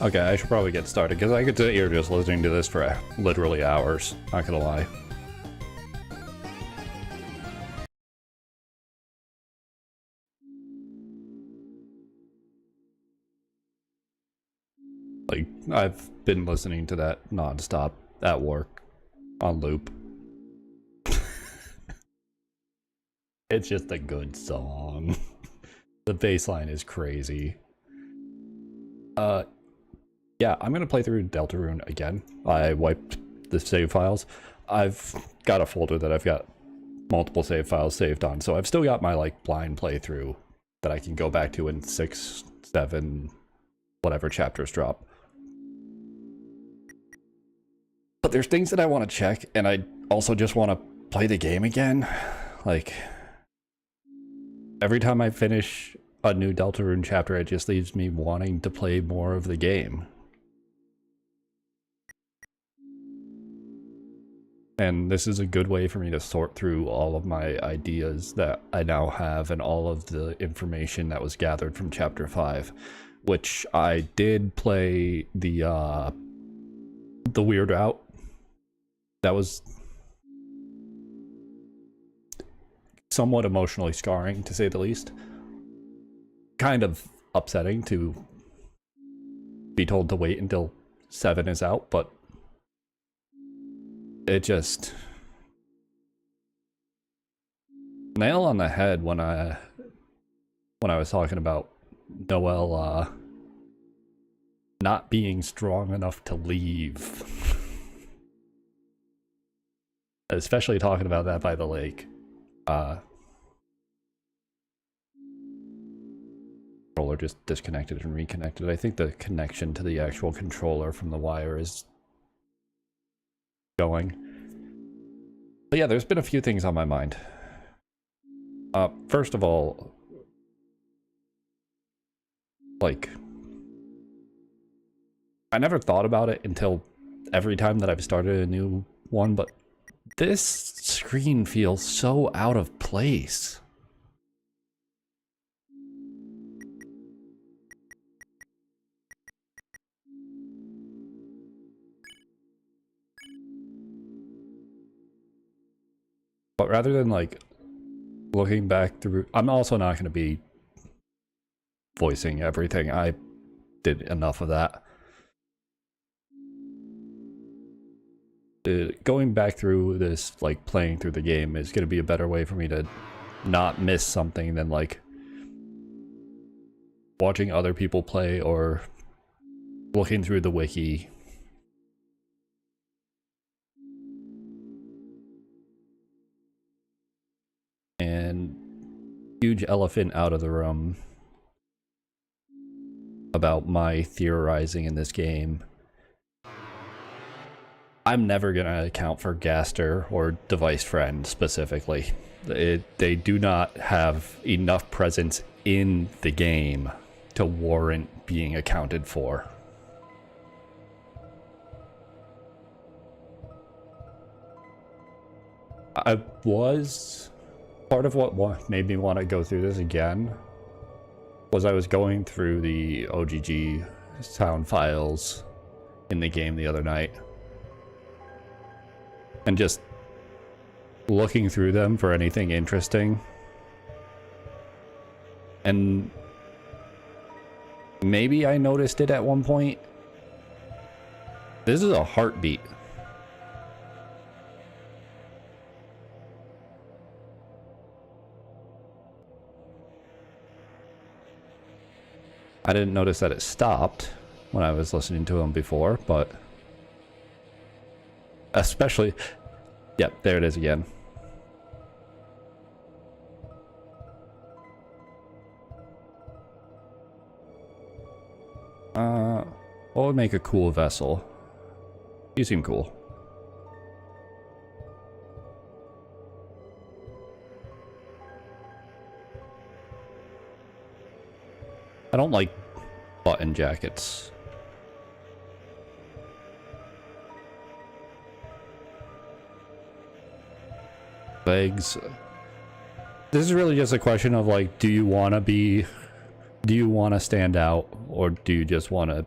Okay, I should probably get started, because I could sit here just listening to this for literally hours, not gonna lie. Like, I've been listening to that non-stop at work, on loop. It's just a good song. The bass line is crazy. Yeah, I'm gonna play through Deltarune again. I wiped the save files. I've got a folder that I've got multiple save files saved on, so I've still got my like blind playthrough that I can go back to in 6, 7, whatever chapters drop. But there's things that I want to check, and I also just want to play the game again. Like, every time I finish a new Deltarune chapter, it just leaves me wanting to play more of the game. And this is a good way for me to sort through all of my ideas that I now have and all of the information that was gathered from Chapter 5, which I did play the weird route. That was somewhat emotionally scarring, to say the least. Kind of upsetting to be told to wait until 7 is out, but it just nail on the head when I was talking about Noelle not being strong enough to leave. Especially talking about that by the lake. Controller just disconnected and reconnected. I think the connection to the actual controller from the wire is going. But yeah, there's been a few things on my mind. First of all, like, I never thought about it until every time that I've started a new one, but this screen feels so out of place. But rather than like looking back through, I'm also not going to be voicing everything. I did enough of that. Going back through this, like playing through the game, is going to be a better way for me to not miss something than like watching other people play or looking through the wiki. And huge elephant out of the room about my theorizing in this game. I'm never gonna account for Gaster or Device Friend specifically. They do not have enough presence in the game to warrant being accounted for. I was... Part of what made me want to go through this again was I was going through the OGG sound files in the game the other night. And just looking through them for anything interesting. And maybe I noticed it at one point. This is a heartbeat. I didn't notice that it stopped when I was listening to him before, but especially, yep, there it is again. What would make a cool vessel? You seem cool. I don't like button jackets. Legs. This is really just a question of like, do you want to stand out, or do you just want to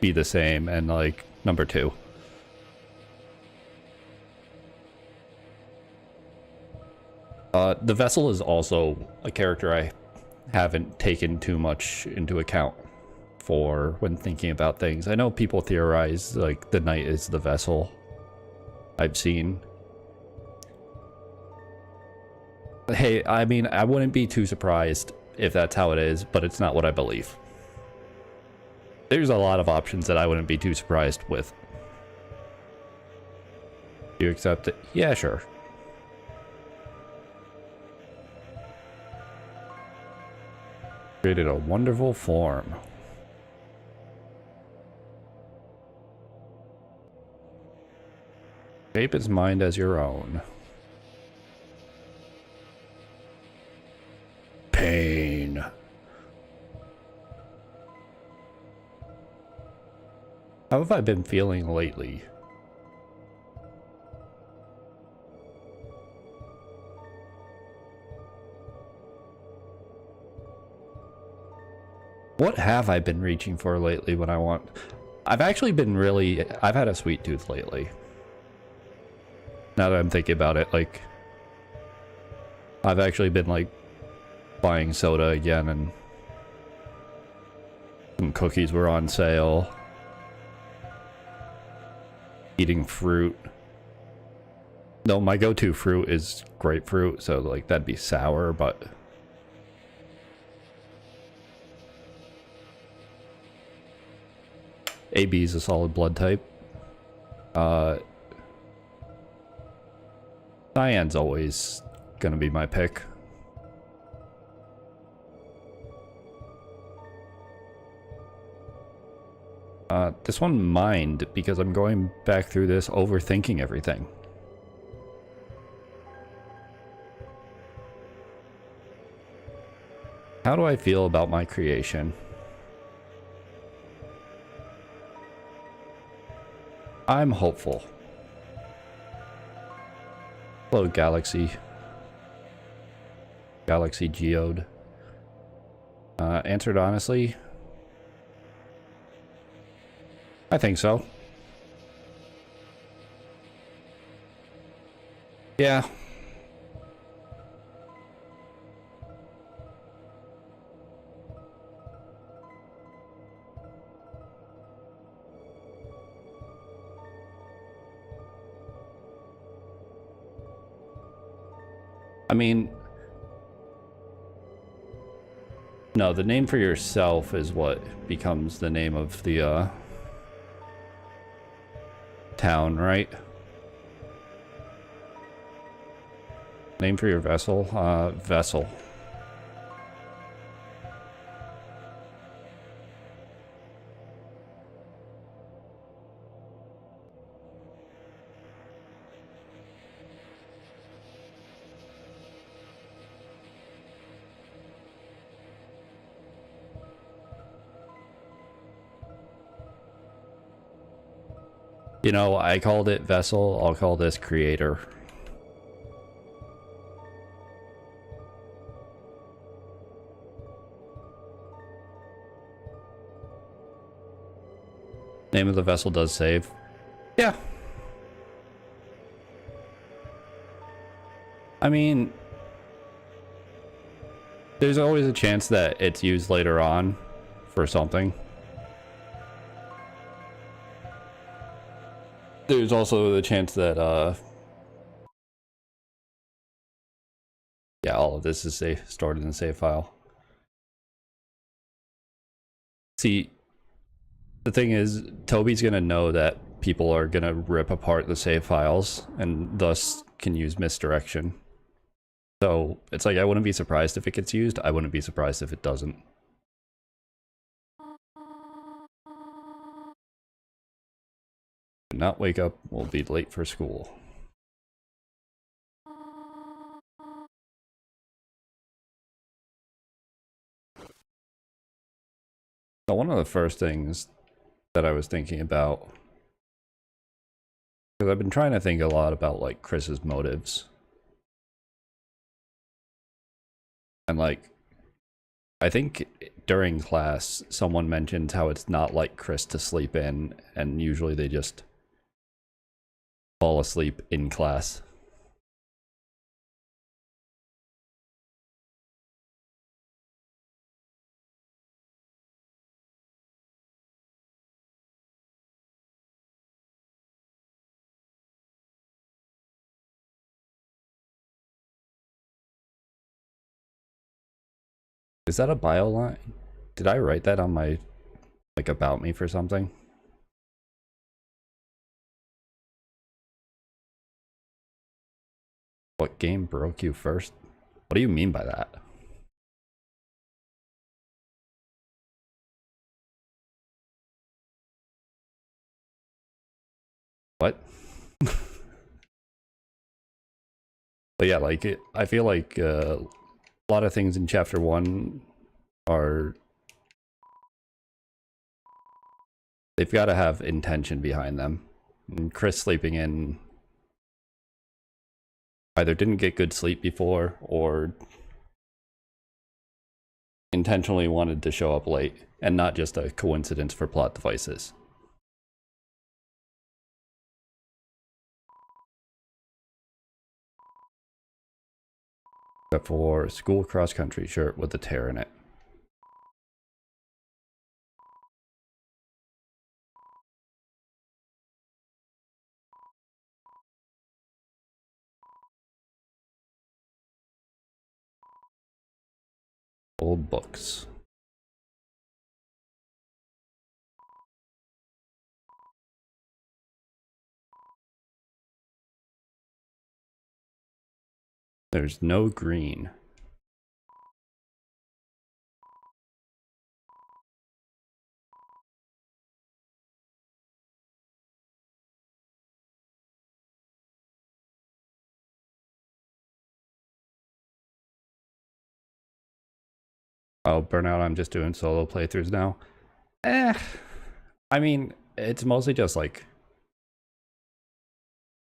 be the same? And like, number two. The vessel is also a character I haven't taken too much into account for when thinking about things. I know people theorize like the knight is the vessel. I've seen. Hey, I mean, I wouldn't be too surprised if that's how it is, but it's not what I believe. There's a lot of options that I wouldn't be too surprised with. You accept it? Yeah, sure. Created a wonderful form. Shape its mind as your own. Pain. How have I been feeling lately? What have I been reaching for lately when I want... I've actually been really... I've had a sweet tooth lately. Now that I'm thinking about it, like... I've actually been, like, buying soda again, and... some cookies were on sale. Eating fruit. No, my go-to fruit is grapefruit, so, like, that'd be sour, but... AB is a solid blood type. Cyan's always gonna be my pick. This one mind, because I'm going back through this overthinking everything. How do I feel about my creation? I'm hopeful. Hello, Galaxy. Galaxy Geode. Answered honestly. I think so. Yeah. I mean, no, the name for yourself is what becomes the name of the town, right? Name for your vessel? Vessel. You know, I called it vessel, I'll call this creator. Name of the vessel does save. Yeah. I mean, there's always a chance that it's used later on for something. There's also the chance that, yeah, all of this is stored in the save file. See, the thing is, Toby's gonna know that people are gonna rip apart the save files and thus can use misdirection. So it's like, I wouldn't be surprised if it gets used. I wouldn't be surprised if it doesn't. Not wake up, we'll be late for school. So one of the first things that I was thinking about, because I've been trying to think a lot about like Chris's motives. And like, I think during class, someone mentioned how it's not like Chris to sleep in, and usually they just fall asleep in class. Is that a bio line? Did I write that on my, like, about me for something? What game broke you first? What do you mean by that? What? But yeah, like, I feel like a lot of things in chapter 1 are, they've got to have intention behind them. And Chris sleeping in either didn't get good sleep before or intentionally wanted to show up late, and not just a coincidence for plot devices. Except for school cross-country shirt with a tear in it. Old books. There's no green. Oh, Burnout, I'm just doing solo playthroughs now. I mean, it's mostly just like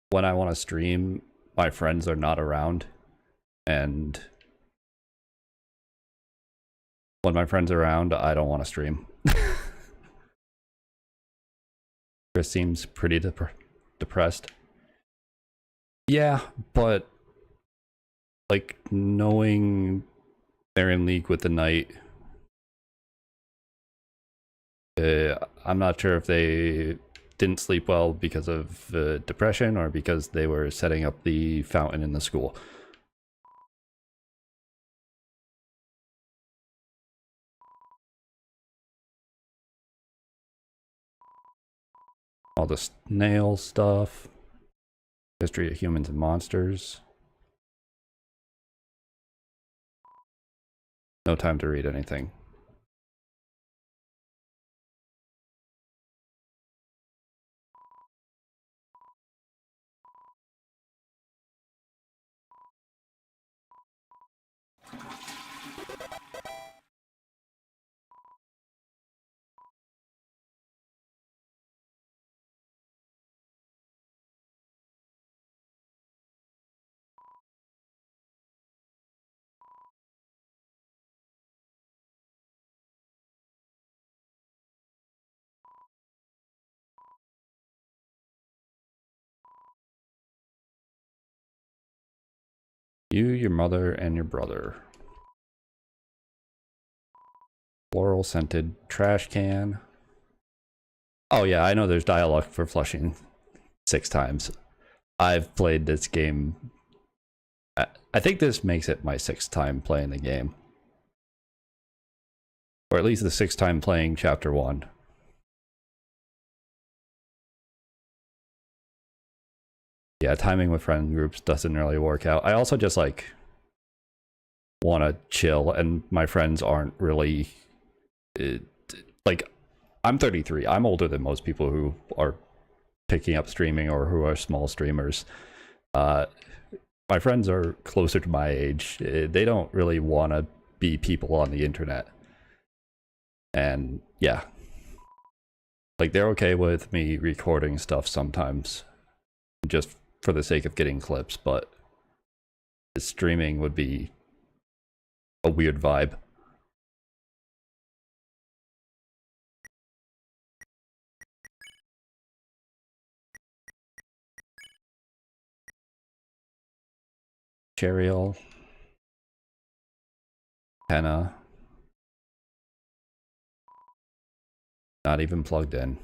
when I want to stream, my friends are not around, and when my friends are around, I don't want to stream. Chris seems pretty depressed. Yeah, but like knowing they're in league with the Knight, I'm not sure if they didn't sleep well because of depression or because they were setting up the fountain in the school. All the snail stuff, history of humans and monsters. No time to read anything. You, your mother, and your brother. Floral scented trash can. Oh yeah, I know there's dialogue for flushing 6 times. I've played this game. I think this makes it my 6th time playing the game. Or at least the 6th time playing chapter 1. Yeah, timing with friend groups doesn't really work out. I also just like want to chill, and my friends aren't really like, I'm 33. I'm older than most people who are picking up streaming or who are small streamers. My friends are closer to my age. They don't really want to be people on the internet. And yeah, like they're okay with me recording stuff sometimes just for the sake of getting clips, but streaming would be a weird vibe. Cheryl, Hannah, not even plugged in.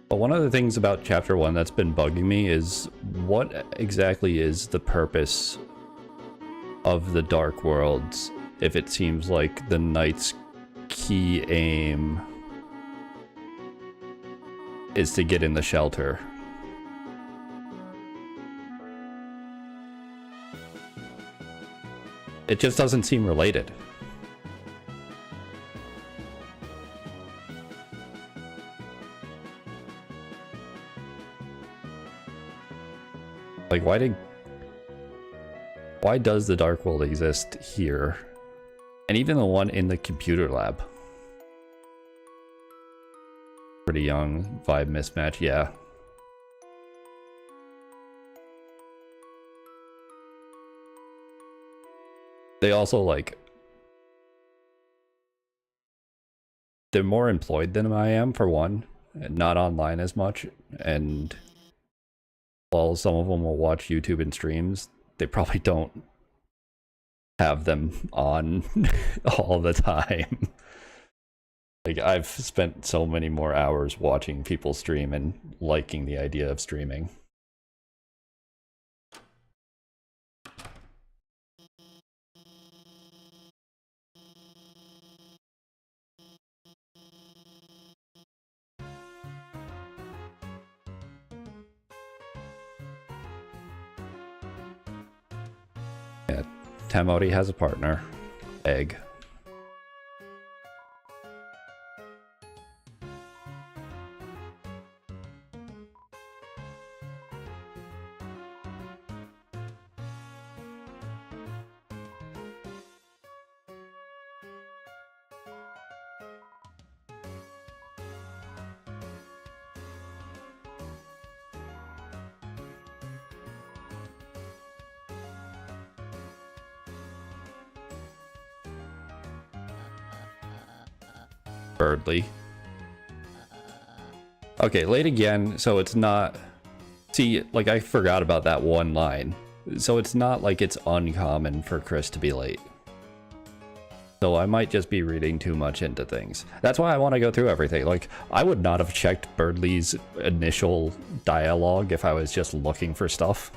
But one of the things about chapter 1 that's been bugging me is what exactly is the purpose of the Dark Worlds if it seems like the Knight's key aim is to get in the shelter. It just doesn't seem related. Like, why does the Dark World exist here? And even the one in the computer lab. Pretty young, vibe mismatch, yeah. They also, like, they're more employed than I am, for one. Not online as much. And while some of them will watch YouTube and streams, they probably don't have them on all the time. Like, I've spent so many more hours watching people stream and liking the idea of streaming. Yeah, Tamori has a partner, Egg. Birdly. Okay, late again, so it's not... See, like, I forgot about that one line. So it's not like it's uncommon for Chris to be late. So I might just be reading too much into things. That's why I want to go through everything. Like, I would not have checked Birdley's initial dialogue if I was just looking for stuff.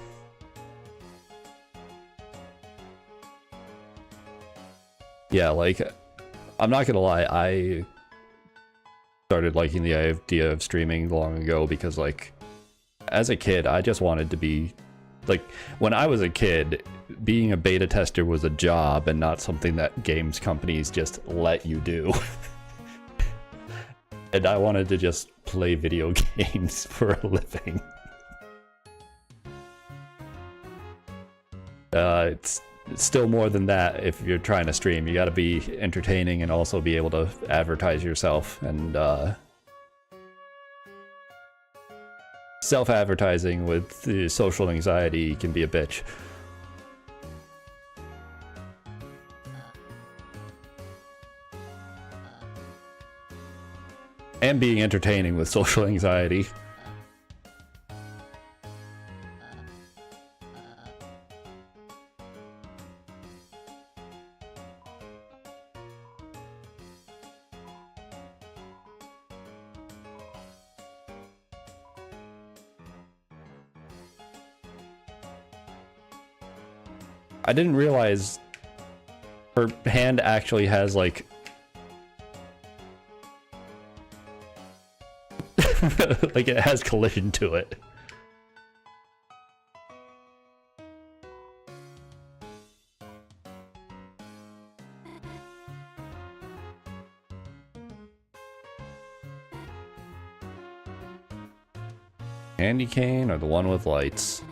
Yeah, like, I'm not gonna lie, I started liking the idea of streaming long ago because, like, as a kid, I just wanted to be... Like, when I was a kid, being a beta tester was a job and not something that games companies just let you do. And I wanted to just play video games for a living. It's still more than that if you're trying to stream. You gotta be entertaining and also be able to advertise yourself, and self-advertising with the social anxiety can be a bitch. And being entertaining with social anxiety. I didn't realize her hand actually has, like... like, it has collision to it. Candy cane or the one with lights?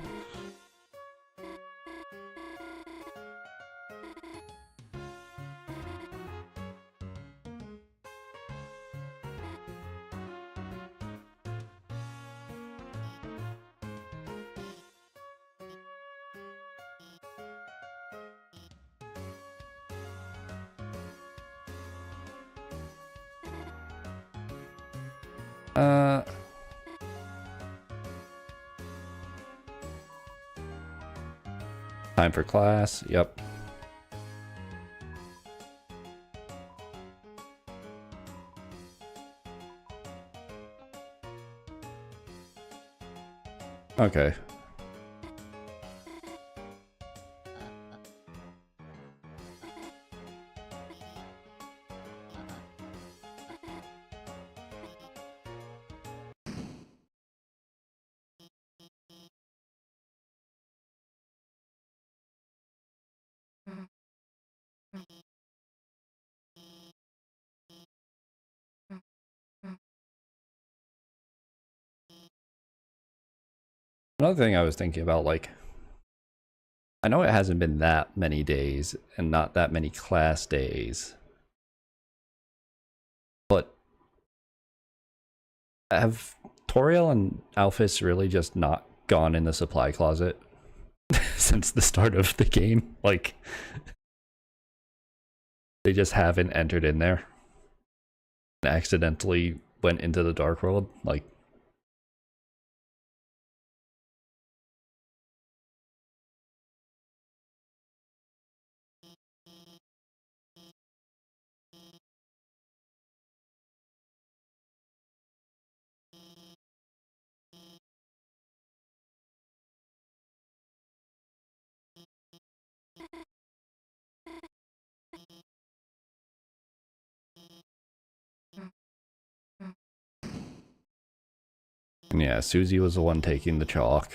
Time for class, yep. Okay. Another thing I was thinking about, like, I know it hasn't been that many days and not that many class days, but have Toriel and Alphys really just not gone in the supply closet since the start of the game? Like, they just haven't entered in there and accidentally went into the Dark World? Like, yeah, Susie was the one taking the chalk.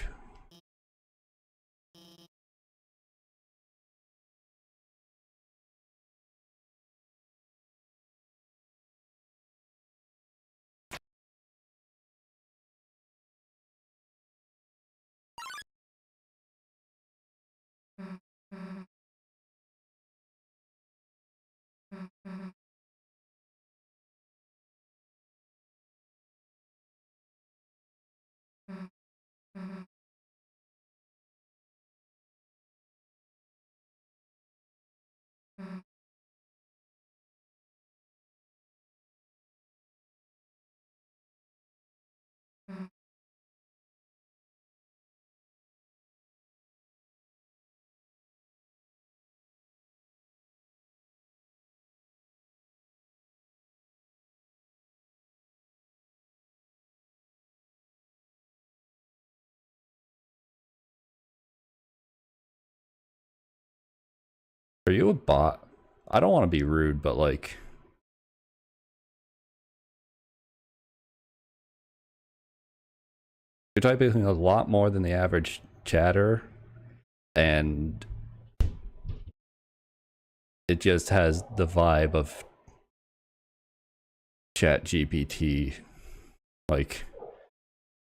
Are you a bot? I don't want to be rude, but like, you're typing a lot more than the average chatter, and it just has the vibe of Chat GPT. Like,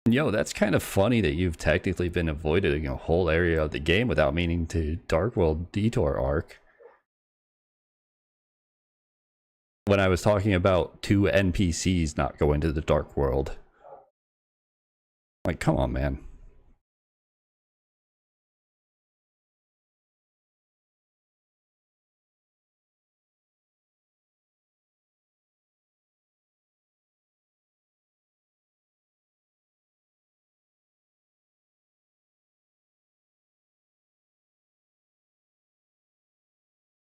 yo, that's kind of funny that you've technically been avoiding a whole area of the game without meaning to Dark World Detour Arc. When I was talking about 2 NPCs not going to the Dark World. Like, come on, man.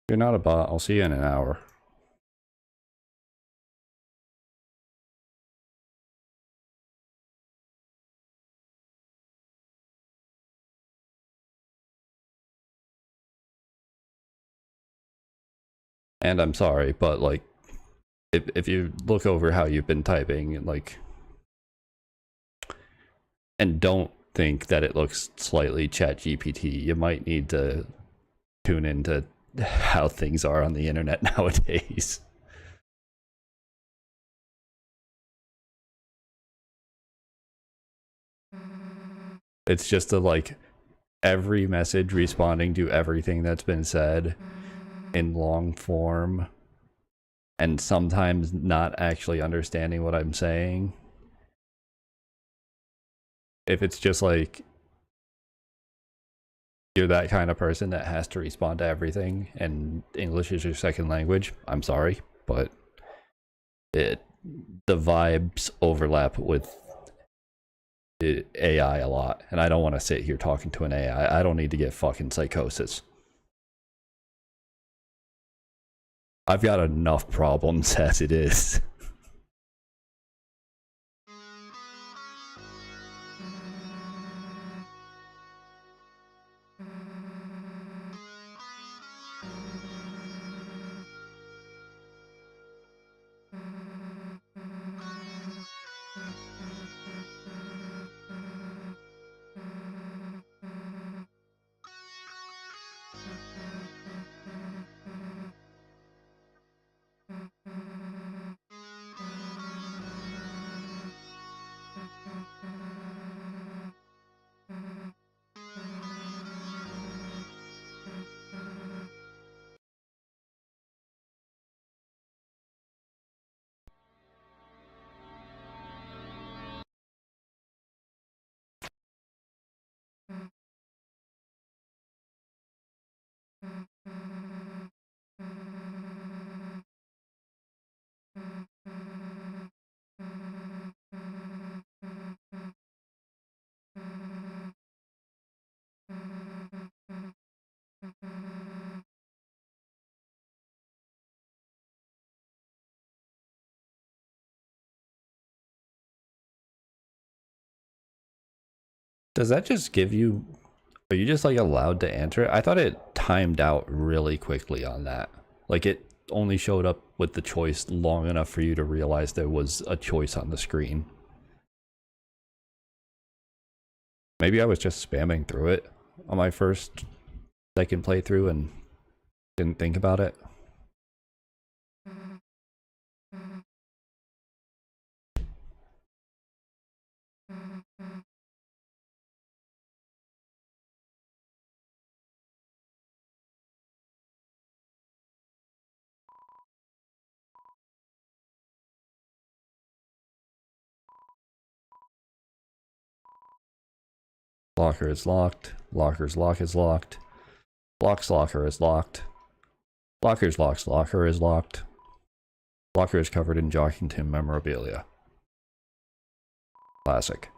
You're not a bot. I'll see you in an hour. And I'm sorry, but like, if you look over how you've been typing, like, and don't think that it looks slightly Chat GPT, you might need to tune into how things are on the internet nowadays. It's just a like every message responding to everything that's been said in long form, and sometimes not actually understanding what I'm saying. If it's just like you're that kind of person that has to respond to everything and English is your second language, I'm sorry, but it the vibes overlap with AI a lot, and I don't want to sit here talking to an AI. I don't need to get fucking psychosis. I've got enough problems as it is. Does that just give you, are you just like allowed to answer it? I thought it timed out really quickly on that. Like it only showed up with the choice long enough for you to realize there was a choice on the screen. Maybe I was just spamming through it on my second playthrough and didn't think about it. Locker is locked. Locker's lock is locked. Block's locker is locked. Locker's locker is locked. Locker is covered in Jockington memorabilia. Classic.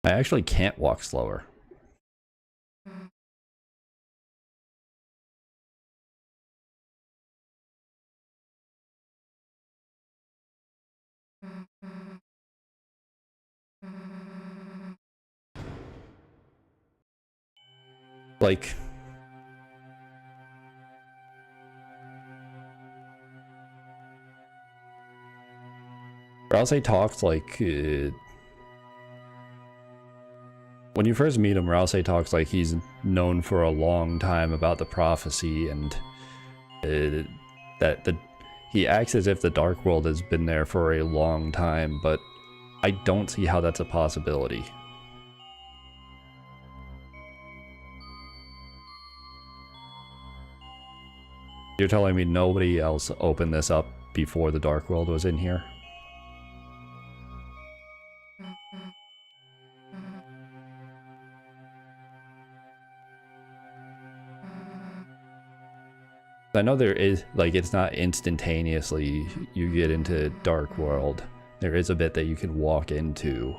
I actually can't walk slower. Like, Rouse talks like when you first meet him, Rouse talks like he's known for a long time about the prophecy, and he acts as if the Dark World has been there for a long time, but I don't see how that's a possibility. You're telling me nobody else opened this up before the Dark World was in here? I know there is, like, it's not instantaneously you get into Dark World. There is a bit that you can walk into.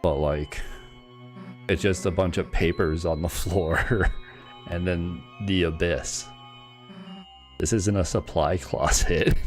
But, like, it's just a bunch of papers on the floor and then the abyss. This isn't a supply closet.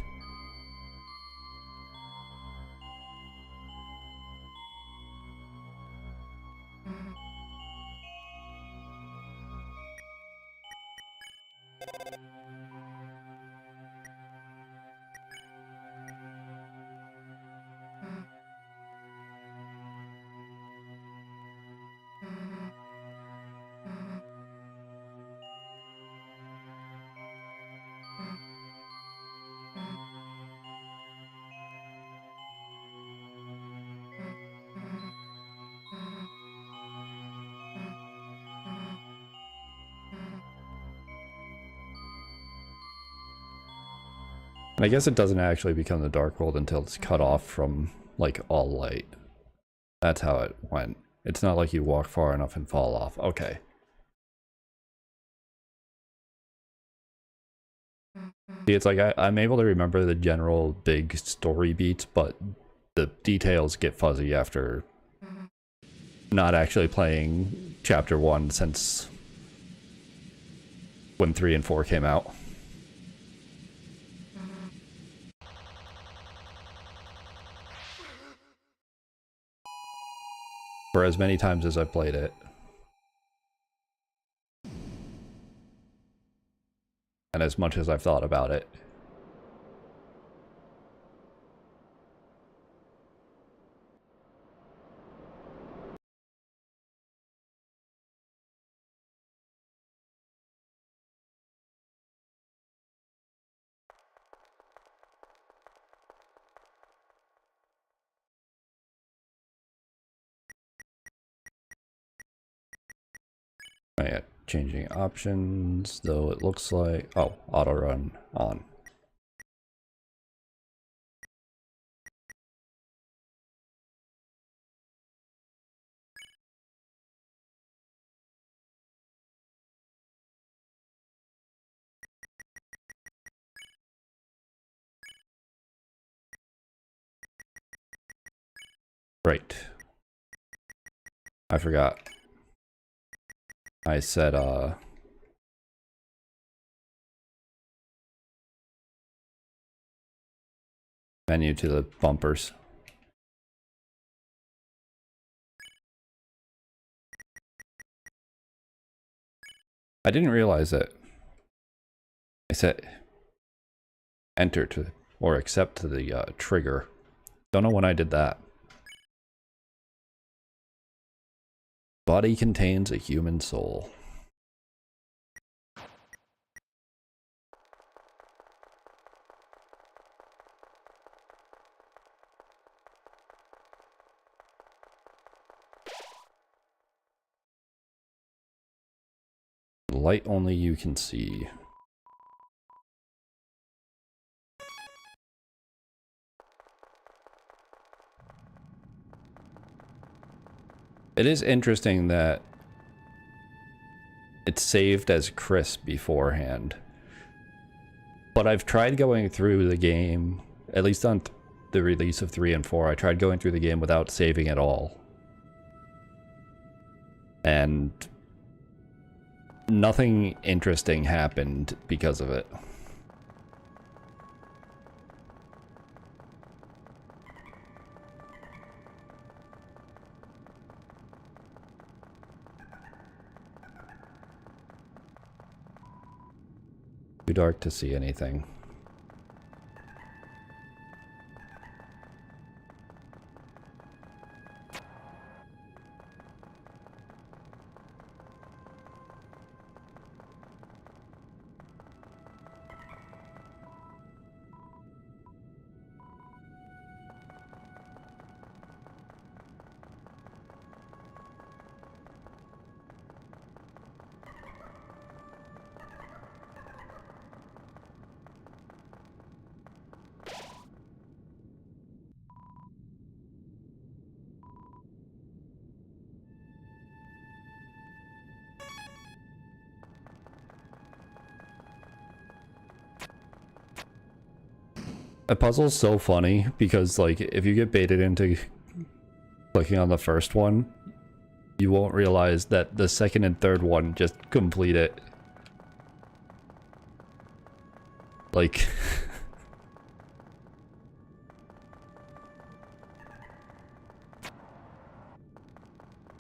And I guess it doesn't actually become the Dark World until it's cut off from, like, all light. That's how it went. It's not like you walk far enough and fall off. Okay. See, it's like I'm able to remember the general big story beats, but the details get fuzzy after not actually playing Chapter 1 since when 3 and 4 came out. For as many times as I played it. And as much as I've thought about it. Yeah, changing options, though it looks like, oh, auto run on. Right. I forgot. I said, menu to the bumpers. I didn't realize that I said enter to, or accept to the trigger. Don't know when I did that. Body contains a human soul. Light only you can see. It is interesting that it's saved as Chris beforehand. But I've tried going through the game, at least on the release of 3 and 4, I tried going through the game without saving at all. And nothing interesting happened because of it. Too dark to see anything. A puzzle's so funny because, like, if you get baited into clicking on the first one, you won't realize that the second and third one just complete it. Like...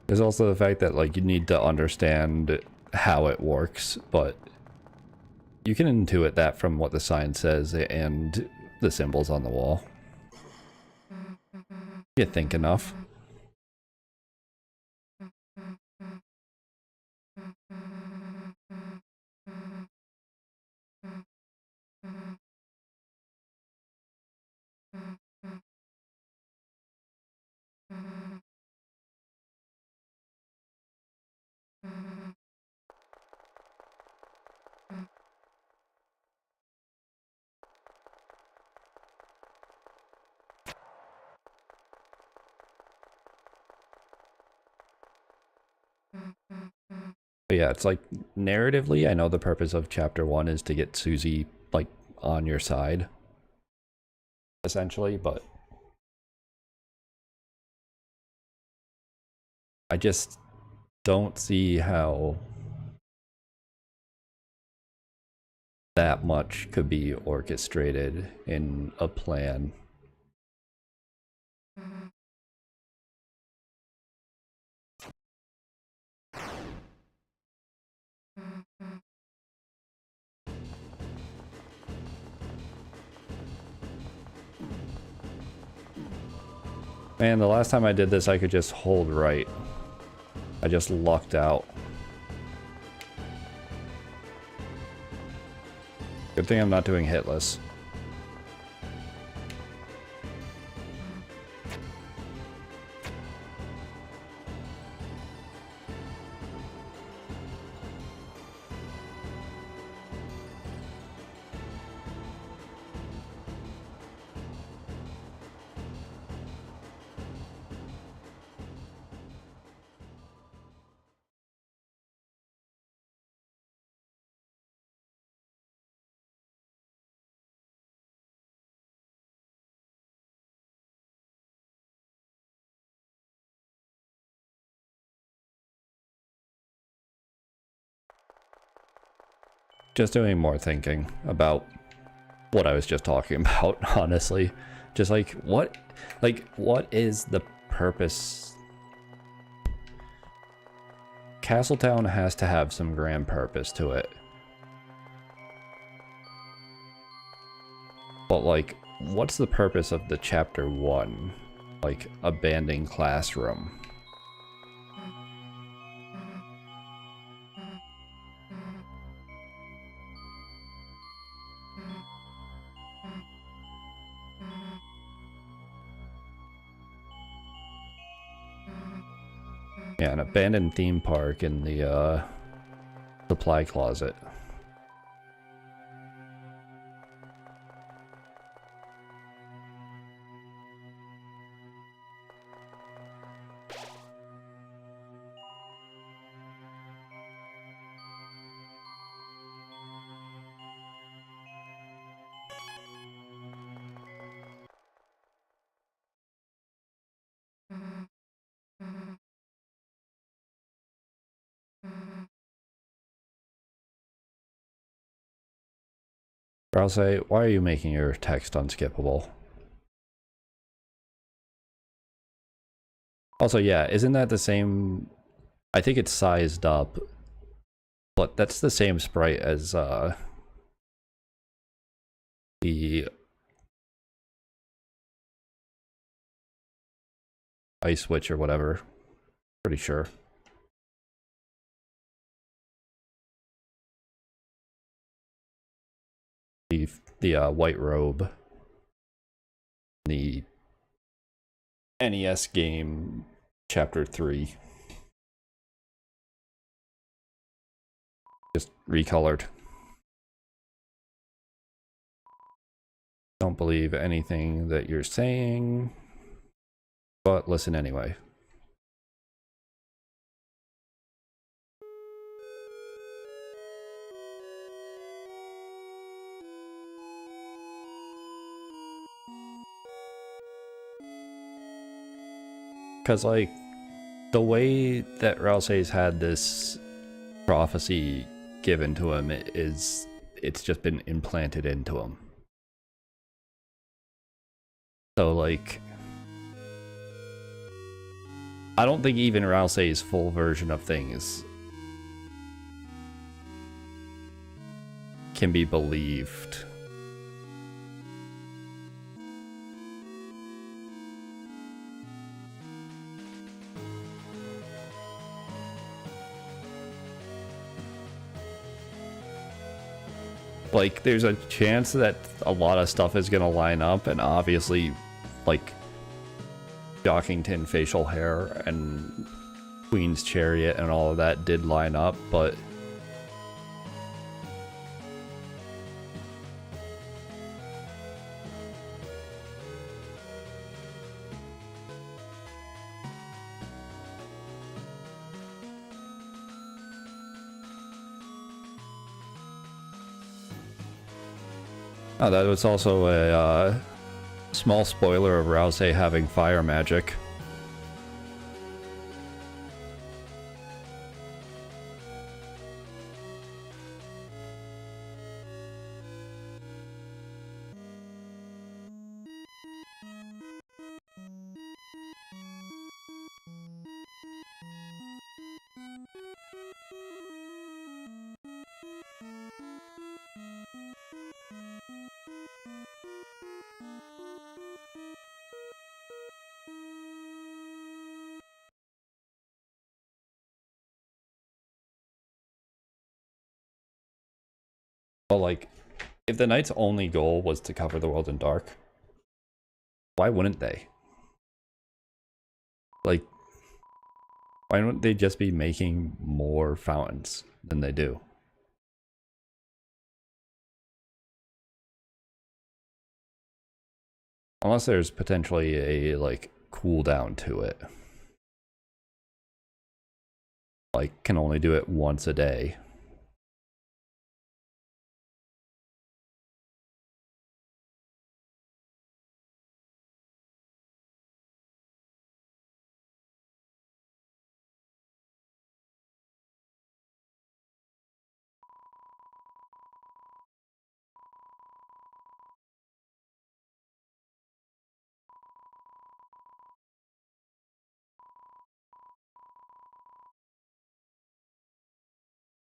There's also the fact that, like, you need to understand how it works, but you can intuit that from what the sign says and the symbols on the wall. You think enough. But yeah, it's like, narratively, I know the purpose of chapter 1 is to get Susie, like, on your side, essentially, but I just don't see how that much could be orchestrated in a plan. Man, the last time I did this, I could just hold right. I just lucked out. Good thing I'm not doing hitless. Just doing more thinking about what I was just talking about, honestly. Just like, what is the purpose? Castletown has to have some grand purpose to it. But like, what's the purpose of the chapter 1? Like, abandoned classroom. Yeah, an abandoned theme park in the supply closet. Or I'll say, why are you making your text unskippable? Also, yeah, isn't that the same? I think it's sized up, but that's the same sprite as the ice switch or whatever. Pretty sure. The white robe. The NES game, Chapter 3. Just recolored. Don't believe anything that you're saying, but listen anyway. Because, like, the way that Rousey's had this prophecy given to him is, it's just been implanted into him. So, like, I don't think even Rousey's full version of things can be believed. Like, there's a chance that a lot of stuff is gonna line up, and obviously, like, Jockington facial hair and Queen's Chariot and all of that did line up, but oh, that was also a small spoiler of Rousey having fire magic. But, like, if the Knight's only goal was to cover the world in dark, why wouldn't they? Like, why don't they just be making more fountains than they do? Unless there's potentially a, like, cooldown to it. Like, can only do it once a day.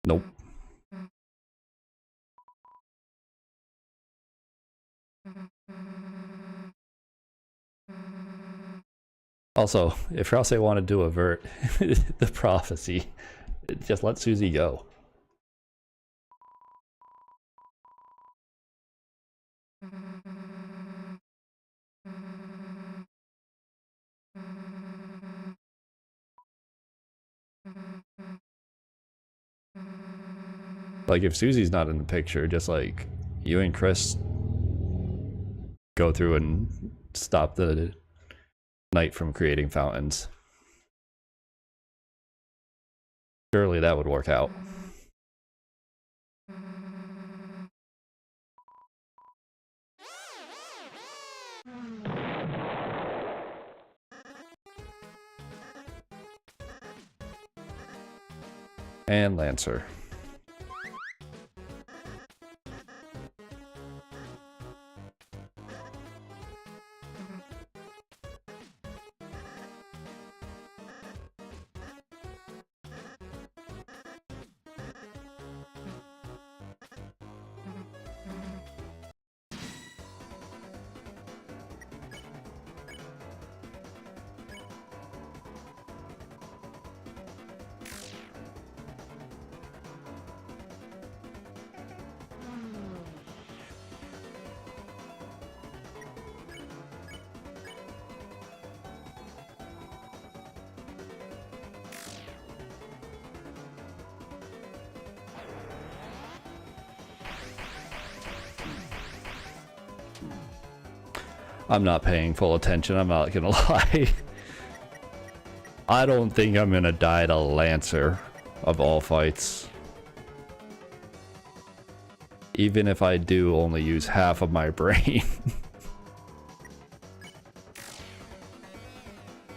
Nope. Also, if Rousey wanted to avert the prophecy, just let Susie go. Like, if Susie's not in the picture, just like you and Chris go through and stop the Knight from creating fountains. Surely that would work out. And Lancer. I'm not paying full attention, I'm not gonna lie. I don't think I'm gonna die to Lancer of all fights. Even if I do only use half of my brain.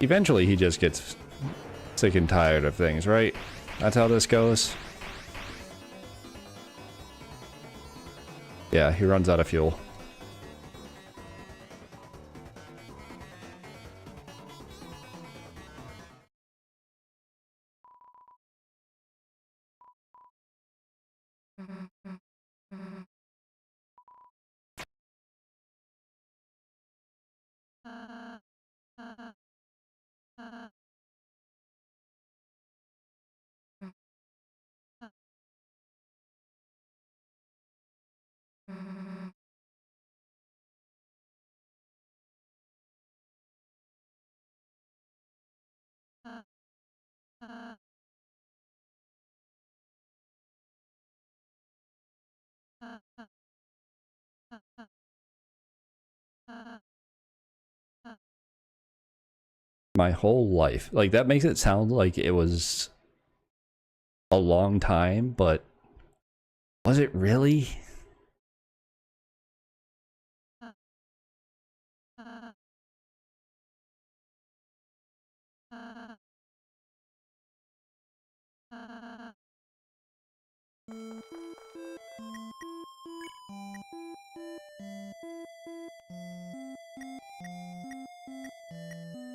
Eventually he just gets sick and tired of things, right? That's how this goes. Yeah, he runs out of fuel. My whole life. Like, that makes it sound like it was a long time, but was it really?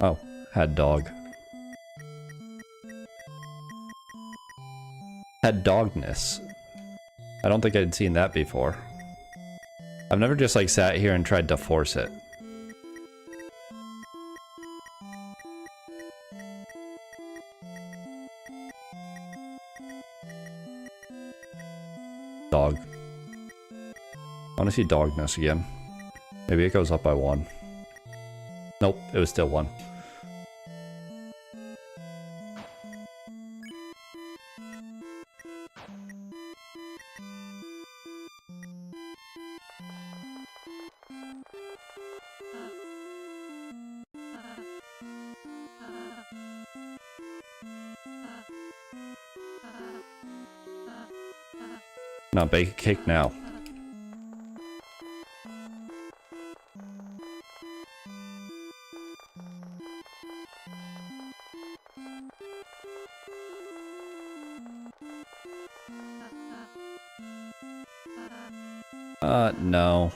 Oh, had dog. Had dogness. I don't think I'd seen that before. I've never just like sat here and tried to force it. Dog. I want to see dogness again. Maybe it goes up by 1. Nope, it was still 1. Now bake a cake now. No.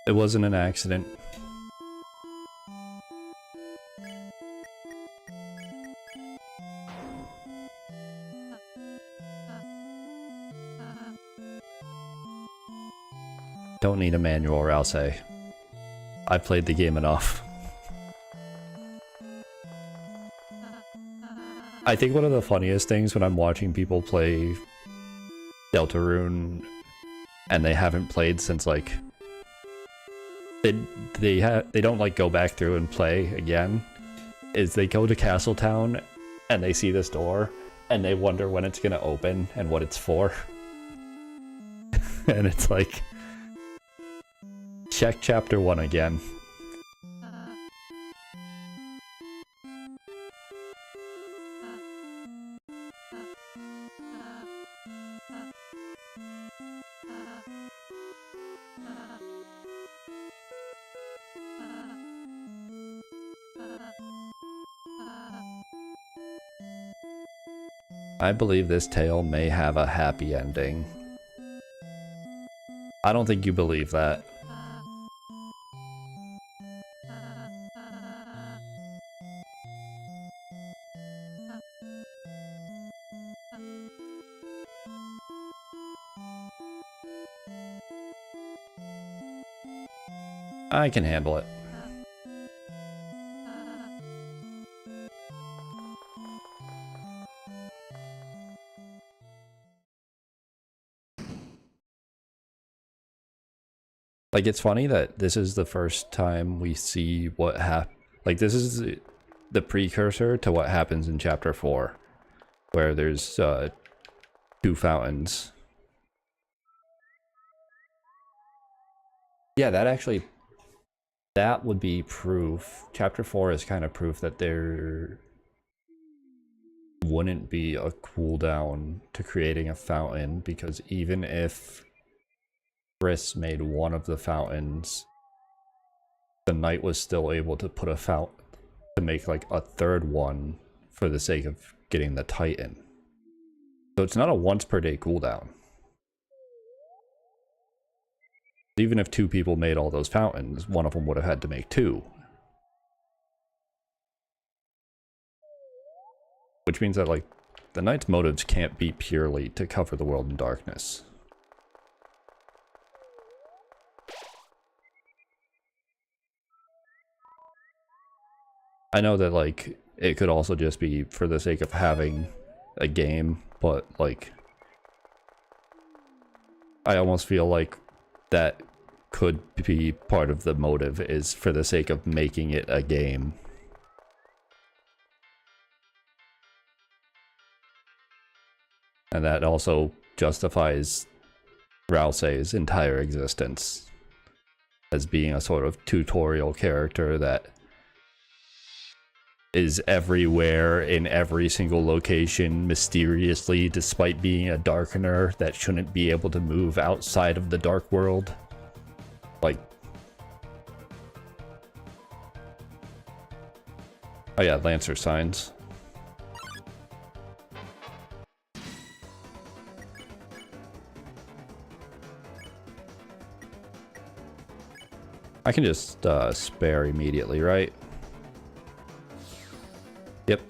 It wasn't an accident. Don't need a manual, or I'll say. I've played the game enough. I think one of the funniest things when I'm watching people play Deltarune and they haven't played since like they don't like go back through and play again is they go to Castletown and they see this door and they wonder when it's gonna open and what it's for. And it's like, check chapter 1 again. I believe this tale may have a happy ending. I don't think you believe that. I can handle it. Like, it's funny that this is the first time we see what like, this is the precursor to what happens in chapter 4, where there's 2 fountains. Yeah, that would be proof. Chapter 4 is kind of proof that there wouldn't be a cooldown to creating a fountain, because even if Chris made one of the fountains, the knight was still able to put a fountain to make like a third one for the sake of getting the Titan. So it's not a once per day cooldown. Even if 2 people made all those fountains, one of them would have had to make 2. Which means that, like, the knight's motives can't be purely to cover the world in darkness. I know that, like, it could also just be for the sake of having a game, but, like, I almost feel like that could be part of the motive, is for the sake of making it a game. And that also justifies Rousey's entire existence as being a sort of tutorial character that is everywhere in every single location mysteriously, despite being a darkener that shouldn't be able to move outside of the dark world. Like, oh yeah, Lancer signs. I can just spare immediately, right? Yep.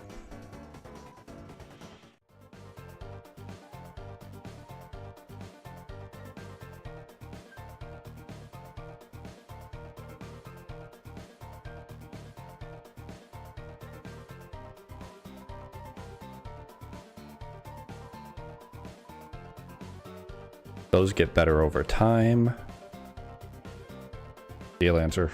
Those get better over time. See you, Lancer.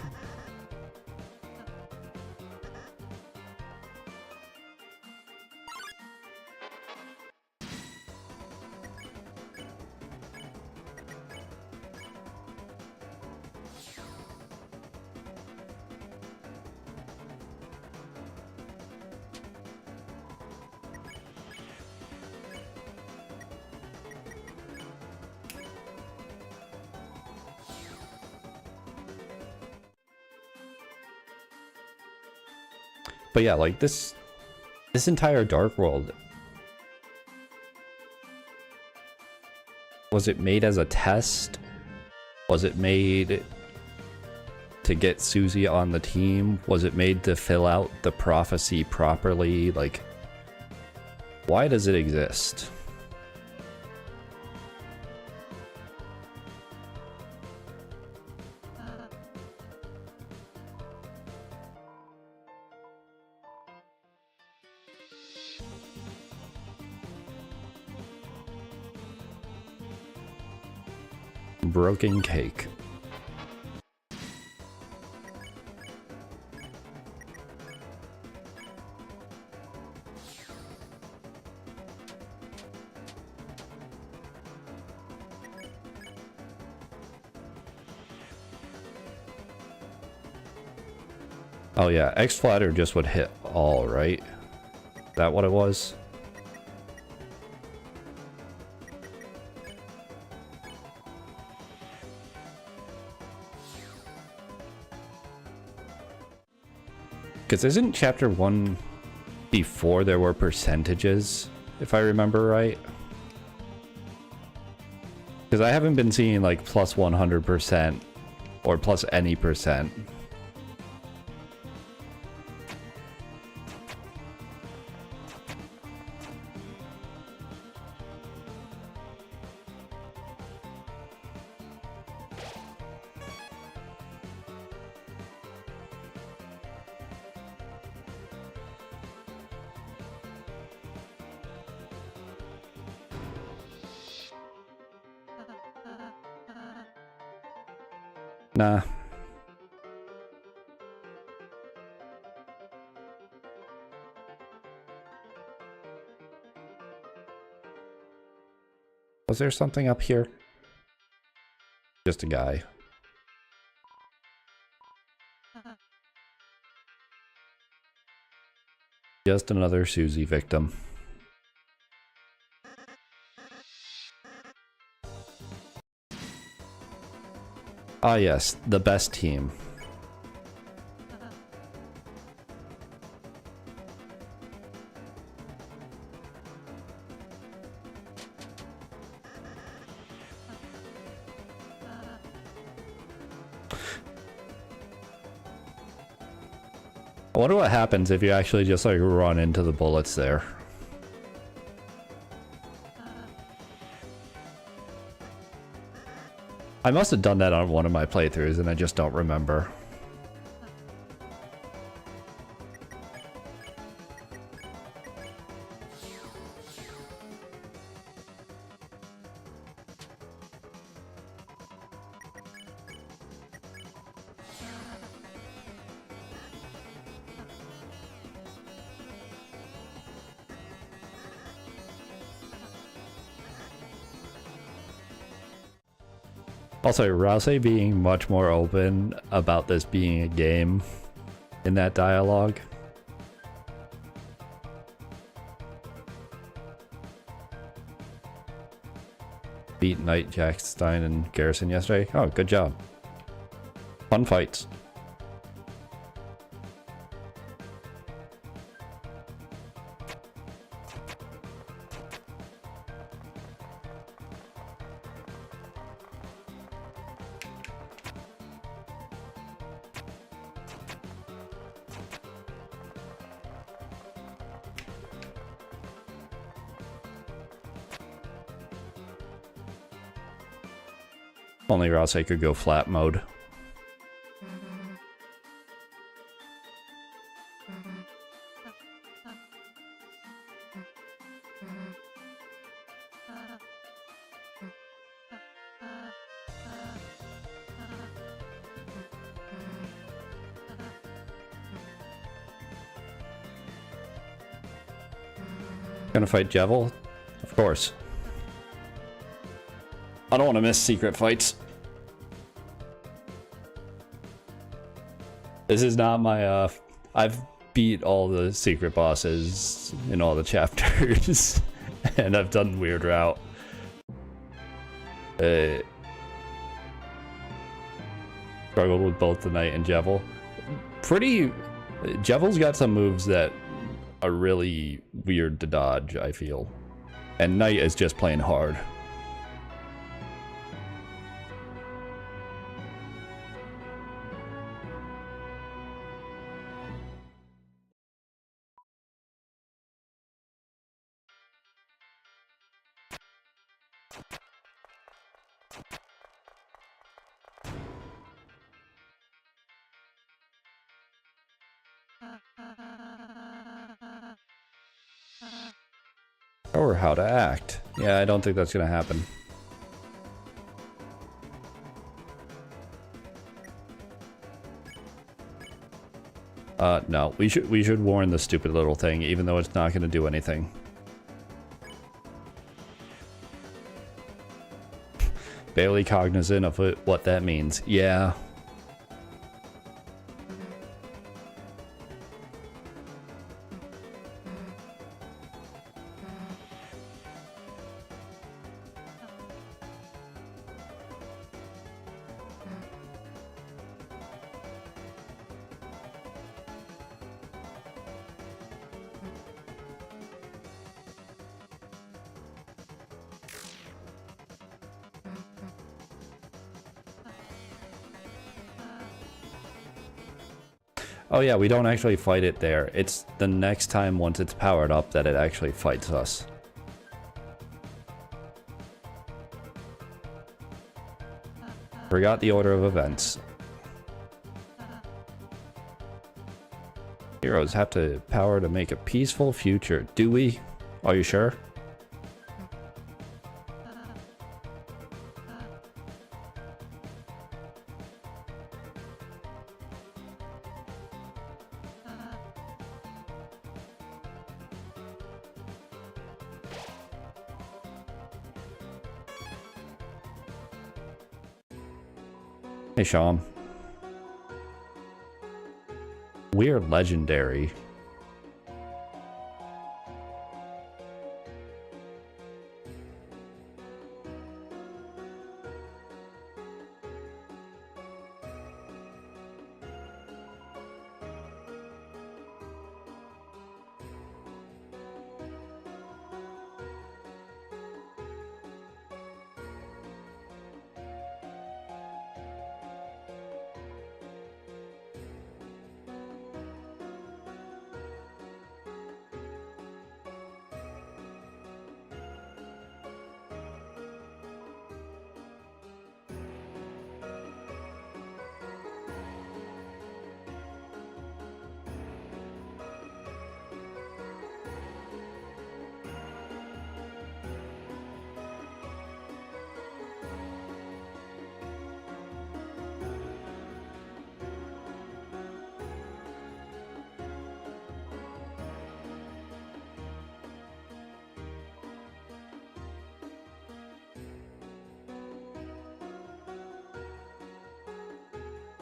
But yeah, like this entire Dark World, was it made as a test? Was it made to get Susie on the team? Was it made to fill out the prophecy properly? Like, why does it exist? Broken cake. Oh yeah, X-Flatter just would hit all, right? Is that what it was? Because isn't chapter 1 before there were percentages, if I remember right? Because I haven't been seeing like plus 100% or plus any percent. Nah. Was there something up here? Just a guy. Just another Susie victim. Ah yes, the best team. I wonder what happens if you actually just like run into the bullets there. I must have done that on one of my playthroughs and I just don't remember. Also, Rouse being much more open about this being a game in that dialogue. Beat Knight, Jackstein, and Garrison yesterday. Oh, good job. Fun fights. Only Rouse could go flat mode. Gonna fight Jevil? Of course. I don't want to miss secret fights. This is not my, I've beat all the secret bosses in all the chapters, and I've done weird route. Struggled with both the Knight and Jevil. Jevil's got some moves that are really weird to dodge, I feel. And Knight is just playing hard. Or how to act. Yeah, I don't think that's gonna happen. No, we should warn the stupid little thing, even though it's not gonna do anything. Barely cognizant of what that means. Yeah. Oh yeah, we don't actually fight it there. It's the next time once it's powered up that it actually fights us. Forgot the order of events. Heroes have to power to make a peaceful future. Do we? Are you sure? Hey, Sean. We're legendary.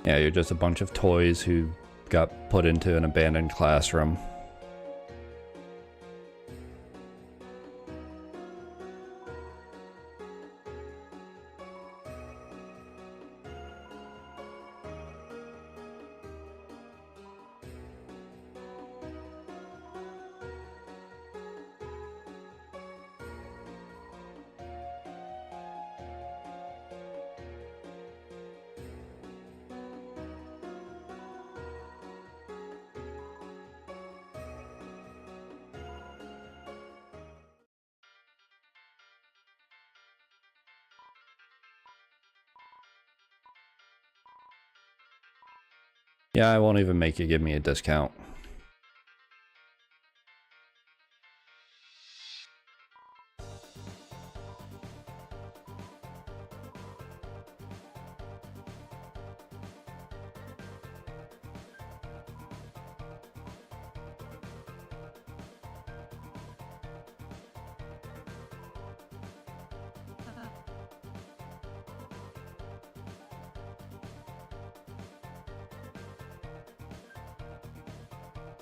Yeah, you're just a bunch of toys who got put into an abandoned classroom. Yeah, I won't even make you give me a discount.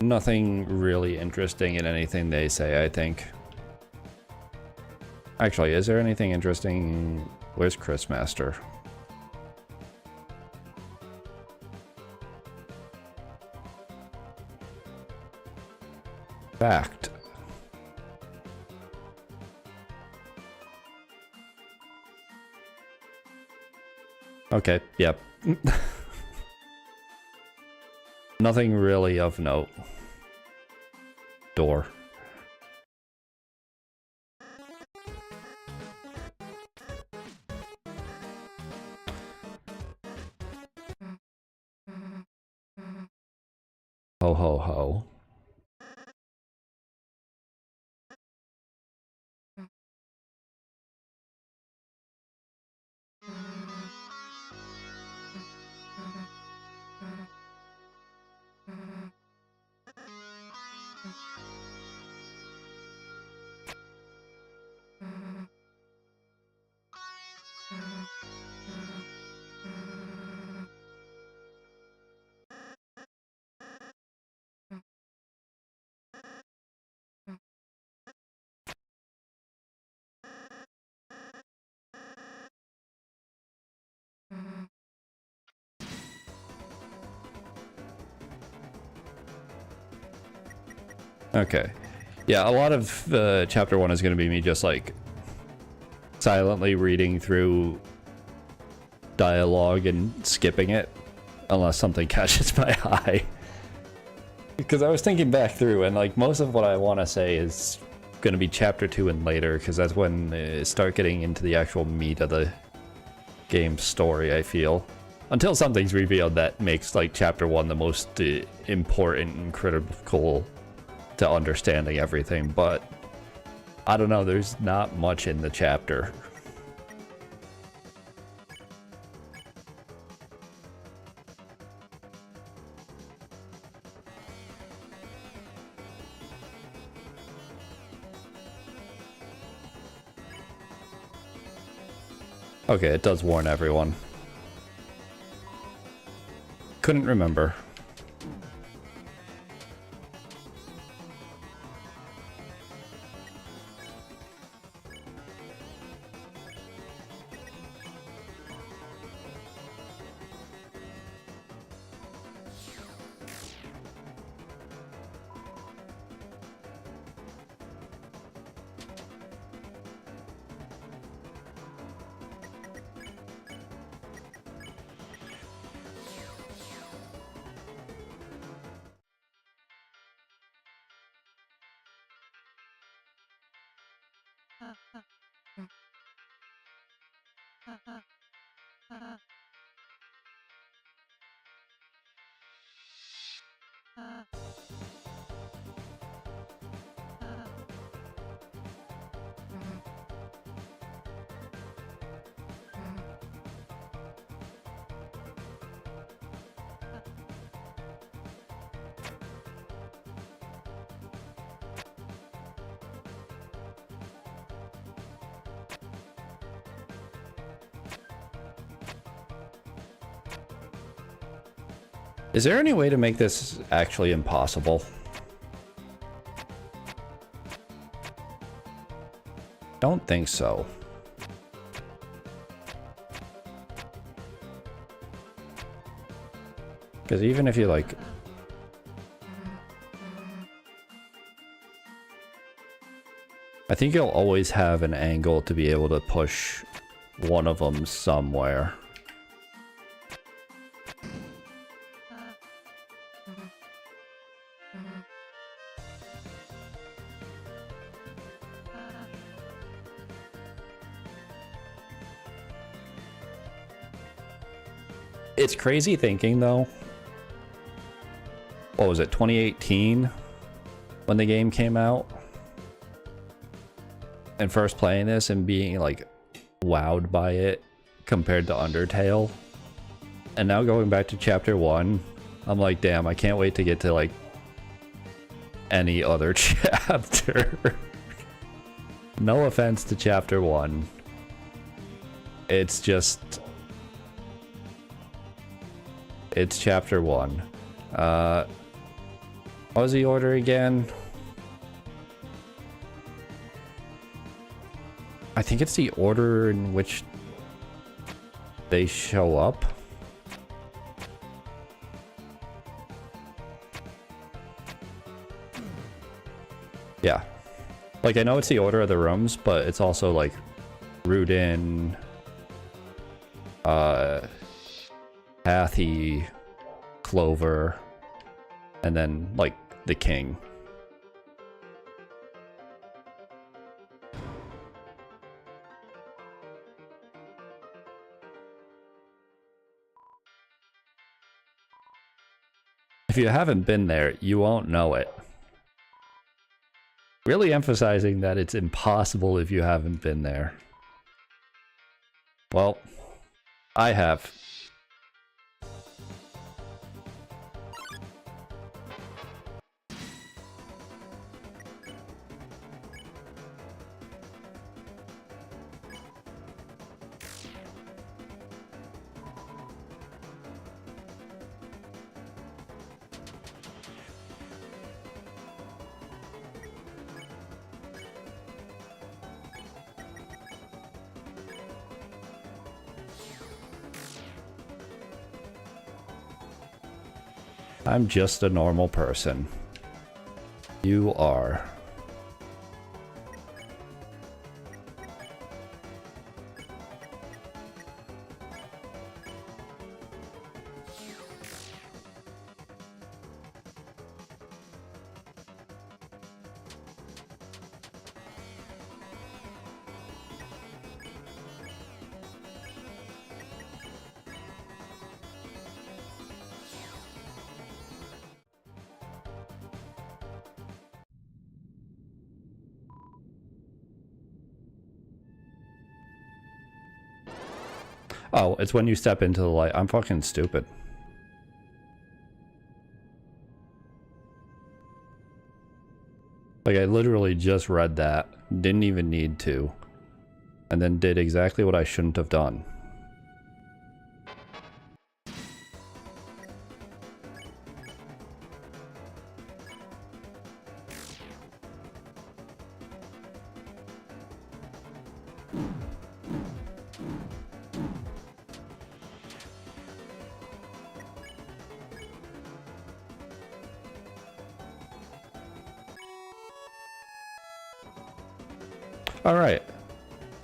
Nothing really interesting in anything they say, I think. Actually, is there anything interesting? Where's Chris Master? Fact. Okay, yep. Nothing really of note. Door. Ho ho ho. Okay. Yeah, a lot of chapter 1 is going to be me just like silently reading through dialogue and skipping it unless something catches my eye. Because I was thinking back through and like most of what I want to say is going to be chapter 2 and later, because that's when start getting into the actual meat of the game's story, I feel. Until something's revealed that makes like chapter 1 the most important and critical to understanding everything, but I don't know, there's not much in the chapter. Okay, it does warn everyone. couldn't remember. Is there any way to make this actually impossible? Don't think so. Because even if you like... I think you'll always have an angle to be able to push one of them somewhere. It's crazy thinking, though. What was it, 2018? When the game came out? And first playing this and being, like, wowed by it compared to Undertale. And now going back to Chapter 1, I'm like, damn, I can't wait to get to, like, any other chapter. No offense to Chapter 1. It's just... It's Chapter 1. What was the order again? I think it's the order in which they show up. Yeah. Like, I know it's the order of the rooms, but it's also like Rudin, Pathy, Clover, and then like the king. If you haven't been there, you won't know it. Really emphasizing that it's impossible if you haven't been there. Well, I have. I'm just a normal person. You are. Oh, it's when you step into the light. I'm fucking stupid. Like, I literally just read that. Didn't even need to. And then did exactly what I shouldn't have done. Alright.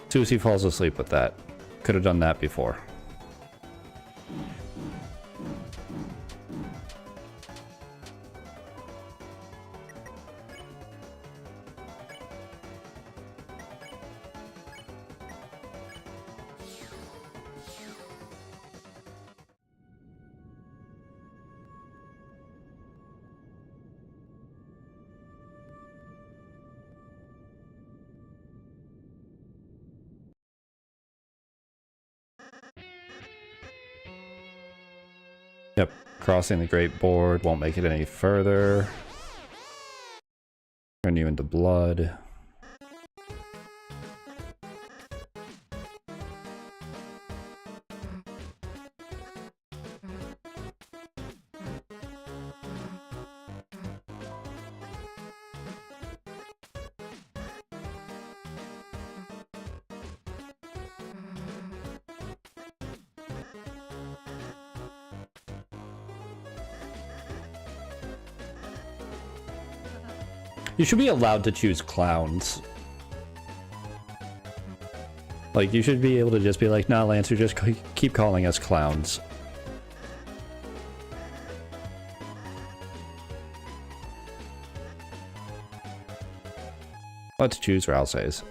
Susie falls asleep with that. Could have done that before. Yep, crossing the Great Board won't make it any further. Turn you into blood. You should be allowed to choose clowns. Like, you should be able to just be like, nah, Lancer, just keep calling us clowns. Let's choose Ralses.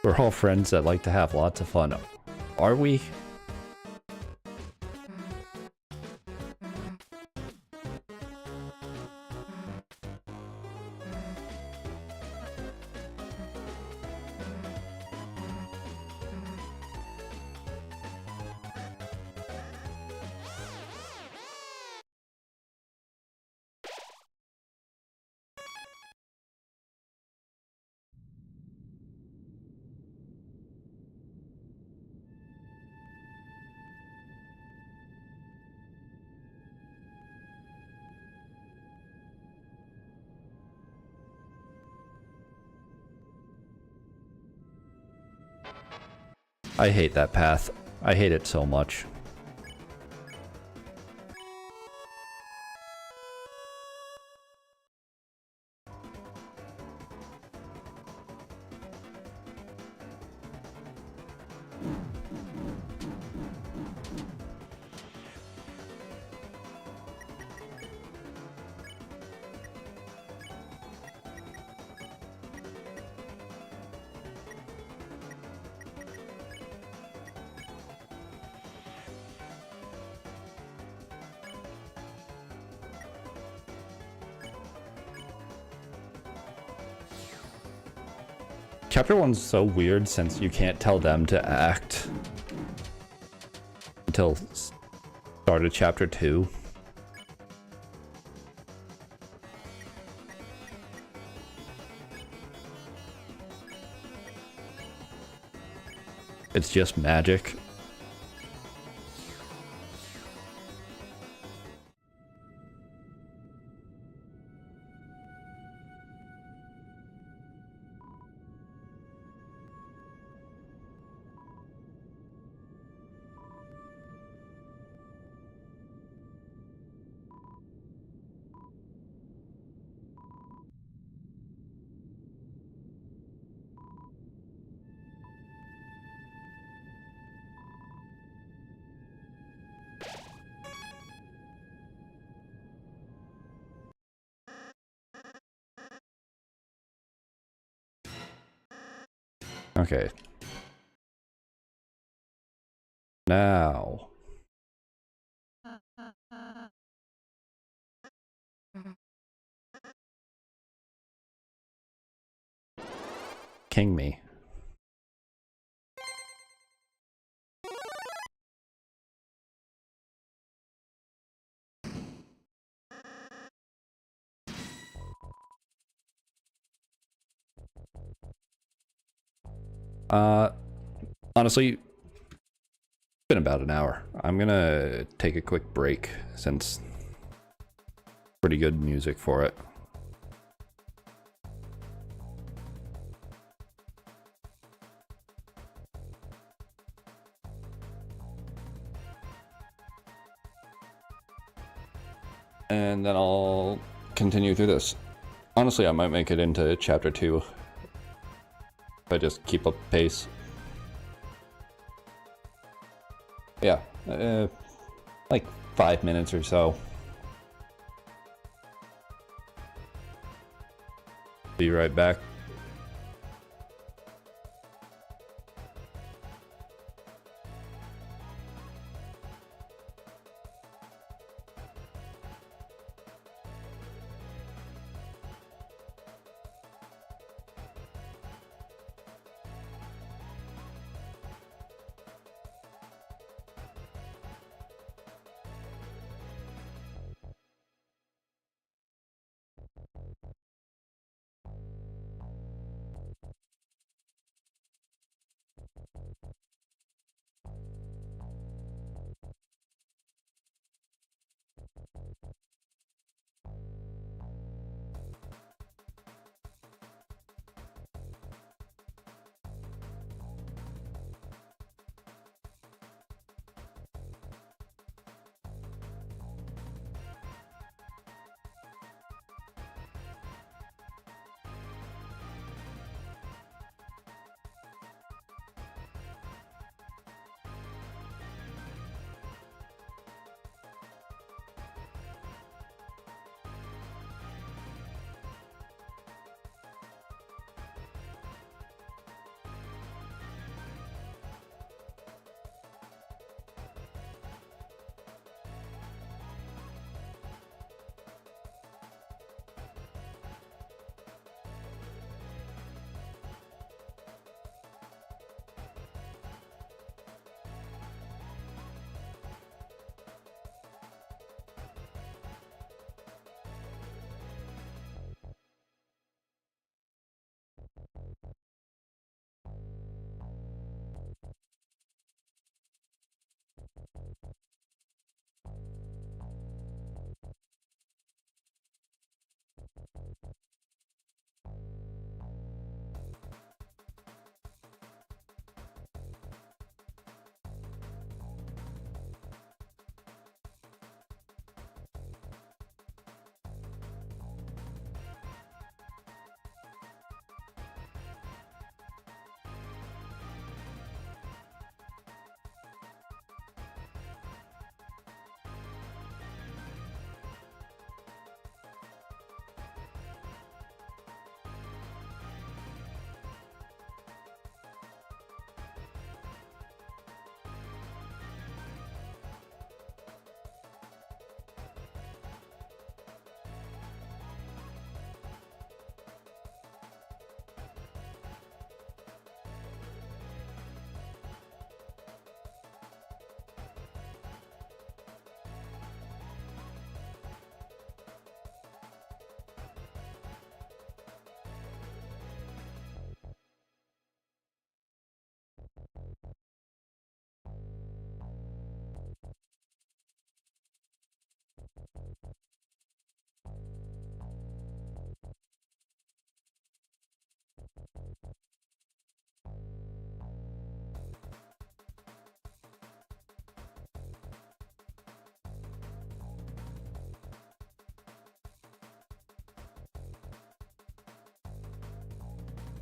We're all friends that like to have lots of fun. Are we? I hate that path. I hate it so much. Chapter 1's so weird since you can't tell them to act until start of Chapter 2. It's just magic. Okay. Now. King me. Honestly, it's been about an hour. I'm gonna take a quick break since pretty good music for it. and then I'll continue through this. Honestly, I might make it into chapter 2 if I just keep up pace. Yeah, like 5 minutes or so. Be right back.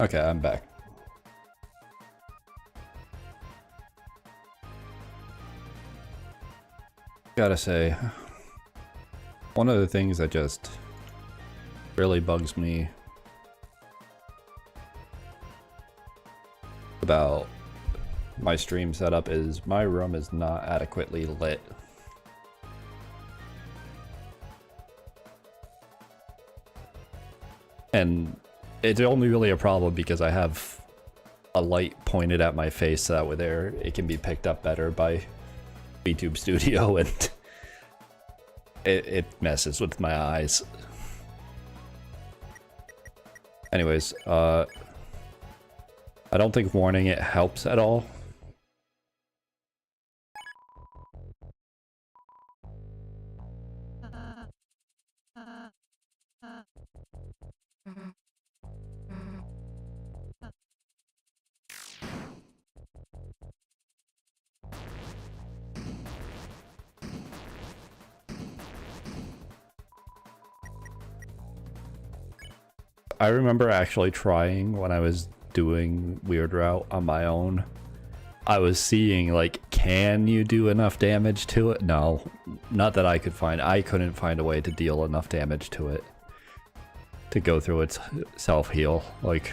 Okay, I'm back. Gotta say, one of the things that just really bugs me about my stream setup is my room is not adequately lit. And it's only really a problem because I have a light pointed at my face so that way there it can be picked up better by YouTube Studio, and it messes with my eyes. Anyways, I don't think warning it helps at all. I remember actually trying when I was doing Weird Route on my own. I was seeing, like, can you do enough damage to it? No, not that I could find. I couldn't find a way to deal enough damage to it to go through its self-heal. Like,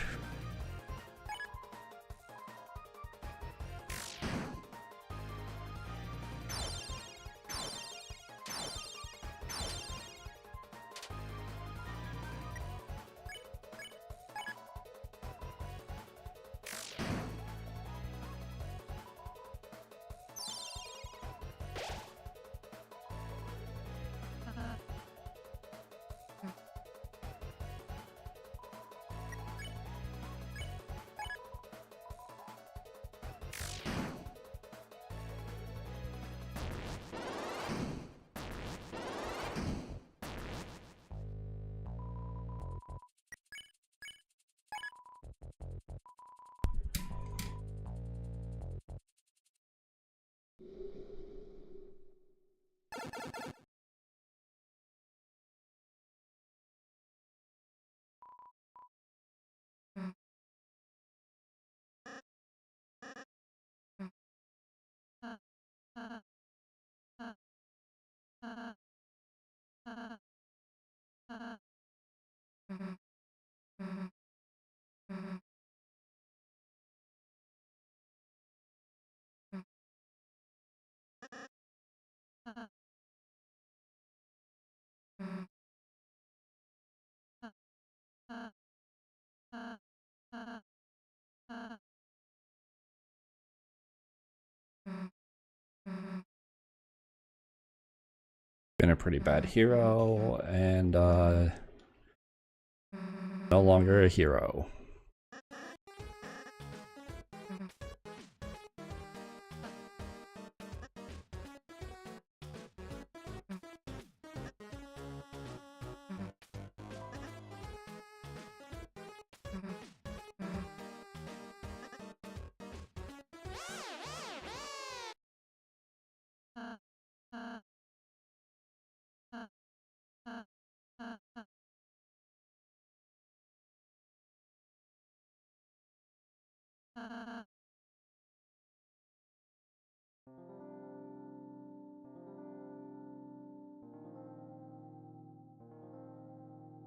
been a pretty bad hero, and no longer a hero.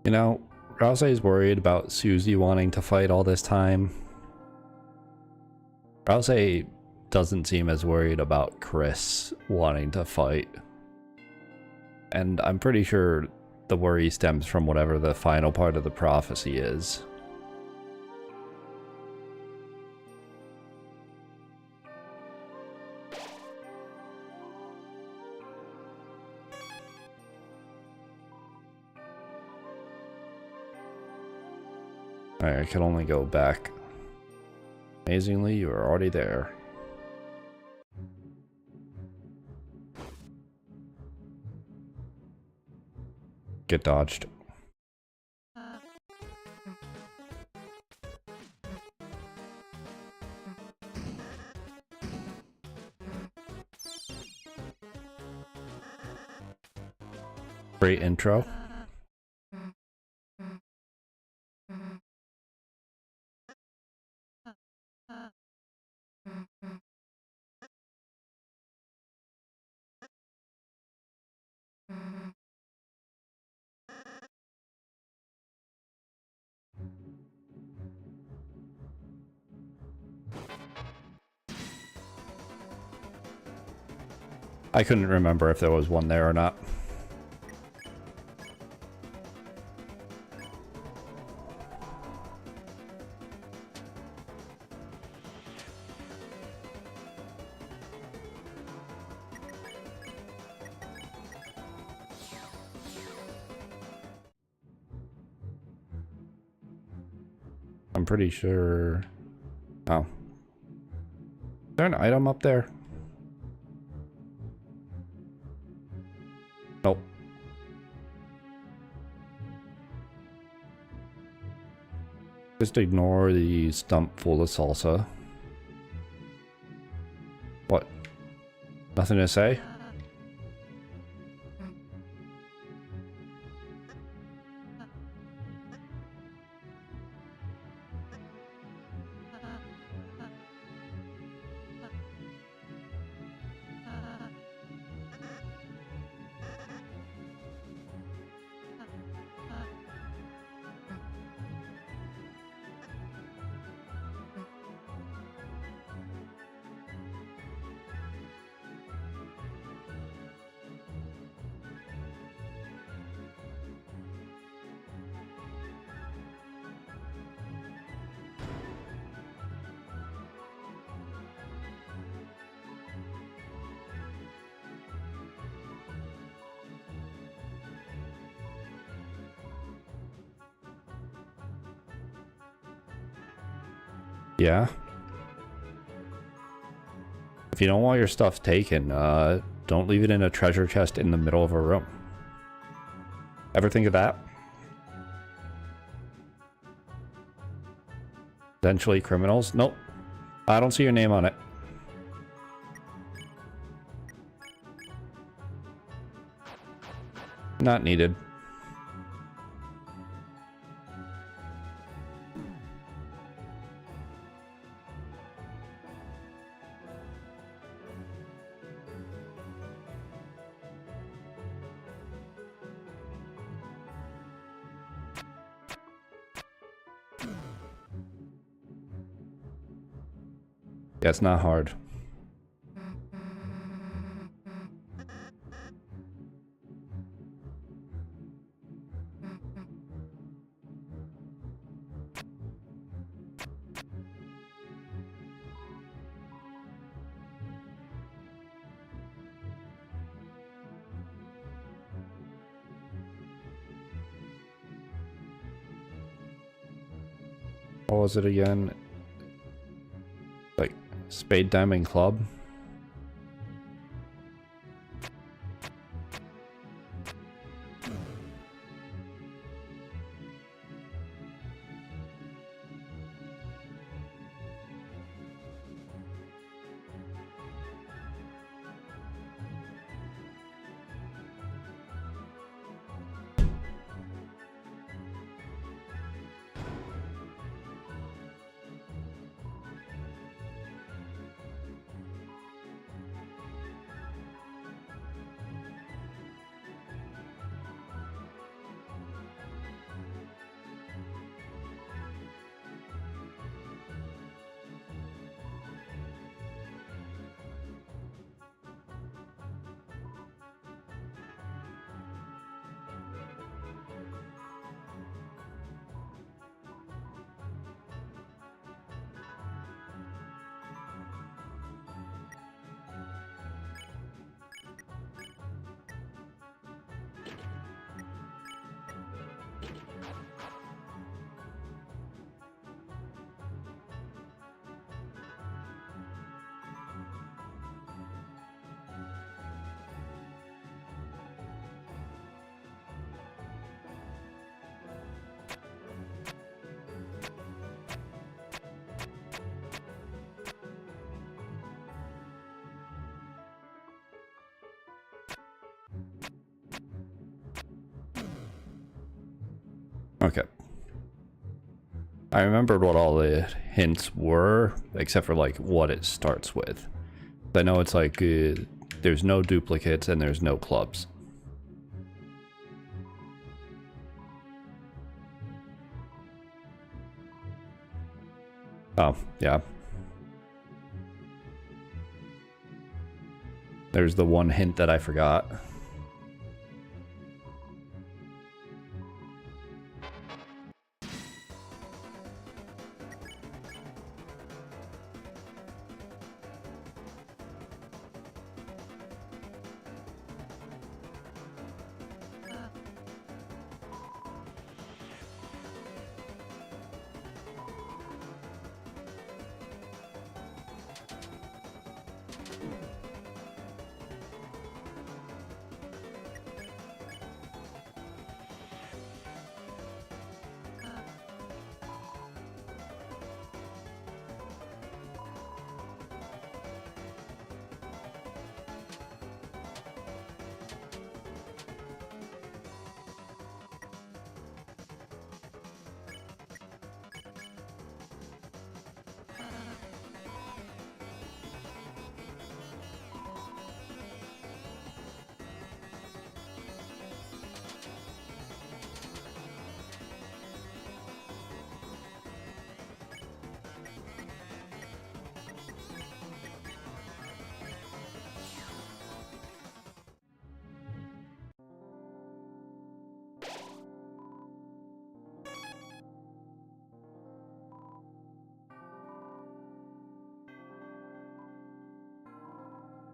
You know, Rousey's worried about Susie wanting to fight all this time. Rousey doesn't seem as worried about Chris wanting to fight. And I'm pretty sure the worry stems from whatever the final part of the prophecy is. Alright, I can only go back. Amazingly, you are already there. Get dodged. Great intro. I couldn't remember if there was one there or not. I'm pretty sure... Oh. Is there an item up there? Nope. Just ignore the stump full of salsa. What? Nothing to say? Yeah. If you don't want your stuff taken, don't leave it in a treasure chest in the middle of a room. Ever think of that? Potentially criminals? Nope. I don't see your name on it. Not needed. Yeah, it's not hard. What was it again? Like, Spade Diamond Club? Okay. I remembered what all the hints were, except for like what it starts with. I know it's like there's no duplicates and there's no clubs. Oh, yeah. There's the one hint that I forgot.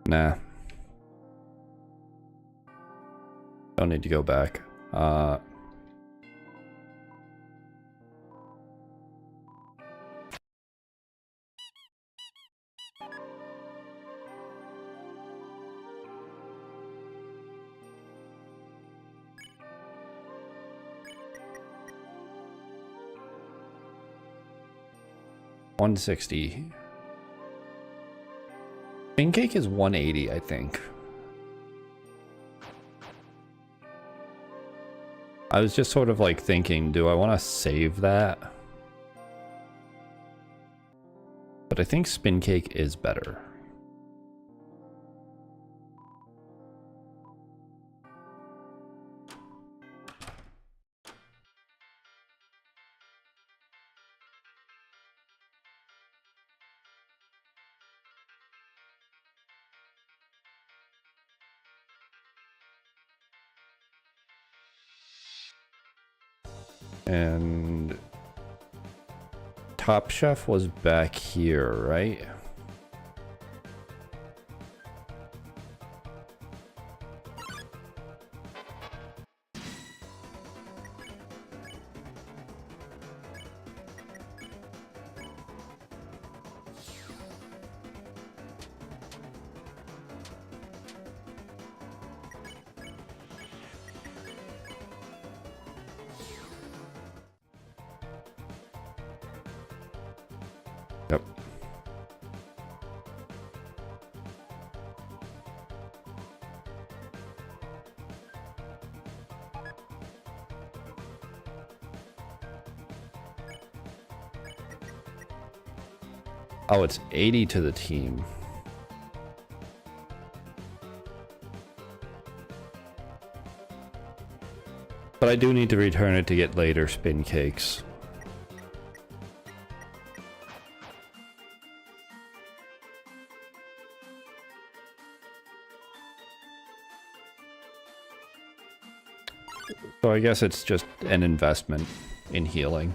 Nah. Don't need to go back. 160. Pancake is 180, I think. I was just sort of like thinking, do I want to save that? But I think spin cake is better. And Top Chef was back here, right? Yep. Oh, it's 80 to the team. But I do need to return it to get later spin cakes. So I guess it's just an investment in healing.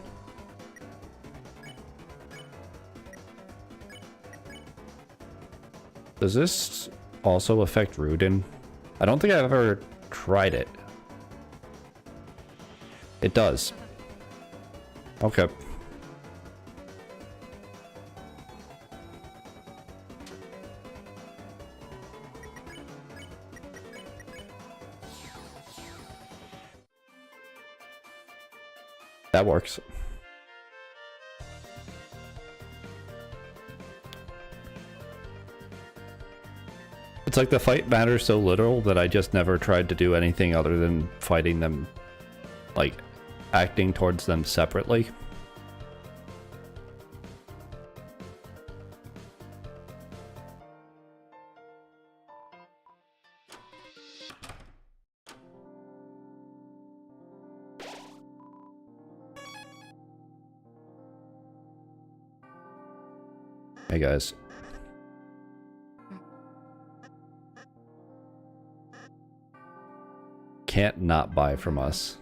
Does this also affect Rudin? I don't think I've ever tried it. It does. Okay. That works. It's like the fight matters so little that I just never tried to do anything other than fighting them, like acting towards them separately. Hey guys. Can't not buy from us.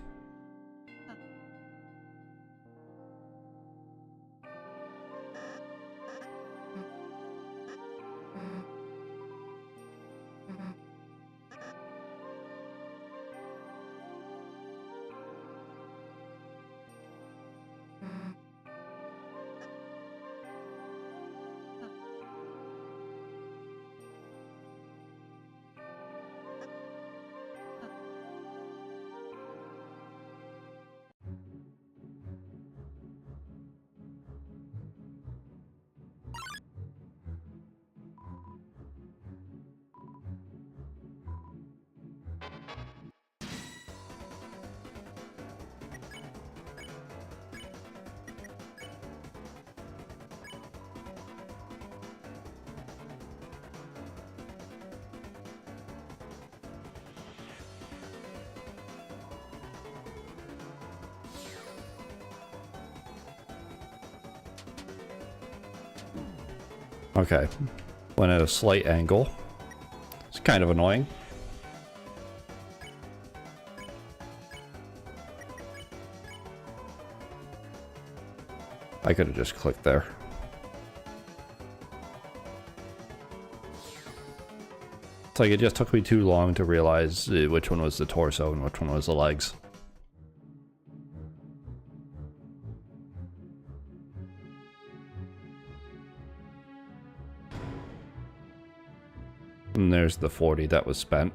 Okay. Went at a slight angle. It's kind of annoying. I could have just clicked there. It's like it just took me too long to realize which one was the torso and which one was the legs. And there's the 40 that was spent.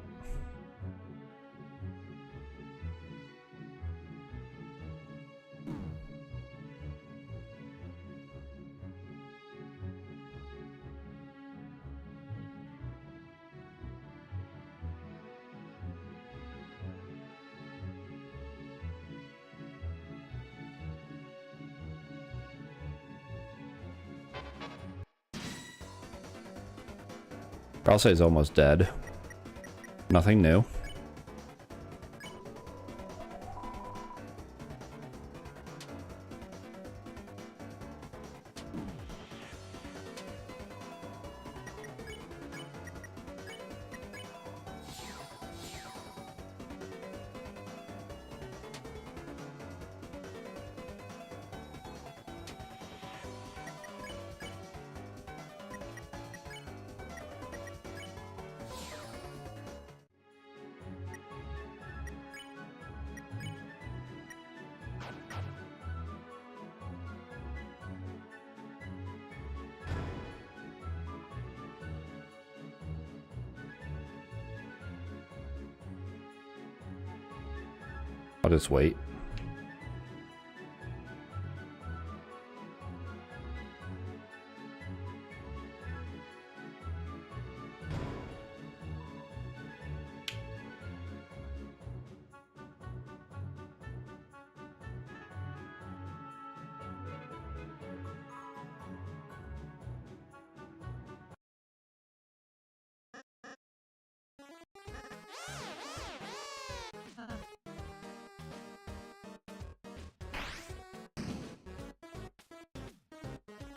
I'll say it's almost dead. Nothing new. I'll just wait.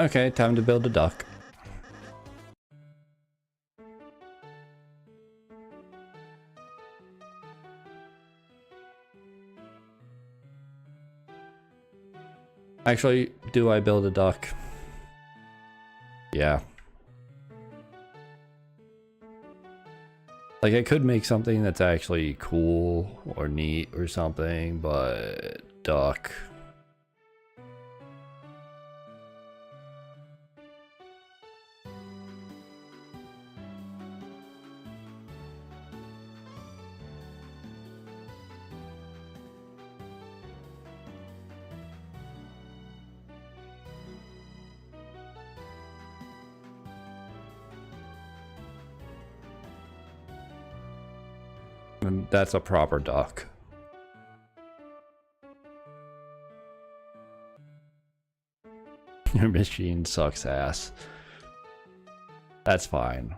Okay, time to build a duck. Actually, do I build a duck? Yeah. Like, I could make something that's actually cool or neat or something, but duck. And that's a proper duck. Your machine sucks ass. That's fine.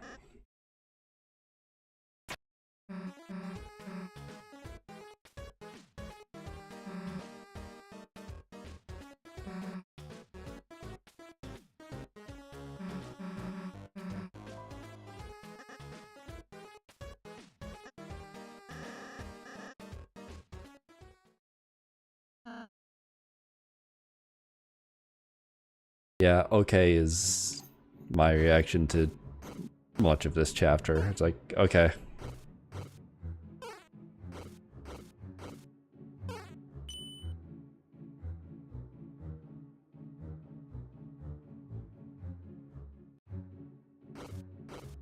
Yeah, okay is my reaction to much of this chapter. It's like, okay.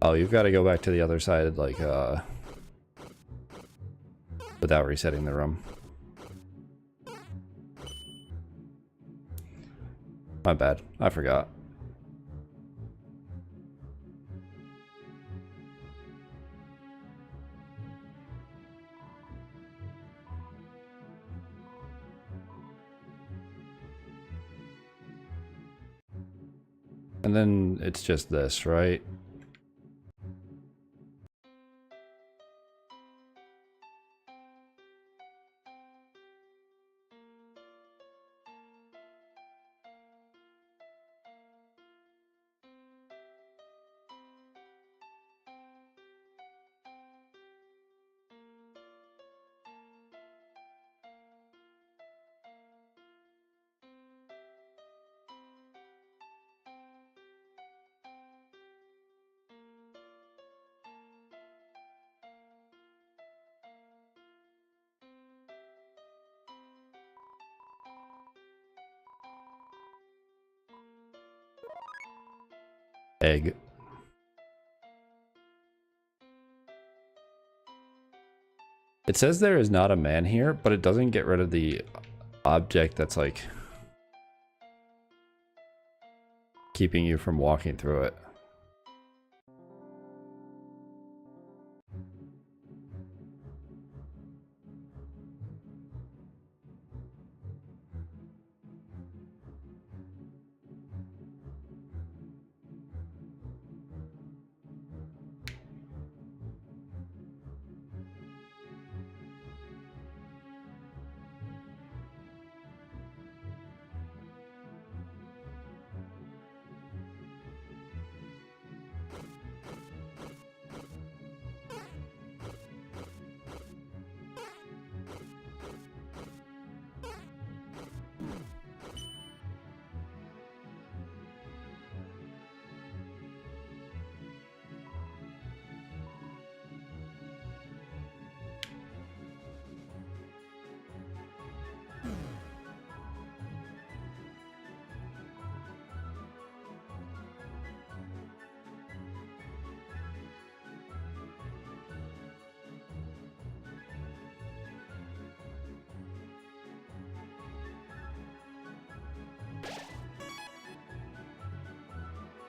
Oh, you've got to go back to the other side, like, without resetting the room. My bad. I forgot. And then it's just this, right? Egg. It says there is not a man here, but it doesn't get rid of the object that's like keeping you from walking through it.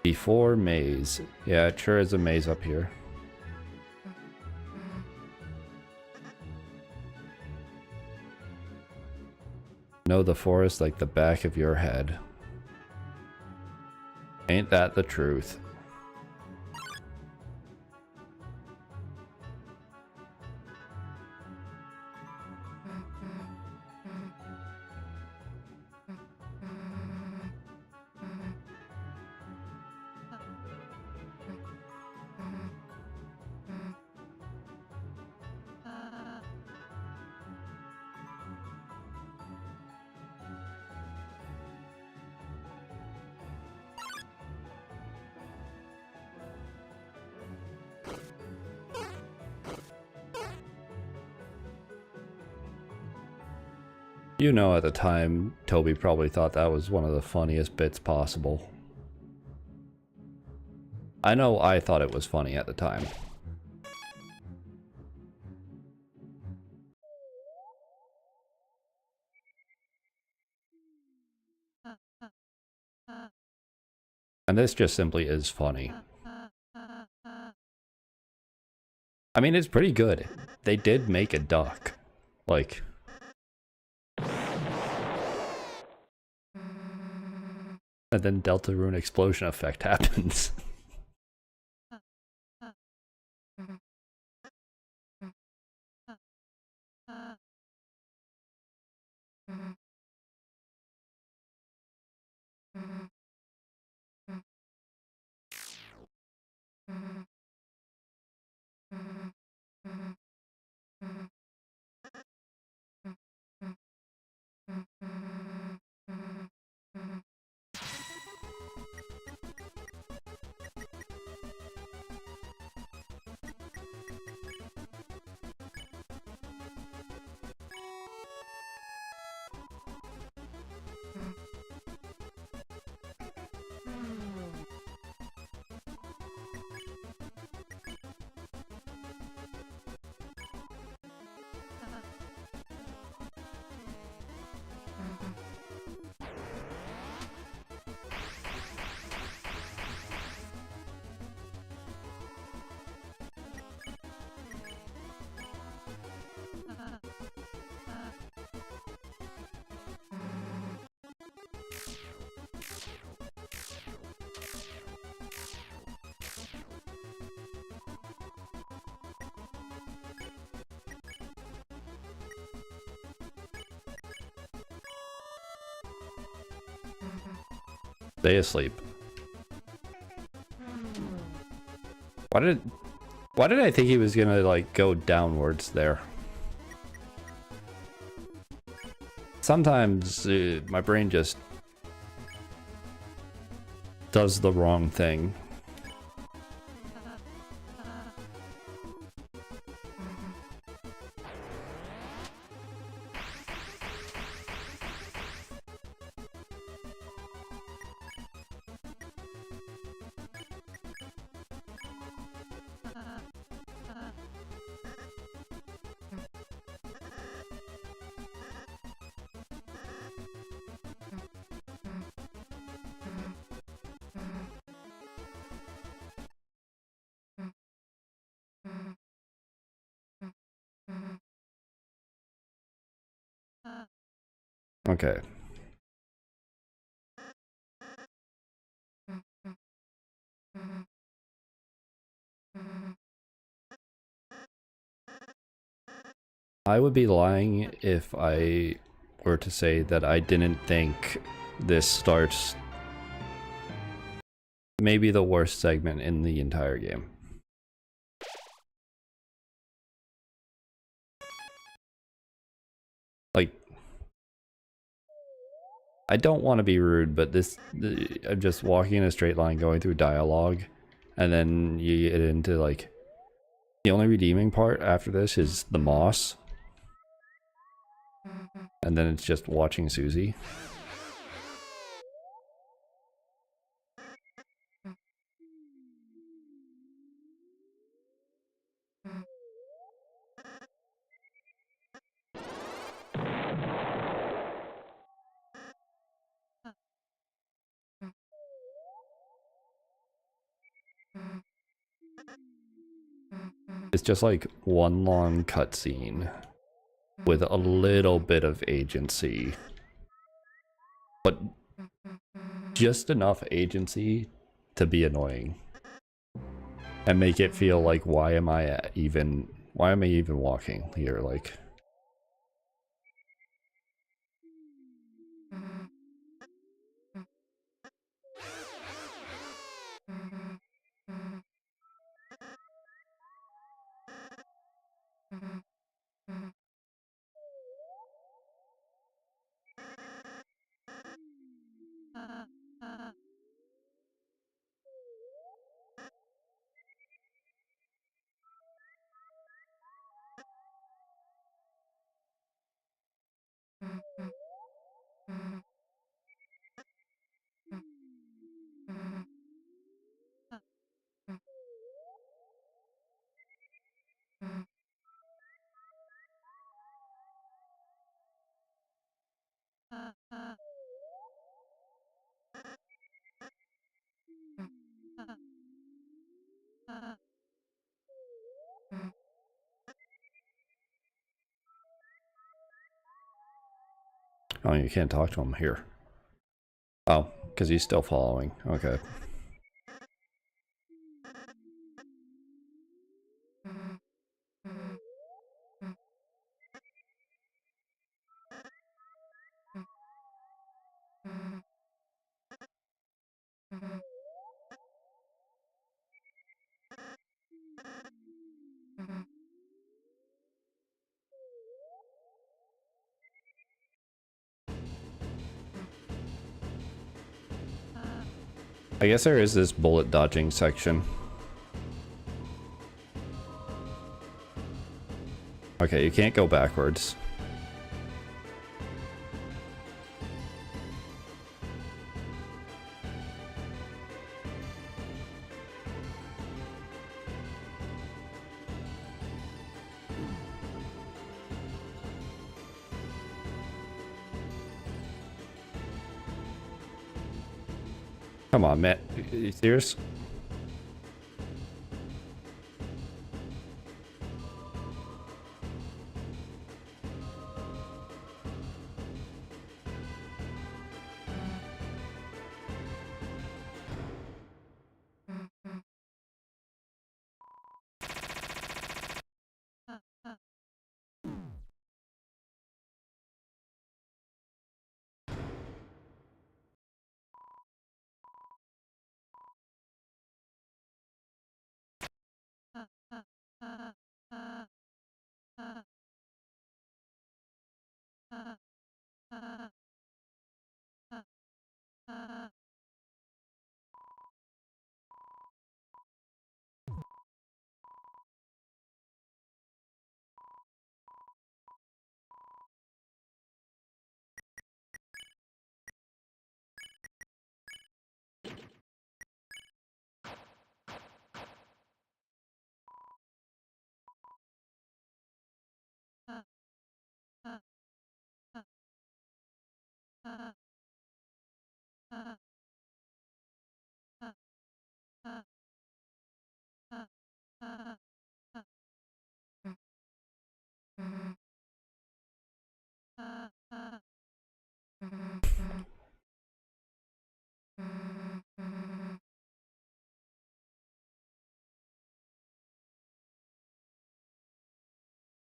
Before maze. Yeah, it sure is a maze up here. Know the forest like the back of your head. Ain't that the truth? You know, at the time, Toby probably thought that was one of the funniest bits possible. I know I thought it was funny at the time. And this just simply is funny. I mean, it's pretty good. They did make a duck. Like... And then Deltarune explosion effect happens. Stay asleep. Why did I think he was gonna, like, go downwards there? Sometimes my brain just does the wrong thing. Okay. I would be lying if I were to say that I didn't think this starts maybe the worst segment in the entire game. Like, I don't want to be rude, but I'm just walking in a straight line going through dialogue, and then you get into, like, the only redeeming part after this is the moss. And then it's just watching Susie. It's just like one long cutscene with a little bit of agency, but just enough agency to be annoying and make it feel like why am I even walking here? Like, oh, you can't talk to him here. Oh, because he's still following. Okay. I guess there is this bullet dodging section. Okay, you can't go backwards. Come on, Matt. Are you serious?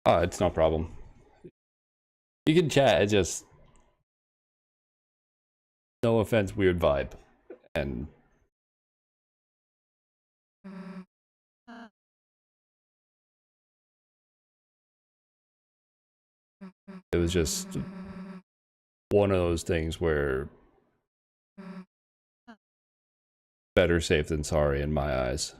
Oh, it's no problem. You can chat, it's just no offense, weird vibe. And it was just one of those things where better safe than sorry in my eyes.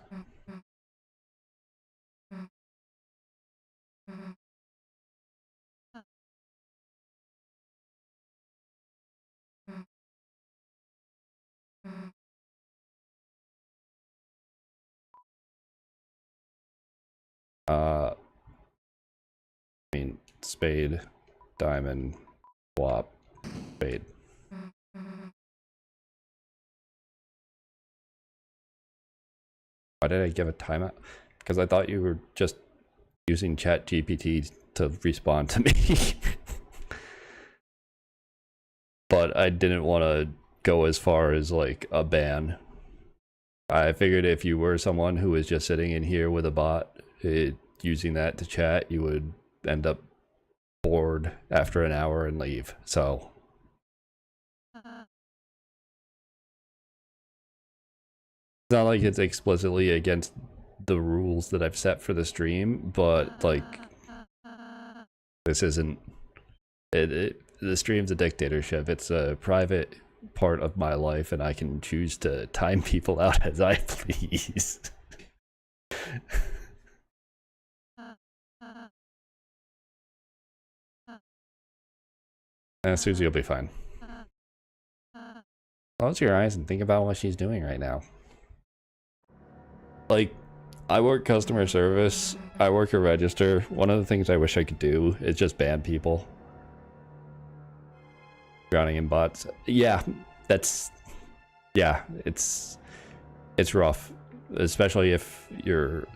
I mean, spade, diamond, flop, spade. Why did I give a timeout? Because I thought you were just using ChatGPT to respond to me. But I didn't want to go as far as like a ban. I figured if you were someone who was just sitting in here with a bot, using that to chat, you would end up bored after an hour and leave. So it's not like it's explicitly against the rules that I've set for the stream, but like this isn't the stream's a dictatorship. It's a private part of my life, and I can choose to time people out as I please. Susie will be fine. Close your eyes and think about what she's doing right now. Like, I work customer service, I work a register. One of the things I wish I could do is just ban people. Drowning in bots. Yeah, it's rough. Especially if you're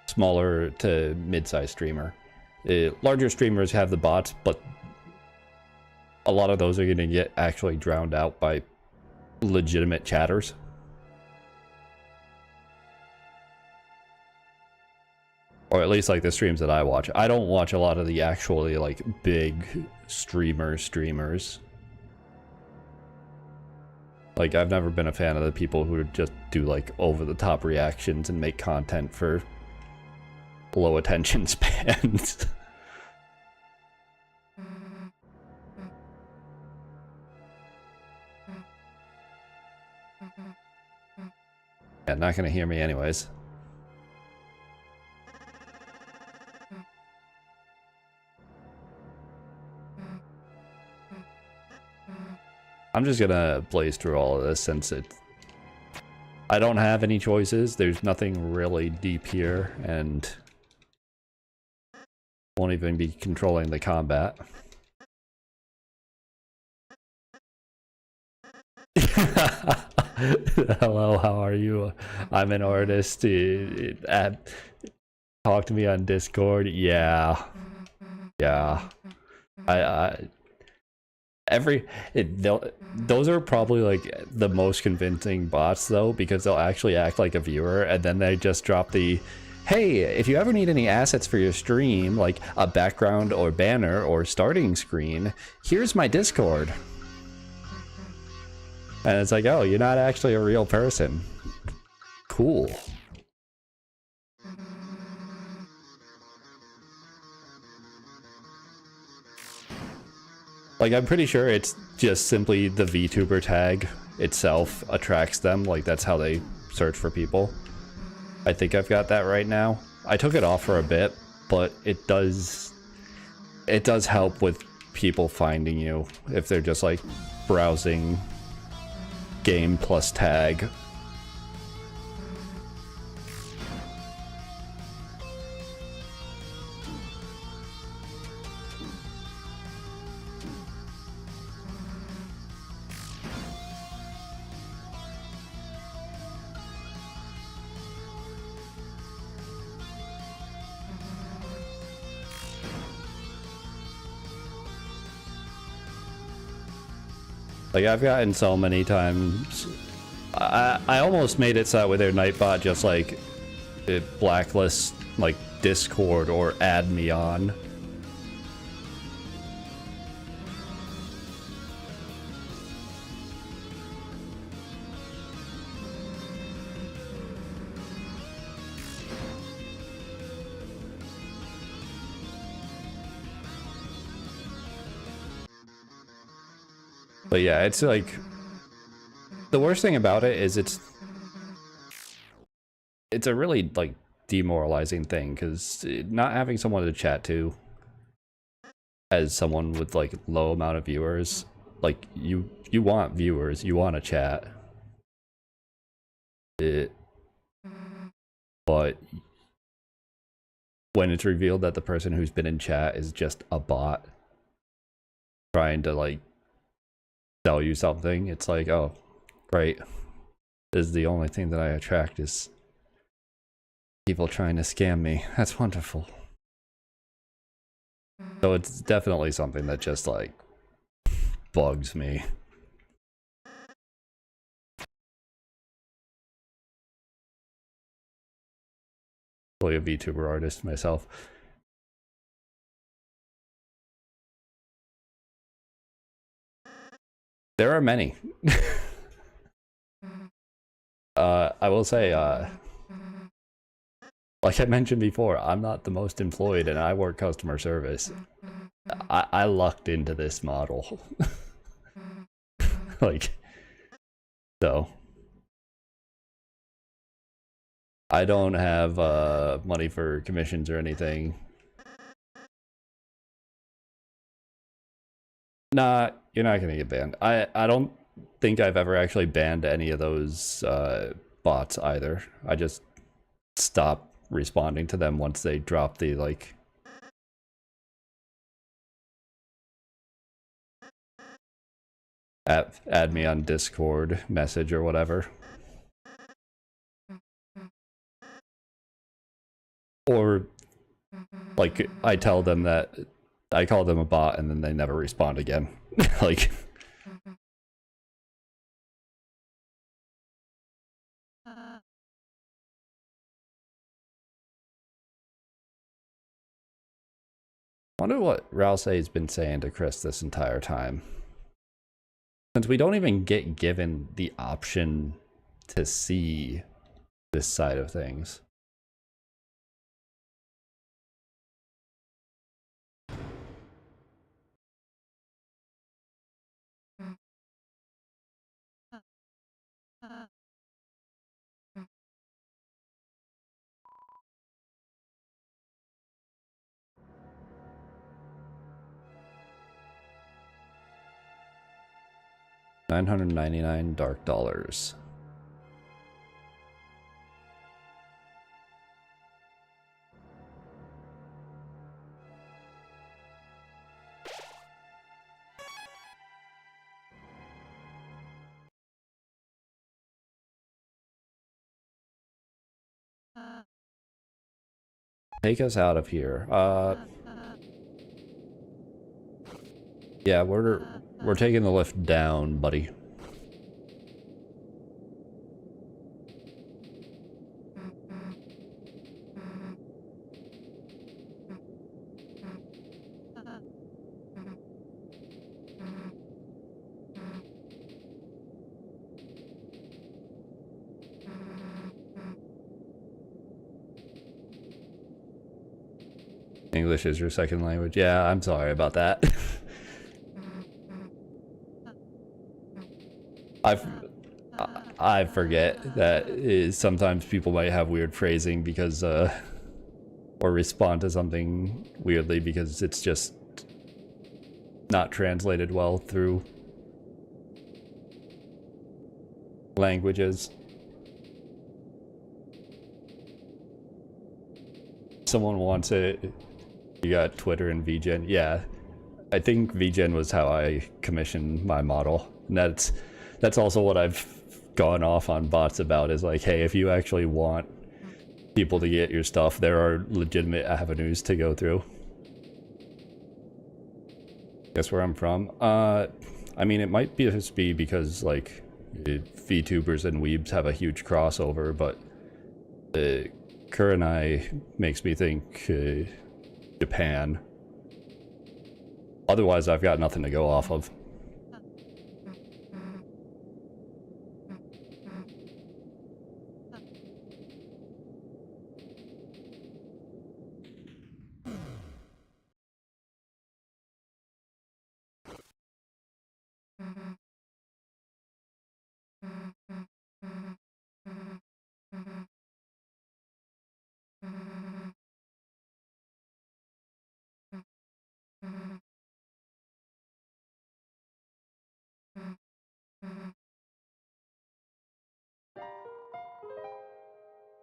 smaller to mid-sized streamer. Larger streamers have the bots, but a lot of those are gonna get actually drowned out by legitimate chatters. Or at least like the streams that I watch. I don't watch a lot of the actually like big streamers. Like I've never been a fan of the people who just do like over the top reactions and make content for low attention spans. Yeah, not gonna hear me anyways. I'm just gonna blaze through all of this since I don't have any choices. There's nothing really deep here, and won't even be controlling the combat. Hello, how are you? I'm an artist. Talk to me on Discord. Yeah. Those are probably like the most convincing bots though, because they'll actually act like a viewer, and then they just drop the, hey, if you ever need any assets for your stream, like a background or banner or starting screen, here's my Discord. And it's like, oh, you're not actually a real person. Cool. Like, I'm pretty sure it's just simply the VTuber tag itself attracts them. Like, that's how they search for people. I think I've got that right now. I took it off for a bit, but it does help with people finding you if they're just like browsing game plus tag. Like, I've gotten so many times, I almost made it so that with their Nightbot just like it blacklists like Discord or add me on. But yeah, it's like, the worst thing about it is it's a really like demoralizing thing, because not having someone to chat to as someone with like low amount of viewers, like you want viewers, you want to chat. But when it's revealed that the person who's been in chat is just a bot trying to like sell you something, it's like, oh, great. This is the only thing that I attract is people trying to scam me. That's wonderful. So it's definitely something that just like bugs me. Play a VTuber artist myself. There are many. I will say, like I mentioned before, I'm not the most employed and I work customer service. I lucked into this model. Like, so. I don't have money for commissions or anything. Nah, you're not gonna get banned. I don't think I've ever actually banned any of those bots either. I just stop responding to them once they drop the like add me on Discord message or whatever. Or like I tell them that I call them a bot and then they never respond again. Like I wonder what Rouse has been saying to Chris this entire time. Since we don't even get given the option to see this side of things. $999 dark dollars. Take us out of here. Yeah, we're taking the lift down, buddy. English is your second language. Yeah, I'm sorry about that. I've I forget that sometimes people might have weird phrasing because or respond to something weirdly because it's just not translated well through languages. Someone wants it. You got Twitter and VGen. Yeah, I think VGen was how I commissioned my model. And that's also what I've gone off on bots about is like, hey, if you actually want people to get your stuff, there are legitimate avenues to go through. Guess where I'm from? I mean, it might be just be because like VTubers and weebs have a huge crossover, but Kurenai makes me think Japan. Otherwise, I've got nothing to go off of.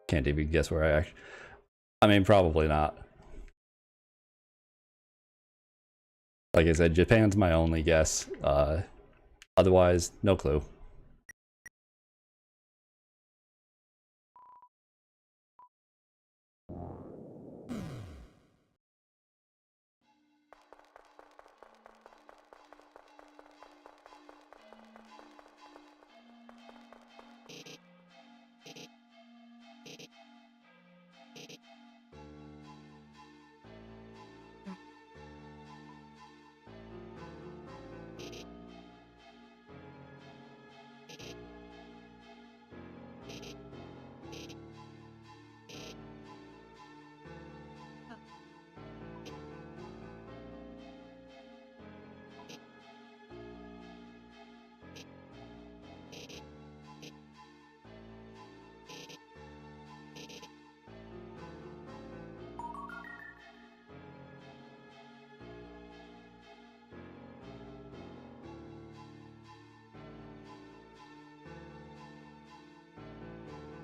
Can't even guess where I actually... I mean, probably not. Like I said, Japan's my only guess. Otherwise, no clue.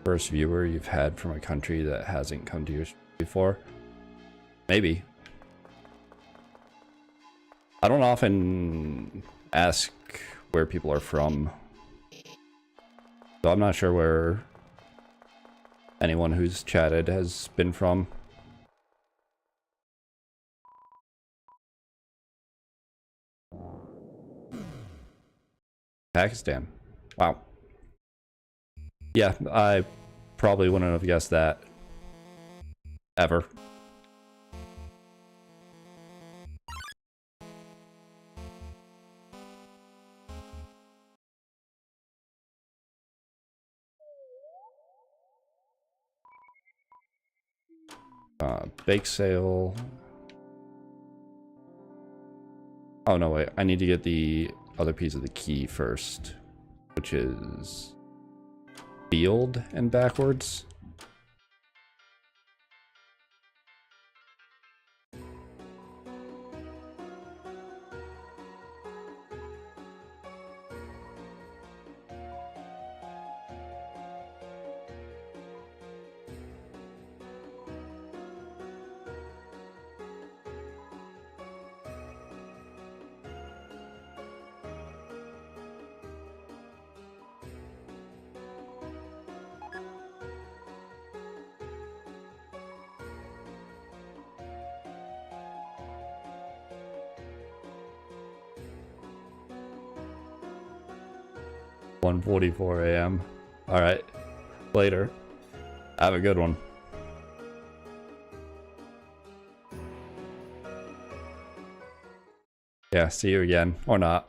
First viewer you've had from a country that hasn't come to you before? Maybe. I don't often ask where people are from, so I'm not sure where anyone who's chatted has been from. Pakistan. Wow. Yeah, I probably wouldn't have guessed that. Ever. Bake sale. Oh no, wait. I need to get the other piece of the key first, which is field and backwards. (1:44 a.m.) All right, later. Have a good one. Yeah, see you again, or not.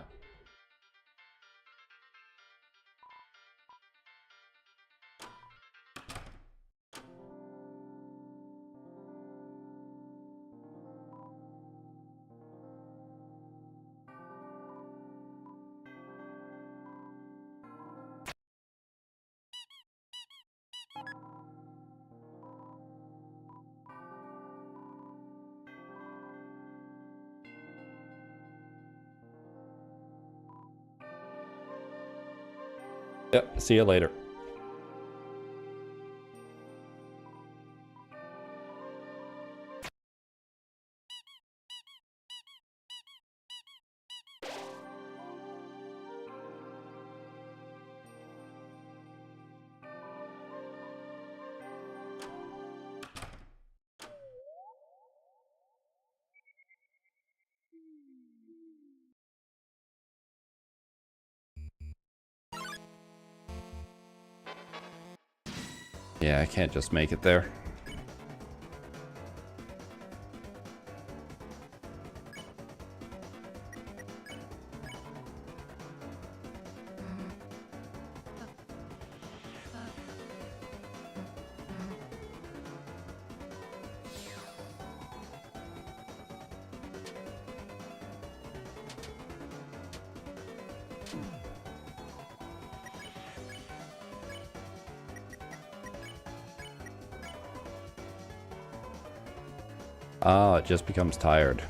Yep, see you later. Yeah, I can't just make it there. Oh, it just becomes tired.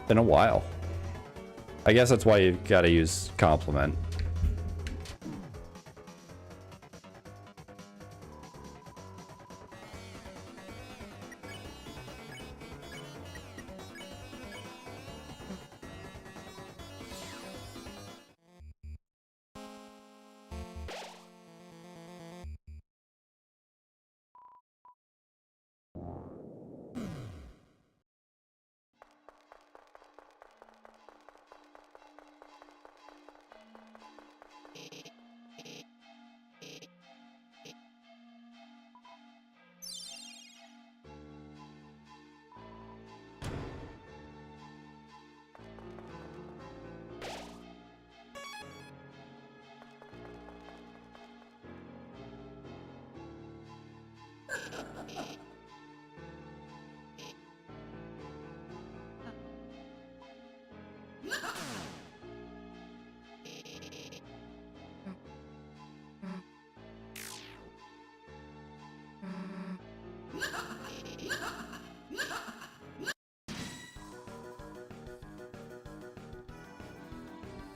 Been a while. I guess that's why you gotta use compliment.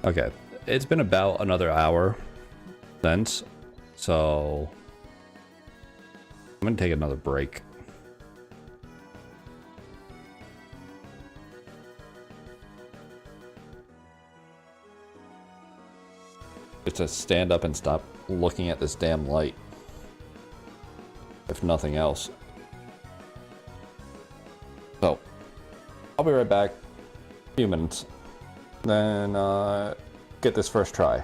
Okay, it's been about another hour since. So I'm gonna take another break. Just to stand up and stop looking at this damn light. If nothing else. So, I'll be right back. A few minutes. Then, get this first try.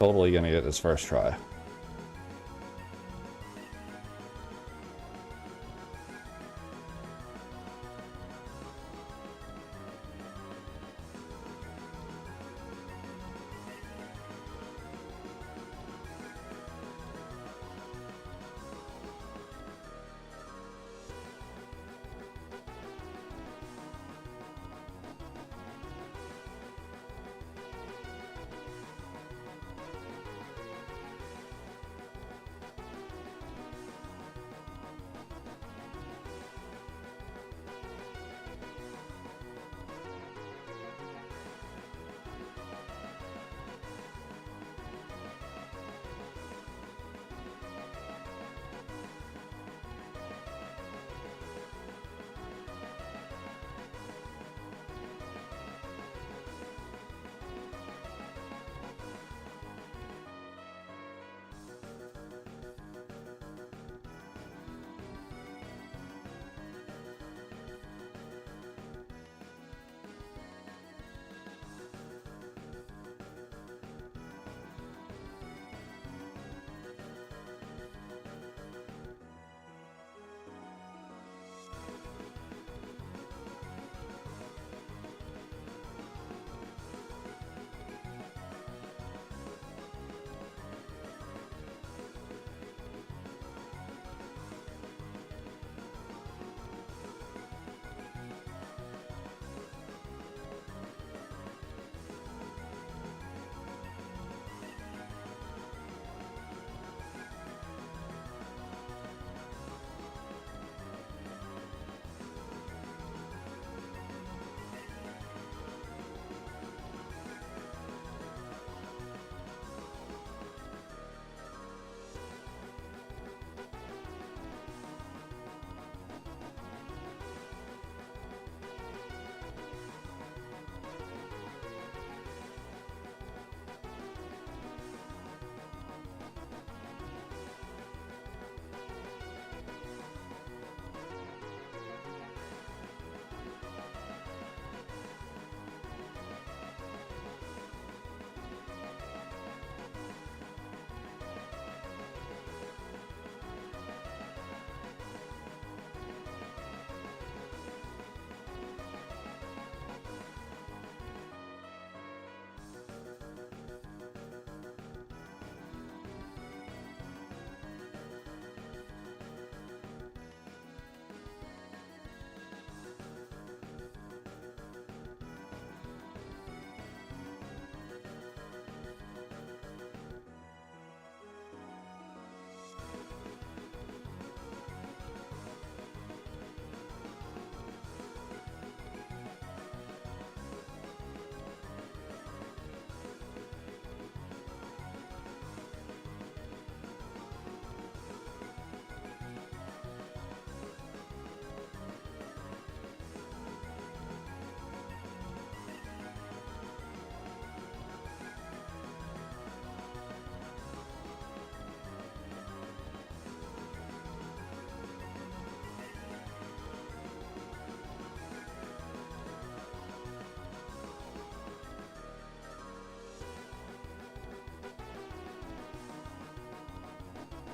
Totally gonna get this first try.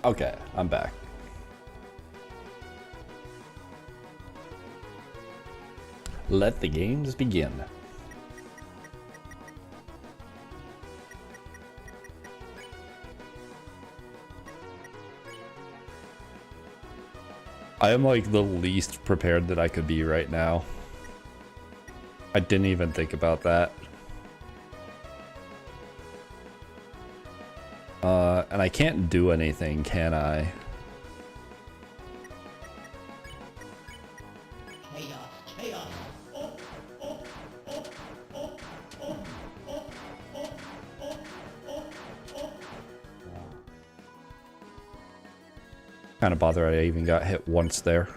Okay, I'm back. Let the games begin. I am like the least prepared that I could be right now. I didn't even think about that. And I can't do anything, can I? Kind of bothered I even got hit once there.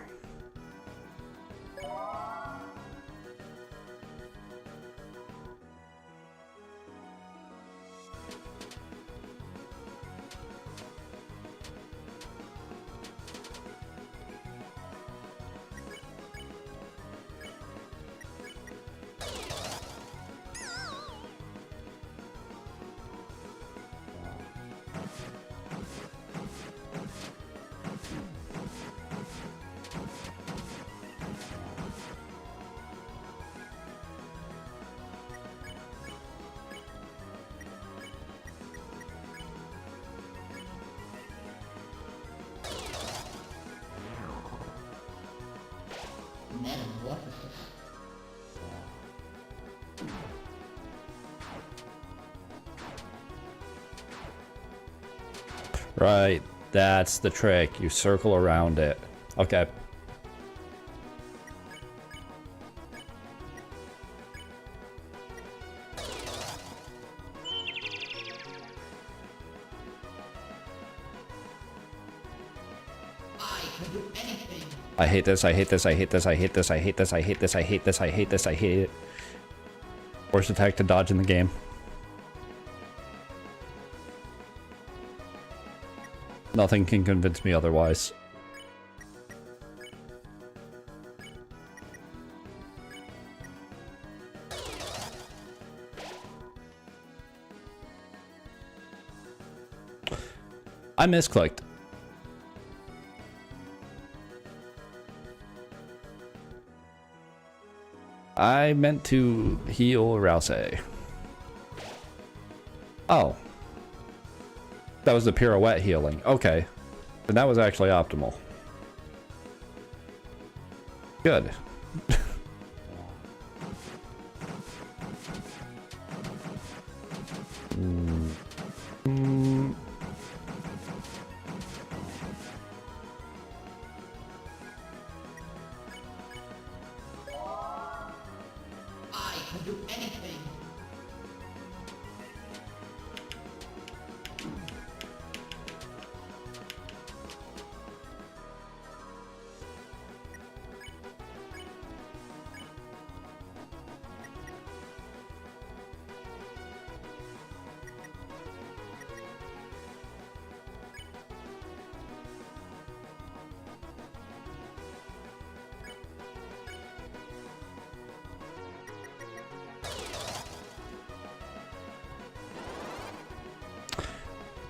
Right, that's the trick. You circle around it. Okay. I hate this, I hate this, I hate this, I hate this, I hate this, I hate this, I hate this, I hate this, I hate it. Worst attack to dodge in the game. Nothing can convince me otherwise. I misclicked. I meant to heal Rouse. Oh. That was the pirouette healing. Okay. And that was actually optimal. Good.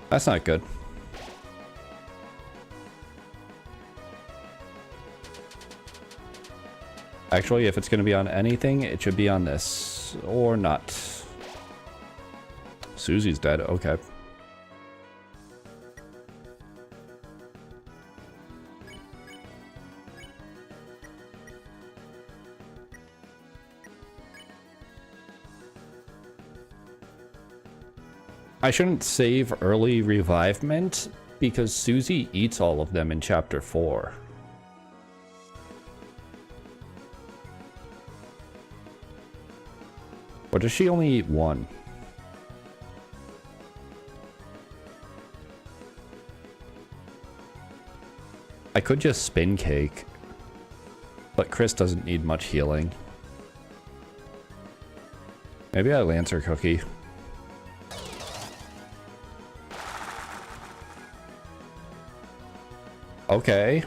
That's not good. Actually, if it's going to be on anything, it should be on this. Or not. Susie's dead. Okay. I shouldn't save early revivement because Susie eats all of them in chapter 4. Or does she only eat one? I could just spin cake, but Chris doesn't need much healing. Maybe I Lancer cookie. Okay.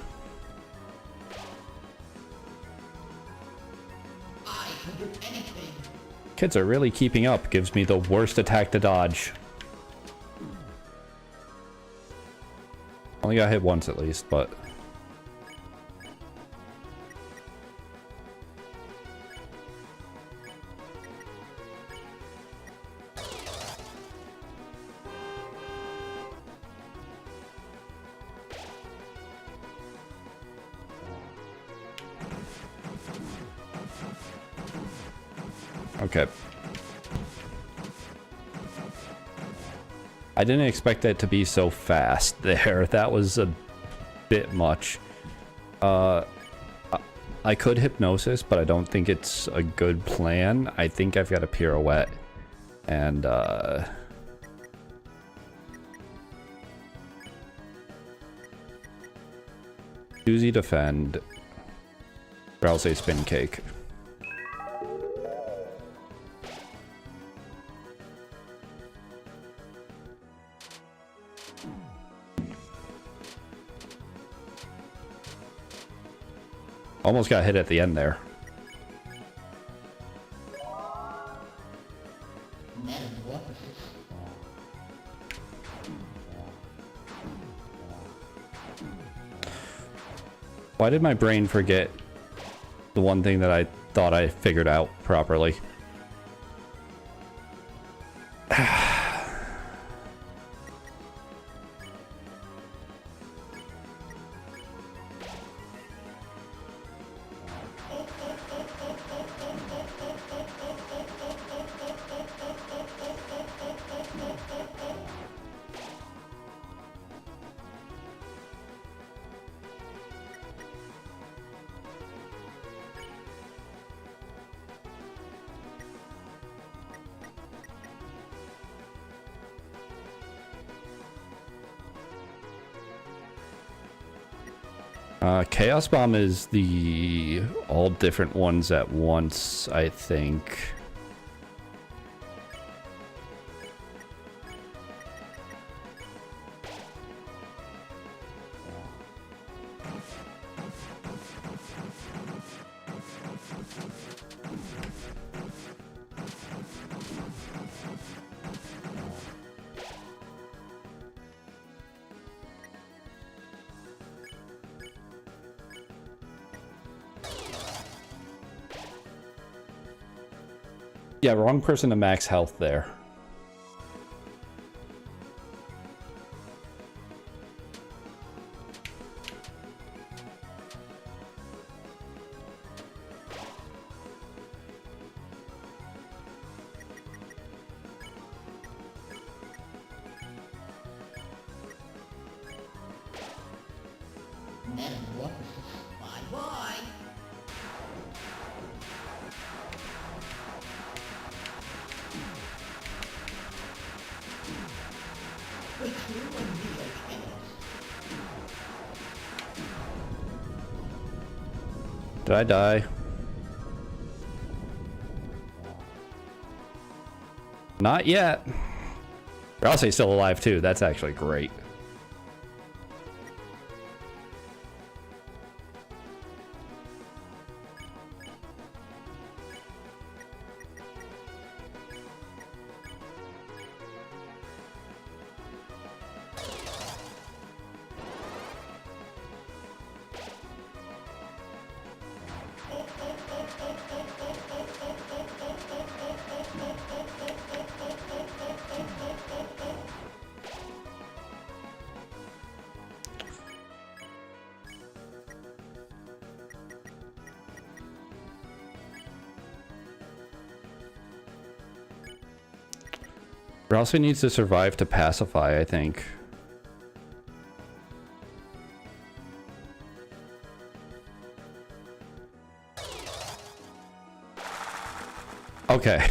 Kids are really keeping up. Gives me the worst attack to dodge. Only got hit once at least, but... Okay. I didn't expect it to be so fast there. That was a bit much. I could hypnosis, but I don't think it's a good plan. I think I've got a pirouette. And, Doozy defend. Or I'll say spin cake. Almost got hit at the end there. Why did my brain forget the one thing that I thought I figured out properly? Chaos Bomb is the all different ones at once, I think. Yeah, wrong person to max health there. Did I die? Not yet. I'll say still alive too. That's actually great. Ralsei needs to survive to pacify, I think. Okay.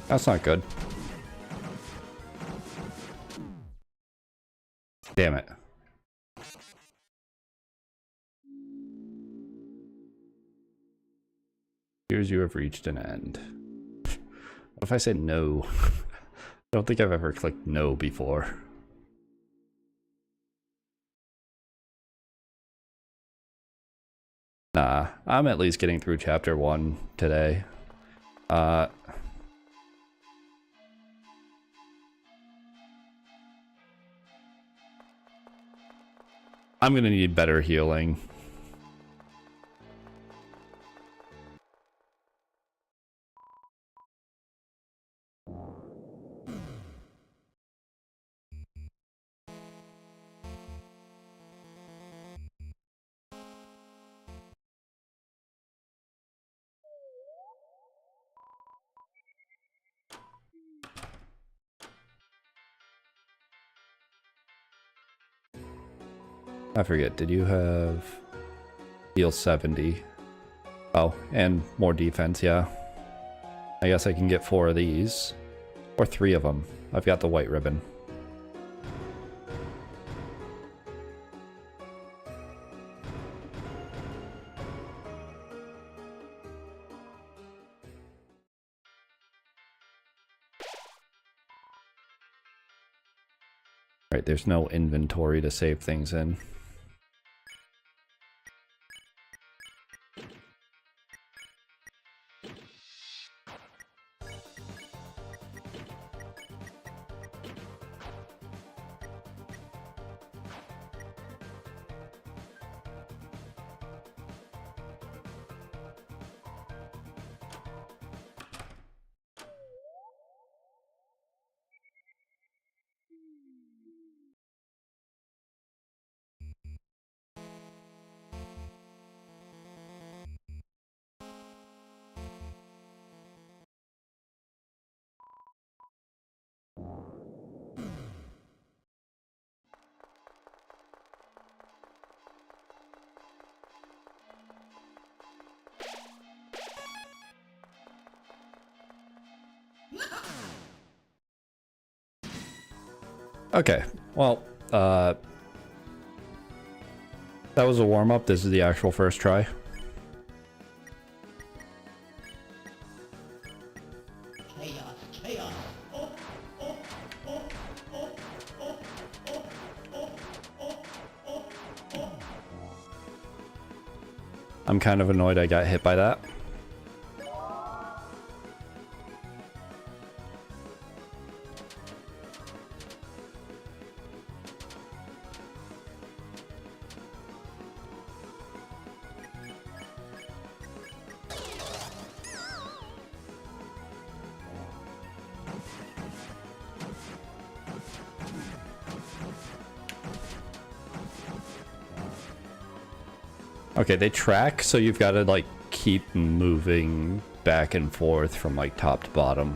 That's not good. Damn it. Here's you have reached an end. What if I said no? I don't think I've ever clicked no before. Nah, I'm at least getting through chapter 1 today. I'm gonna need better healing. I forget, did you have heal 70? Oh, and more defense, yeah. I guess I can get 4 of these. Or 3 of them. I've got the white ribbon. Right, there's no inventory to save things in. Okay, well, that was a warm-up. This is the actual first try. I'm kind of annoyed I got hit by that. Okay, they track, so you've got to, like, keep moving back and forth from, like, top to bottom.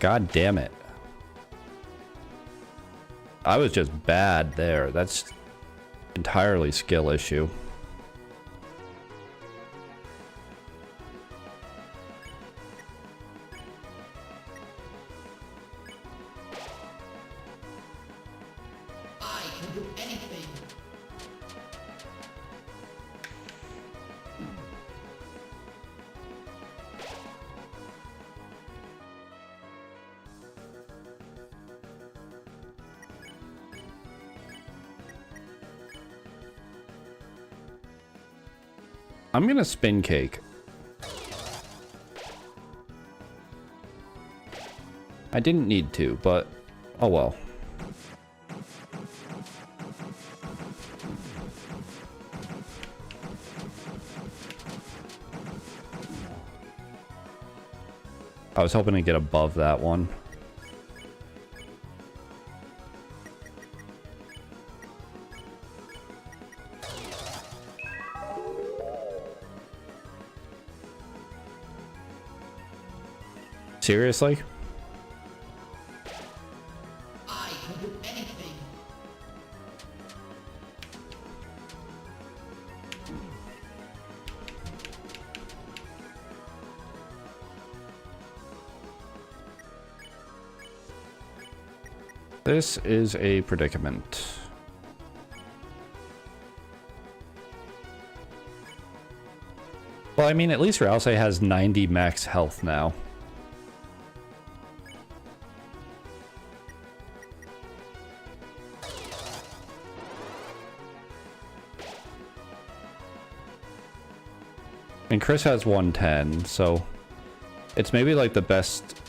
God damn it. I was just bad there. That's entirely skill issue. I'm gonna spin cake. I didn't need to, but oh well. I was hoping to get above that one. Seriously? I can do anything. This is a predicament. Well, I mean, at least Rousey has 90 max health now. And Chris has 110, so it's maybe like the best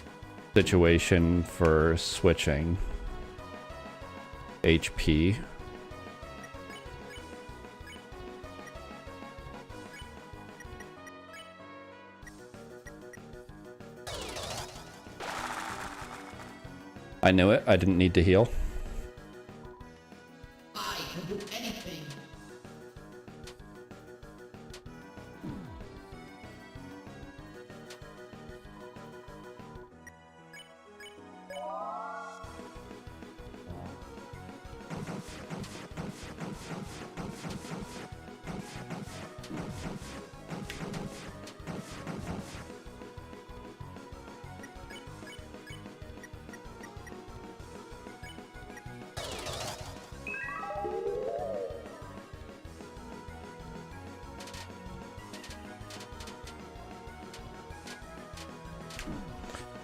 situation for switching HP. I knew it. I didn't need to heal. I can do anything.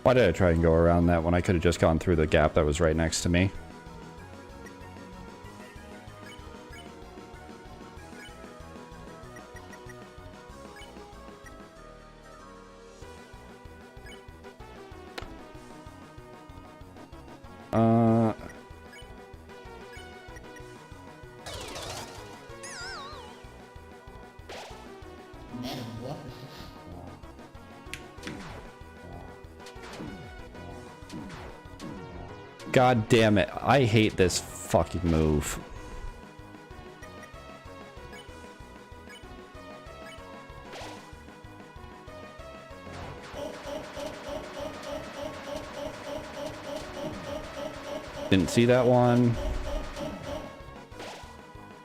Why did I try and go around that when I could have just gone through the gap that was right next to me? God damn it. I hate this fucking move. Didn't see that one.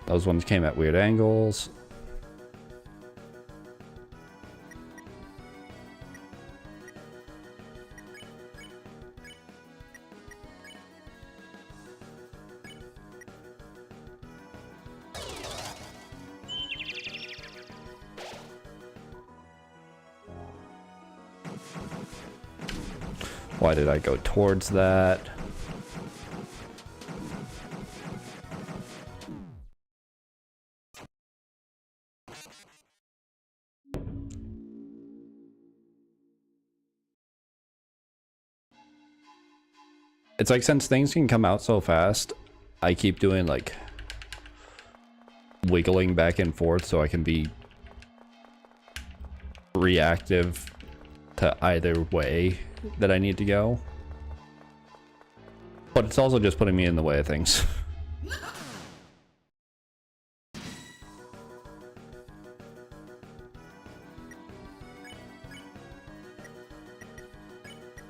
Those ones came at weird angles. Why did I go towards that? It's like, since things can come out so fast, I keep doing like wiggling back and forth so I can be reactive to either way that I need to go. But it's also just putting me in the way of things.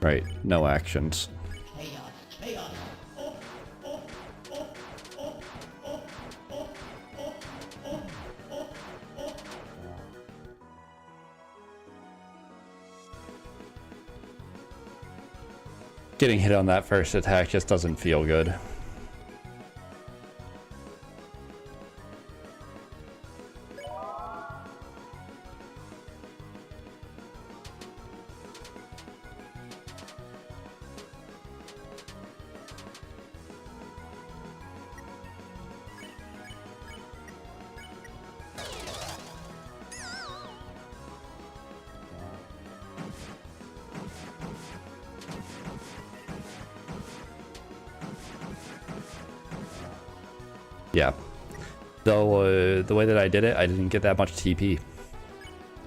Right, no actions. Getting hit on that first attack just doesn't feel good. Yeah. Though, the way that I did it, I didn't get that much TP.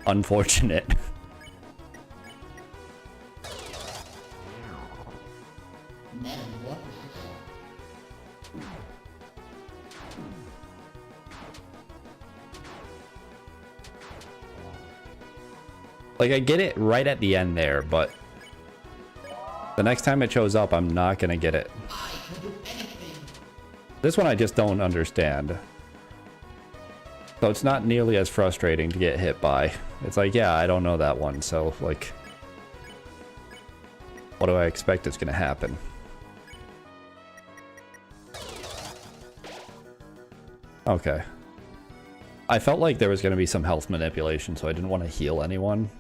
Unfortunate. Like, I get it right at the end there, but the next time it shows up, I'm not gonna get it. This one I just don't understand. So it's not nearly as frustrating to get hit by. It's like, yeah, I don't know that one, so, like, what do I expect is gonna happen? Okay. I felt like there was gonna be some health manipulation, so I didn't want to heal anyone.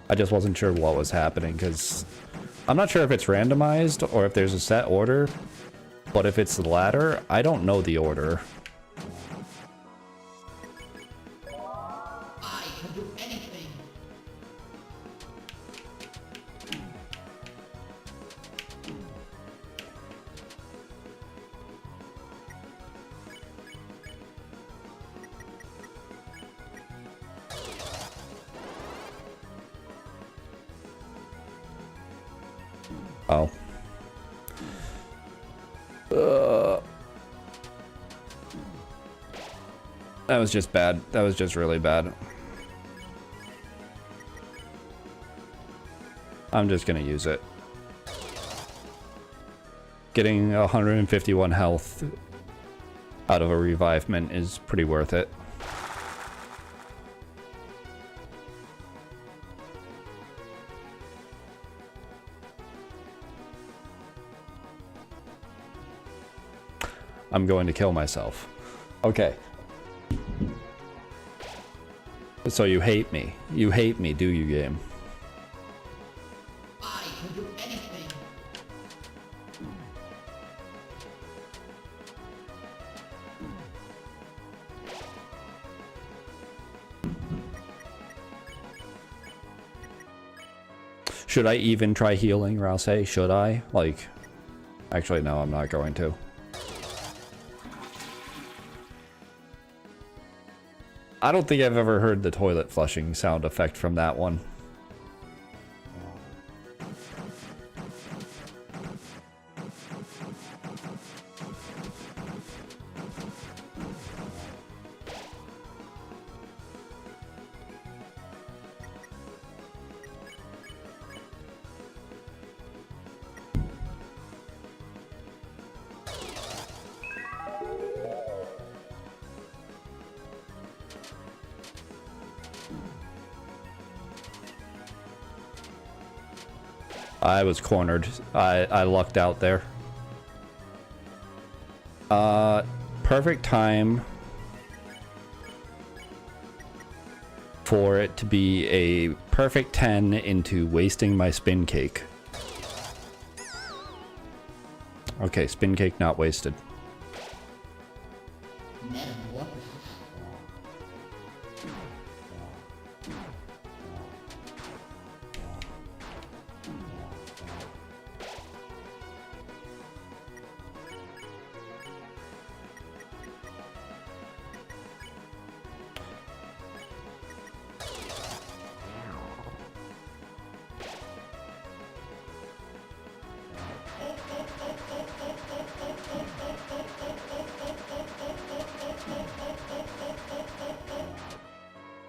I just wasn't sure what was happening, because I'm not sure if it's randomized or if there's a set order. But if it's the latter, I don't know the order. I can do anything. Oh. That was just bad. That was just really bad. I'm just gonna use it. Getting 151 health out of a revivement is pretty worth it. I'm going to kill myself. Okay. So you hate me. You hate me, do you, game? Should I even try healing, Rousey? Should I? Like, actually, no, I'm not going to. I don't think I've ever heard the toilet flushing sound effect from that one. I was cornered. I lucked out there. Perfect time for it to be a perfect 10 into wasting my spin cake. Okay, spin cake not wasted. Metamorphosis.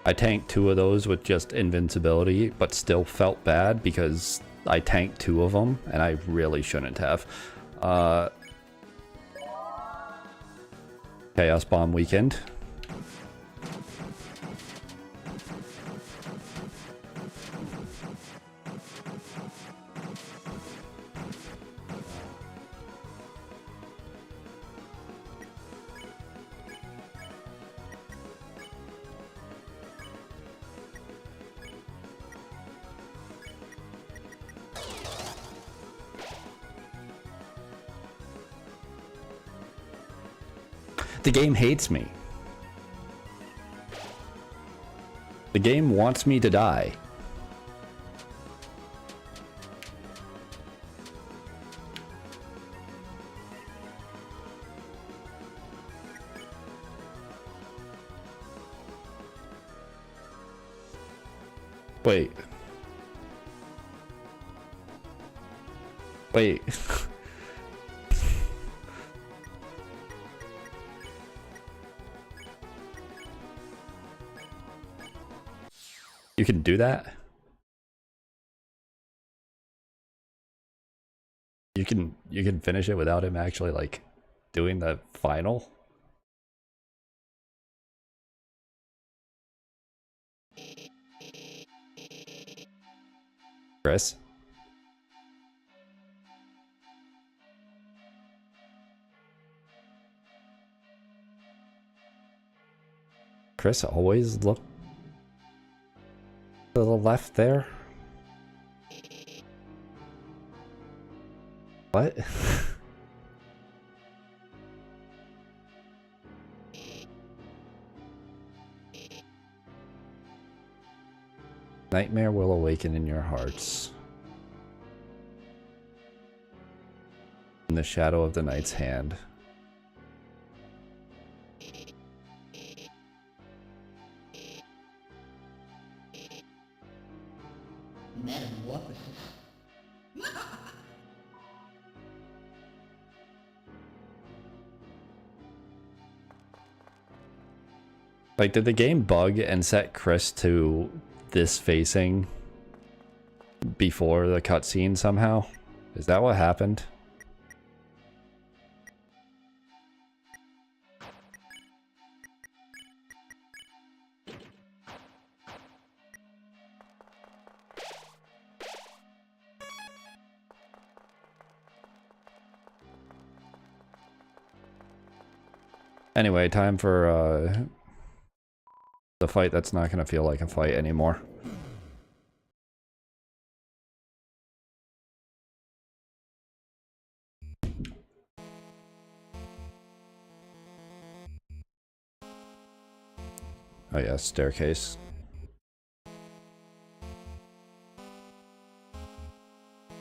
I tanked 2 of those with just invincibility, but still felt bad because I tanked 2 of them, and I really shouldn't have. Chaos Bomb weekend. The game hates me. The game wants me to die. Wait. Wait. You can do that? You can finish it without him actually like doing the final? Chris? Chris always look to the left there? What? Nightmare will awaken in your hearts. In the shadow of the night's hand. Metamorphosis. Like, did the game bug and set Chris to this facing before the cutscene somehow? Is that what happened? Anyway, time for the fight that's not gonna feel like a fight anymore. Oh yeah, staircase.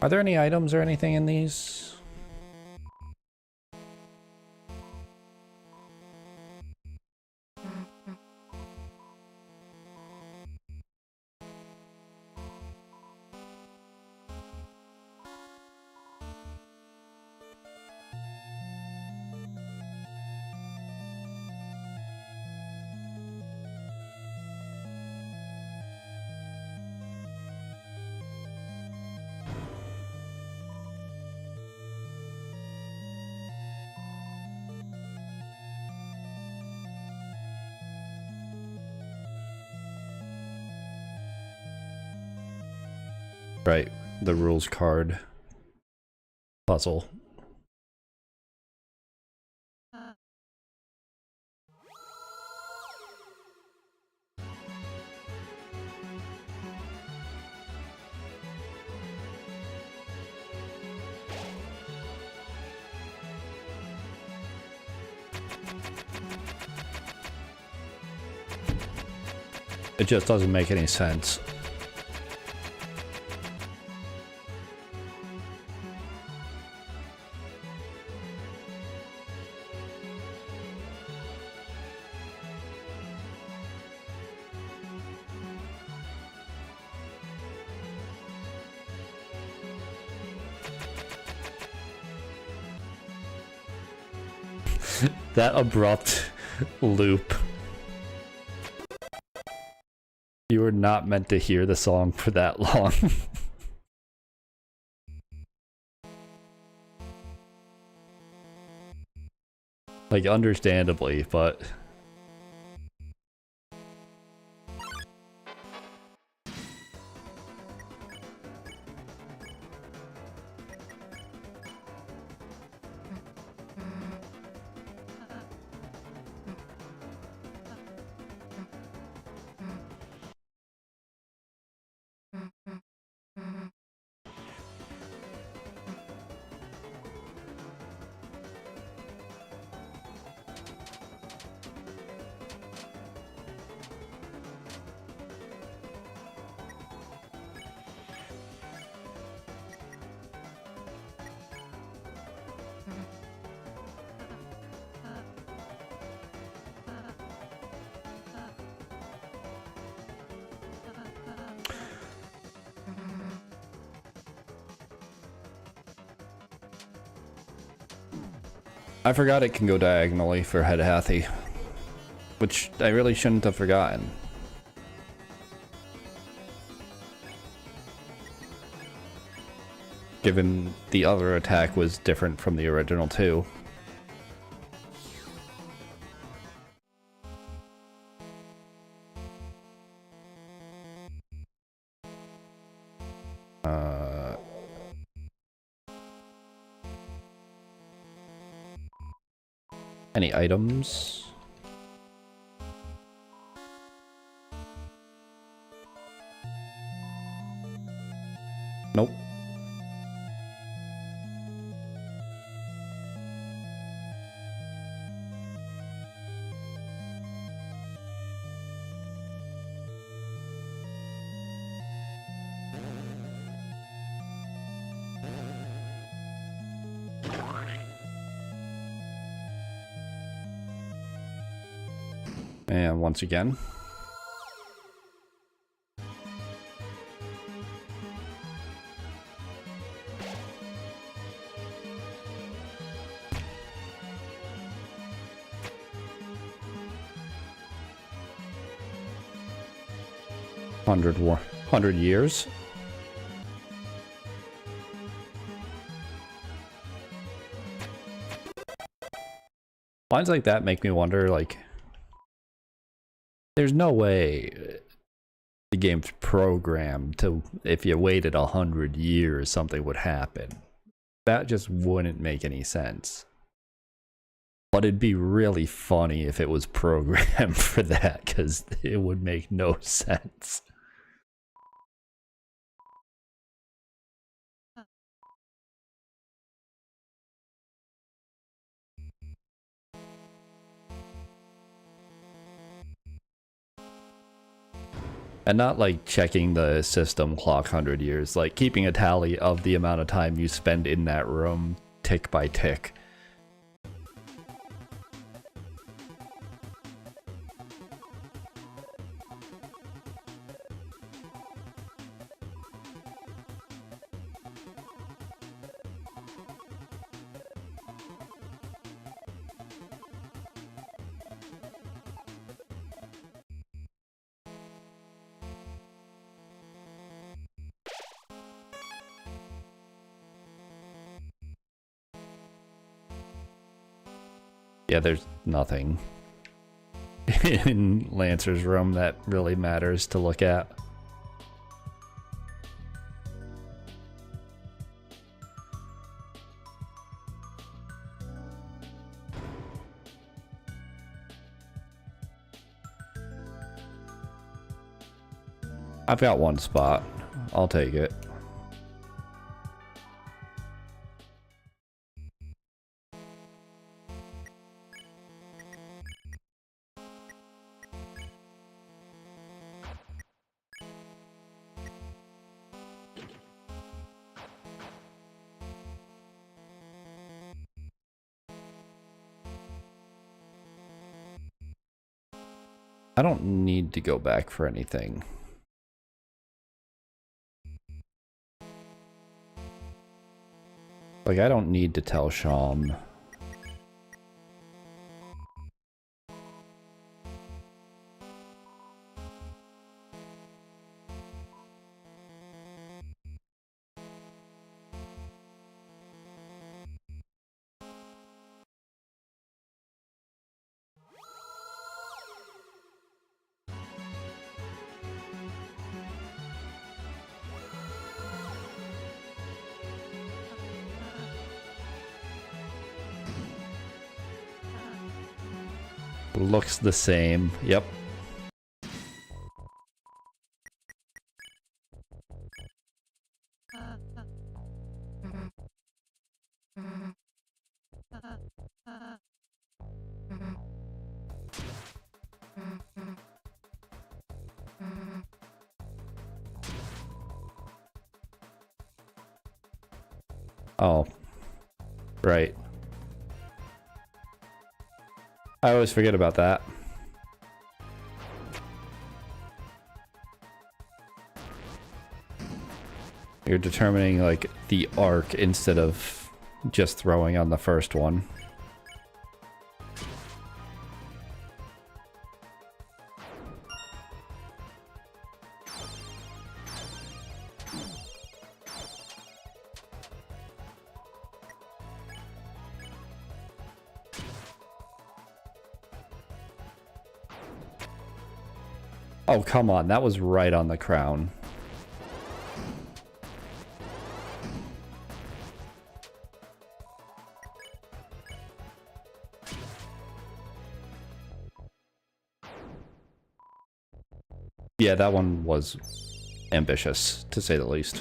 Are there any items or anything in these? Right, the rules card puzzle. It just doesn't make any sense. That abrupt loop. You were not meant to hear the song for that long. Like, understandably, but... I forgot it can go diagonally for Head Hathy, which I really shouldn't have forgotten. Given the other attack was different from the original too. Any items? Nope. And once again. Hundred years. Lines like that make me wonder, like, there's no way the game's programmed to, if you waited 100 years, something would happen. That just wouldn't make any sense. But it'd be really funny if it was programmed for that, because it would make no sense. And not like checking the system clock 100 years, like keeping a tally of the amount of time you spend in that room, tick by tick. Yeah, there's nothing in Lancer's room that really matters to look at. I've got one spot. I'll take it. I don't need to go back for anything. Like, I don't need to tell Sham. Looks the same. Yep. Oh. Right. I always forget about that. You're determining, like, the arc instead of just throwing on the first one. Oh, come on. That was right on the crown. Yeah, that one was ambitious, to say the least.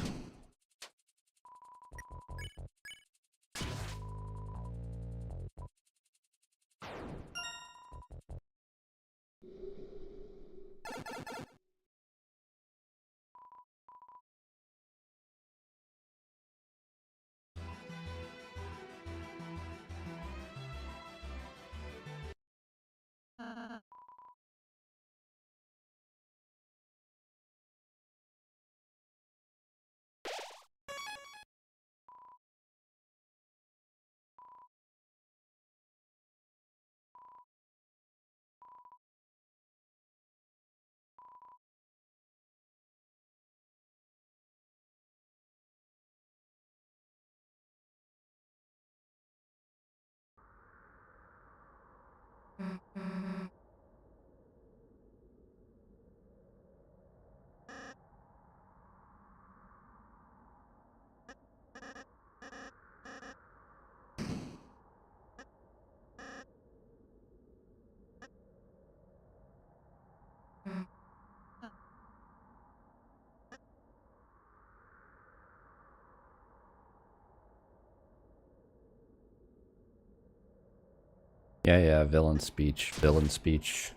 Yeah, villain speech, villain speech.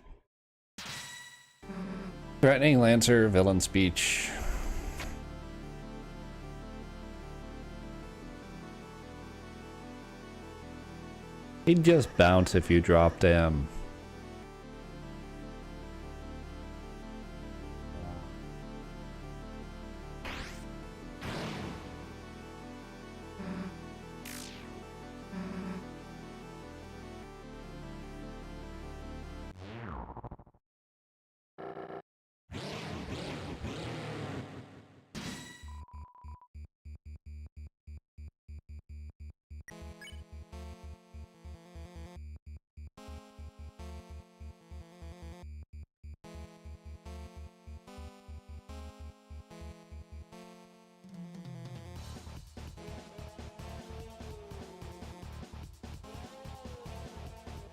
Threatening Lancer, villain speech. He'd just bounce if you dropped him.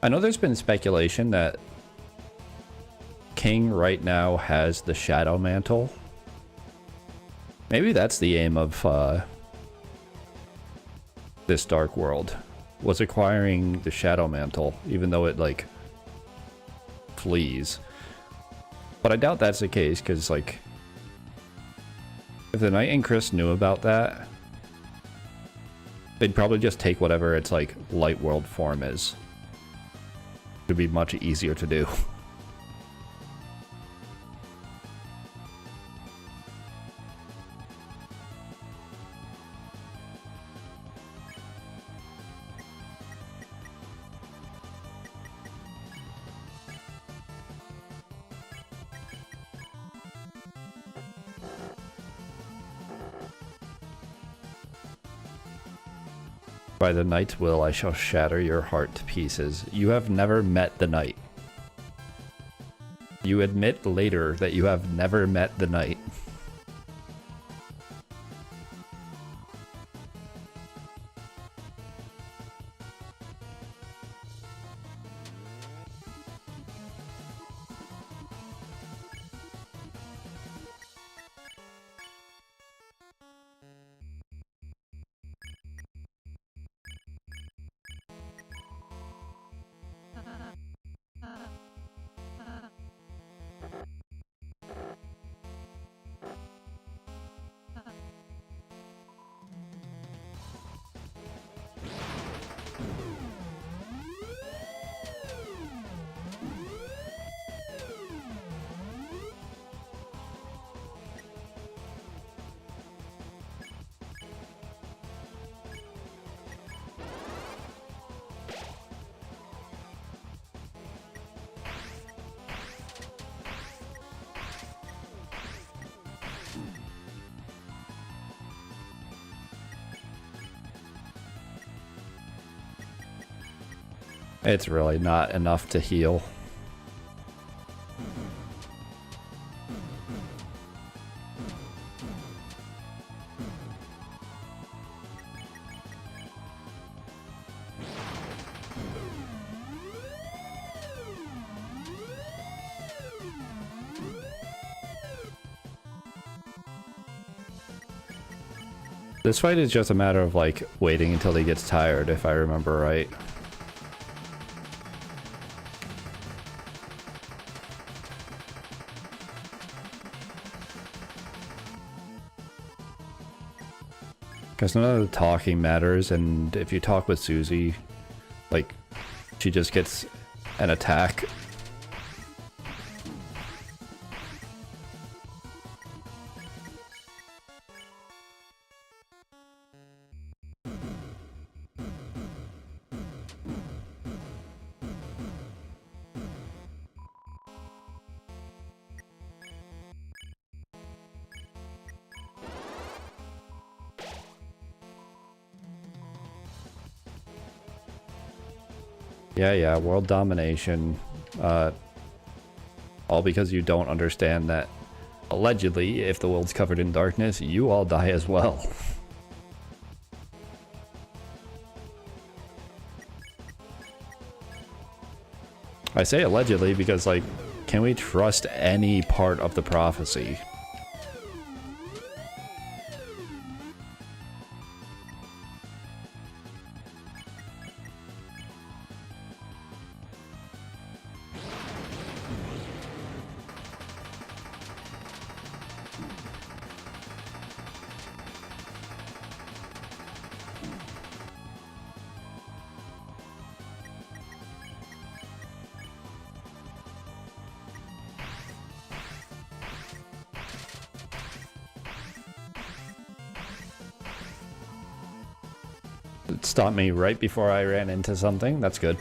I know there's been speculation that King right now has the Shadow Mantle. Maybe that's the aim of this Dark World, was acquiring the Shadow Mantle, even though it, like, flees. But I doubt that's the case, because, like, if the Knight and Chris knew about that, they'd probably just take whatever its, like, Light World form is. It'd be much easier to do. By the Knight's will, I shall shatter your heart to pieces. You have never met the Knight. You admit later that you have never met the Knight. It's really not enough to heal. This fight is just a matter of, like, waiting until he gets tired, if I remember right. Because none of the talking matters, and if you talk with Susie, like, she just gets an attack. Yeah, world domination. All because you don't understand that, allegedly, if the world's covered in darkness, you all die as well. I say allegedly because, like, can we trust any part of the prophecy? It stopped me right before I ran into something. That's good.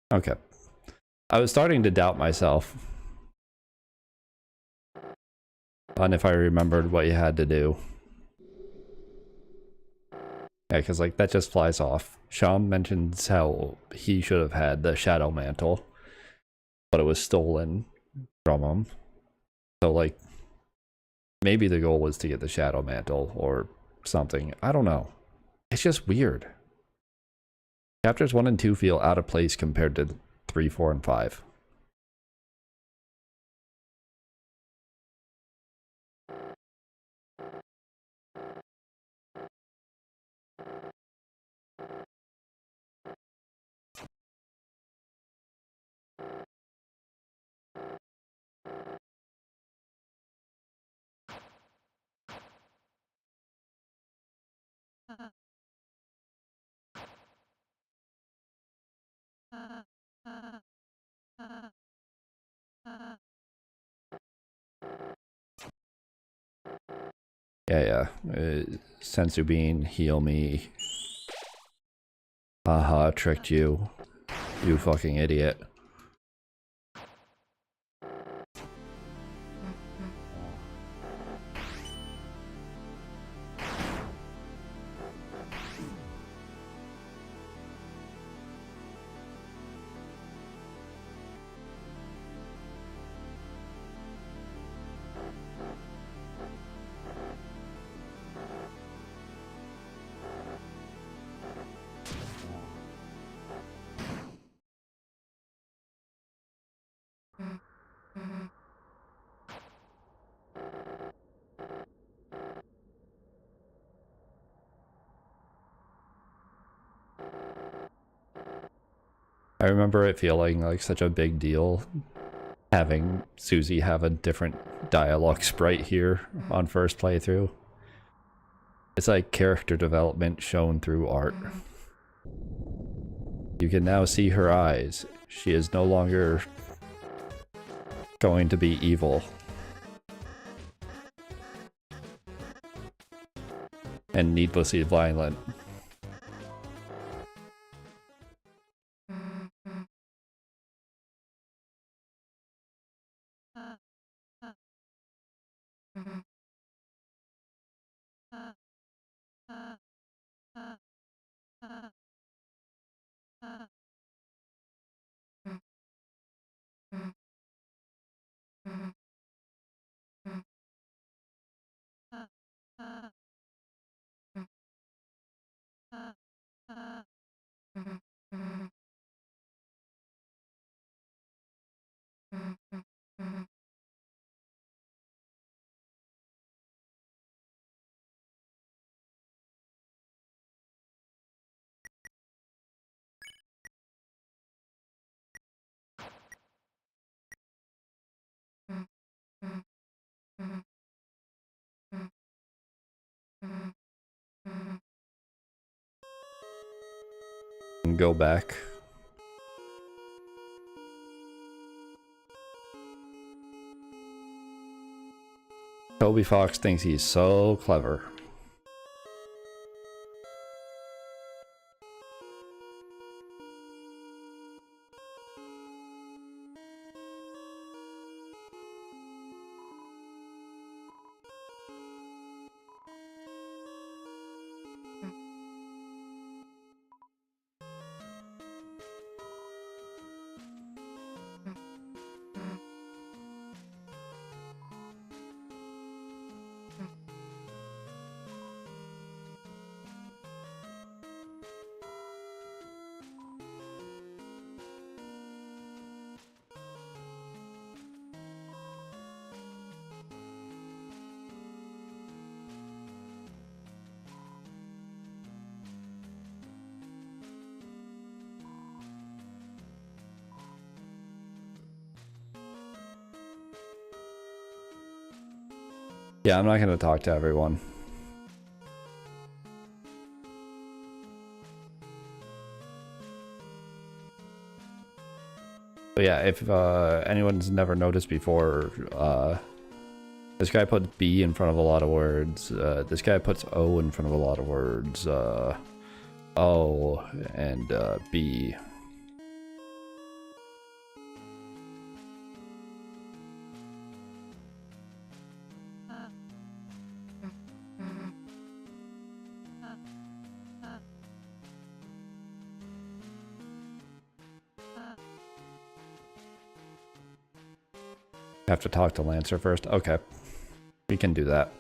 Okay. I was starting to doubt myself on if I remembered what you had to do. Yeah, because like that just flies off. Sham mentions how he should have had the Shadow Mantle, but it was stolen from him. So like, maybe the goal was to get the Shadow Mantle or something. I don't know. It's just weird. Chapters 1 and 2 feel out of place compared to 3, 4, and 5. Yeah. Sensu Bean, heal me. Haha, tricked you. You fucking idiot. I remember it feeling like such a big deal having Susie have a different dialogue sprite here on first playthrough. It's like character development shown through art. You can now see her eyes. She is no longer going to be evil. And needlessly violent. And go back. Toby Fox thinks he's so clever. Yeah, I'm not gonna talk to everyone. But yeah, if anyone's never noticed before, this guy puts B in front of a lot of words. This guy puts O in front of a lot of words. O and B. Have to talk to Lancer first. Okay, we can do that.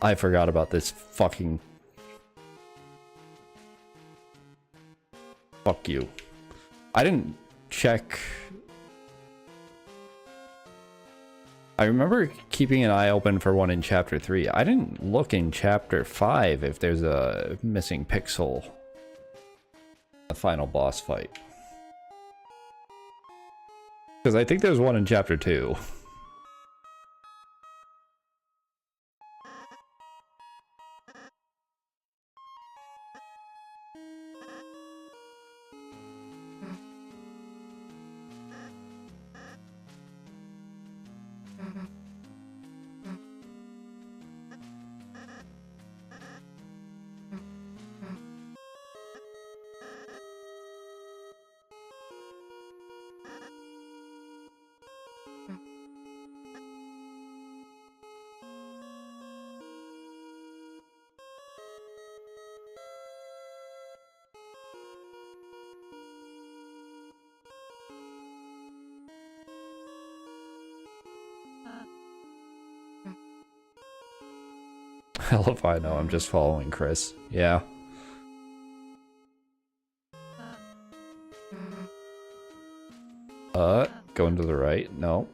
I forgot about this fucking... Fuck you. I didn't check... I remember keeping an eye open for one in Chapter 3. I didn't look in Chapter 5 if there's a missing pixel. The final boss fight. Because I think there's one in Chapter 2. Hell if I know, I'm just following Chris. Yeah. Going to the right? No.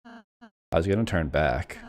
I was gonna turn back.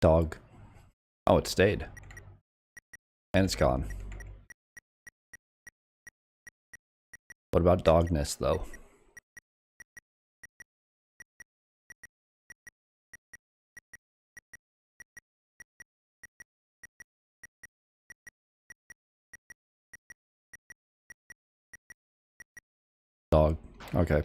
Dog. Oh, it stayed. And it's gone. What about dogness, though? Dog. Okay.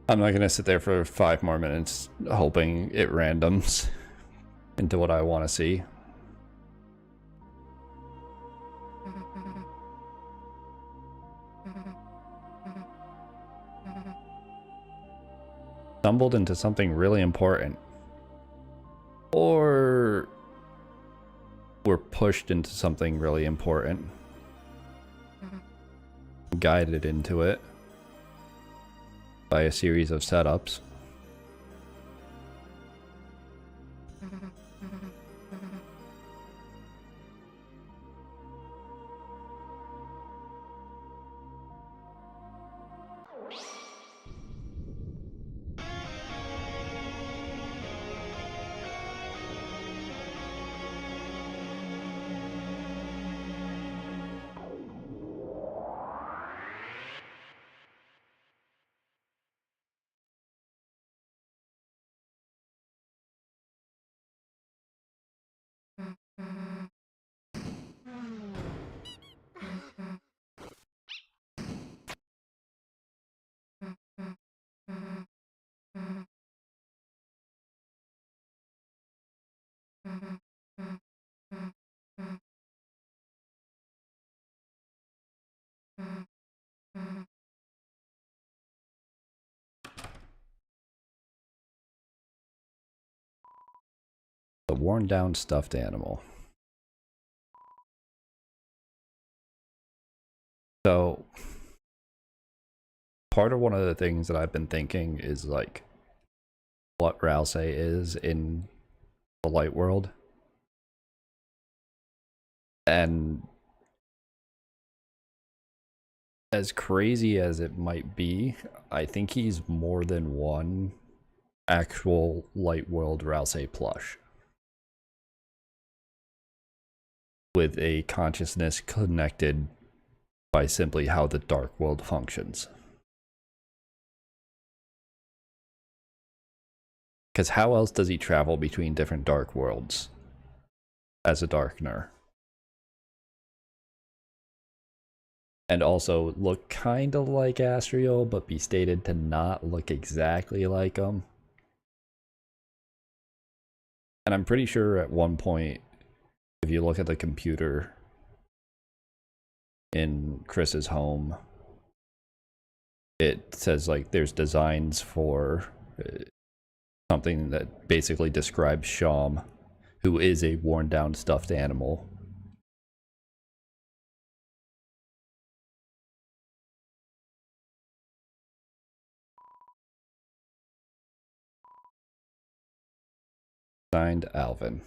I'm not gonna sit there for 5 more minutes hoping it randoms into what I want to see. Stumbled into something really important. Or we're pushed into something really important. Guided into it by a series of setups. The worn down stuffed animal. So, part of one of the things that I've been thinking is like what Rouse is in the light world. And as crazy as it might be, I think he's more than one actual light world Rouse plush with a consciousness connected by simply how the dark world functions. Because how else does he travel between different dark worlds as a Darkener? And also look kind of like Astrio, but be stated to not look exactly like him. And I'm pretty sure at one point, if you look at the computer in Chris's home, it says like there's designs for something that basically describes Sham, who is a worn down stuffed animal. Signed, Alvin.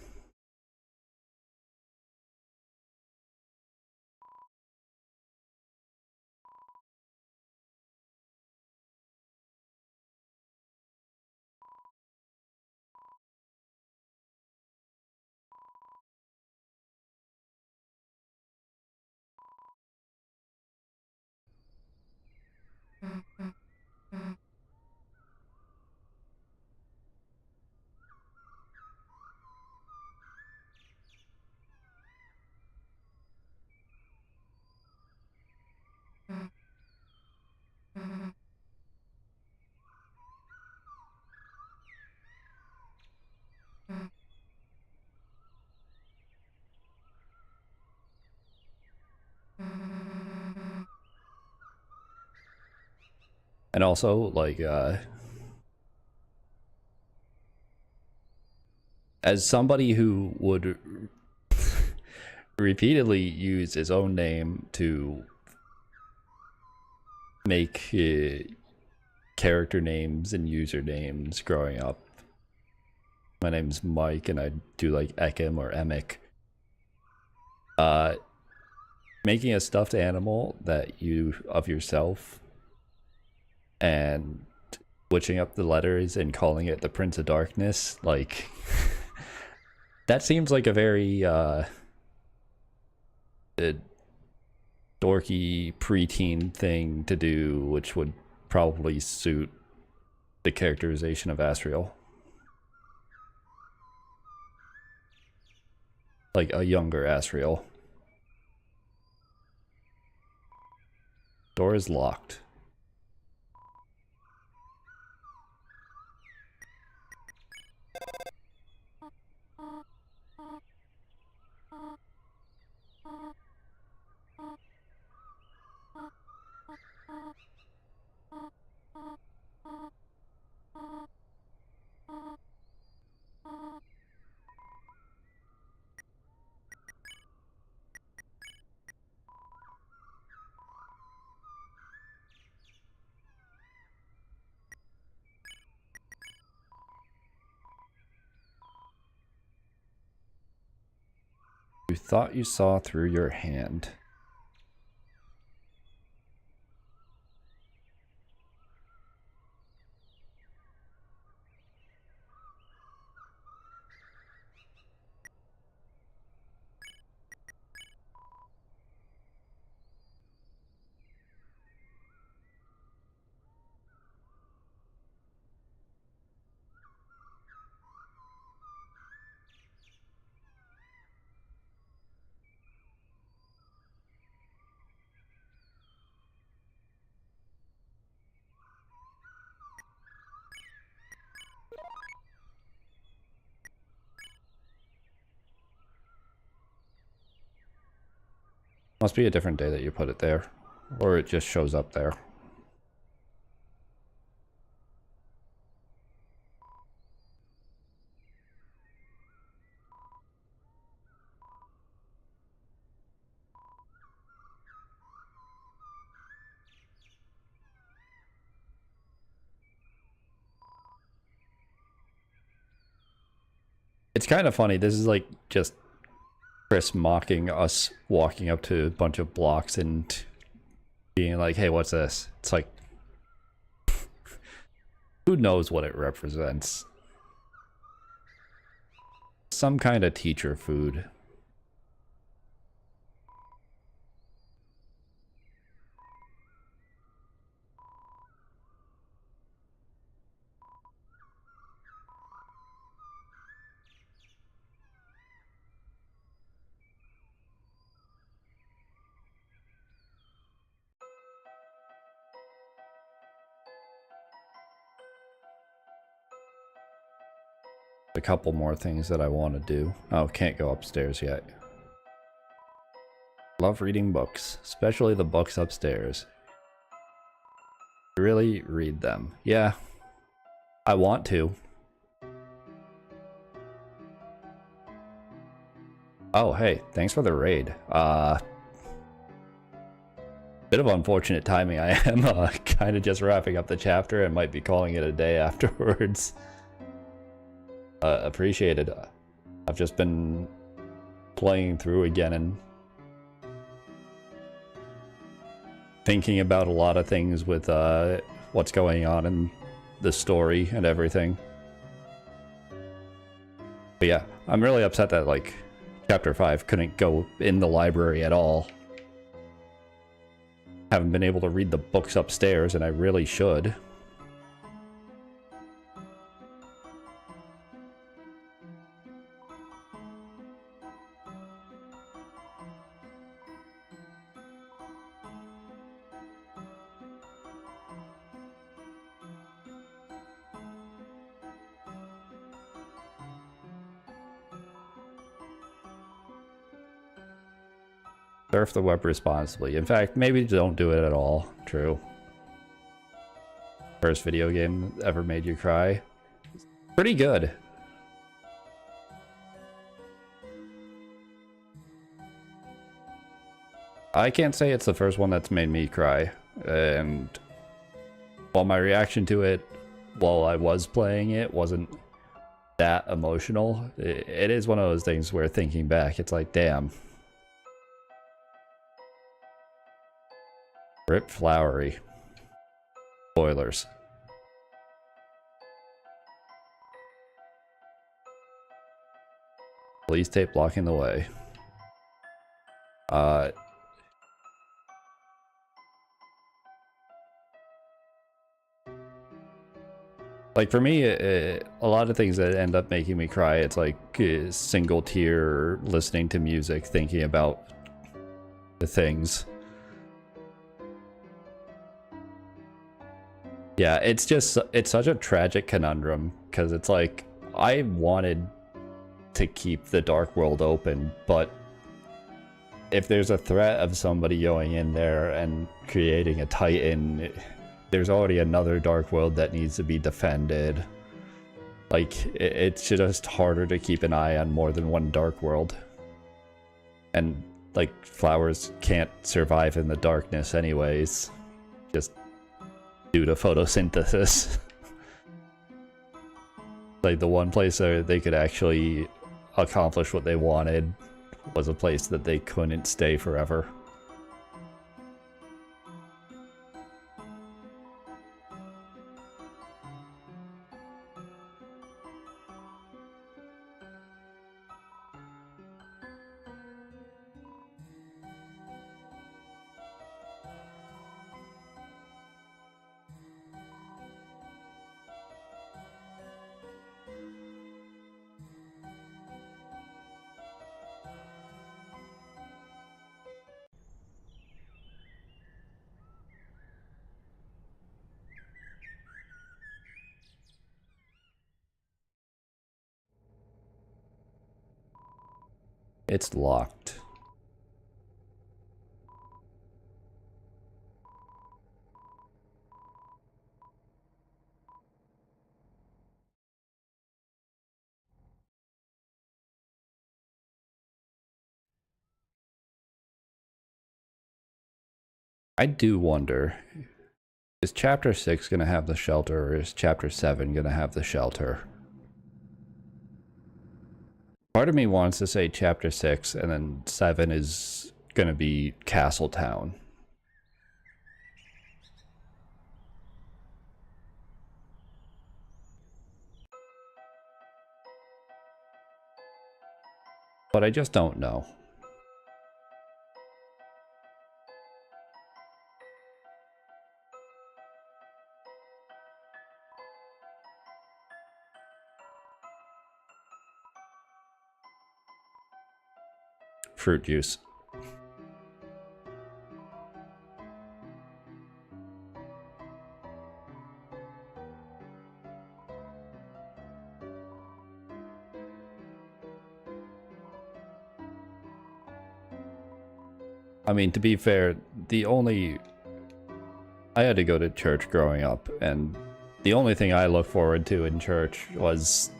And also, like, as somebody who would repeatedly use his own name to make character names and usernames growing up. My name's Mike, and I do like Ekim or Emic. Making a stuffed animal that you of yourself and switching up the letters and calling it the Prince of Darkness, like that seems like a very dorky preteen thing to do, which would probably suit the characterization of Asriel. Like a younger Asriel. Door is locked. You thought you saw through your hand. Must be a different day that you put it there, or it just shows up there. It's kind of funny. This is like just Chris mocking us walking up to a bunch of blocks and being like, hey, what's this? It's like, who knows what it represents? Some kind of teacher food. A couple more things that I want to do. Oh, can't go upstairs yet. Love reading books, especially the books upstairs. Really read them. Yeah, I want to. Oh, hey, thanks for the raid. Bit of unfortunate timing. I am kind of just wrapping up the chapter and might be calling it a day afterwards. Appreciated. I've just been playing through again and thinking about a lot of things with what's going on in the story and everything. But yeah, I'm really upset that like chapter 5 couldn't go in the library at all. Haven't been able to read the books upstairs, and I really should. Surf the web responsibly. In fact, maybe don't do it at all. True. First video game ever made you cry. Pretty good. I can't say it's the first one that's made me cry. And while my reaction to it while I was playing it wasn't that emotional, it is one of those things where thinking back, it's like, damn. Rip Flowery. Spoilers. Police tape blocking the way. Like for me, a lot of things that end up making me cry, it's like single tear, listening to music, thinking about the things. Yeah, it's such a tragic conundrum, because it's like, I wanted to keep the Dark World open, but if there's a threat of somebody going in there and creating a Titan, there's already another Dark World that needs to be defended. Like, it's just harder to keep an eye on more than one Dark World. And, like, flowers can't survive in the darkness anyways. Just due to photosynthesis. Like, the one place where they could actually accomplish what they wanted was a place that they couldn't stay forever. It's locked. I do wonder, is chapter 6 gonna have the shelter, or is chapter 7 gonna have the shelter? Part of me wants to say chapter 6, and then 7 is gonna be Castletown. But I just don't know. Fruit juice. I mean, to be fair, I had to go to church growing up, and the only thing I look forward to in church was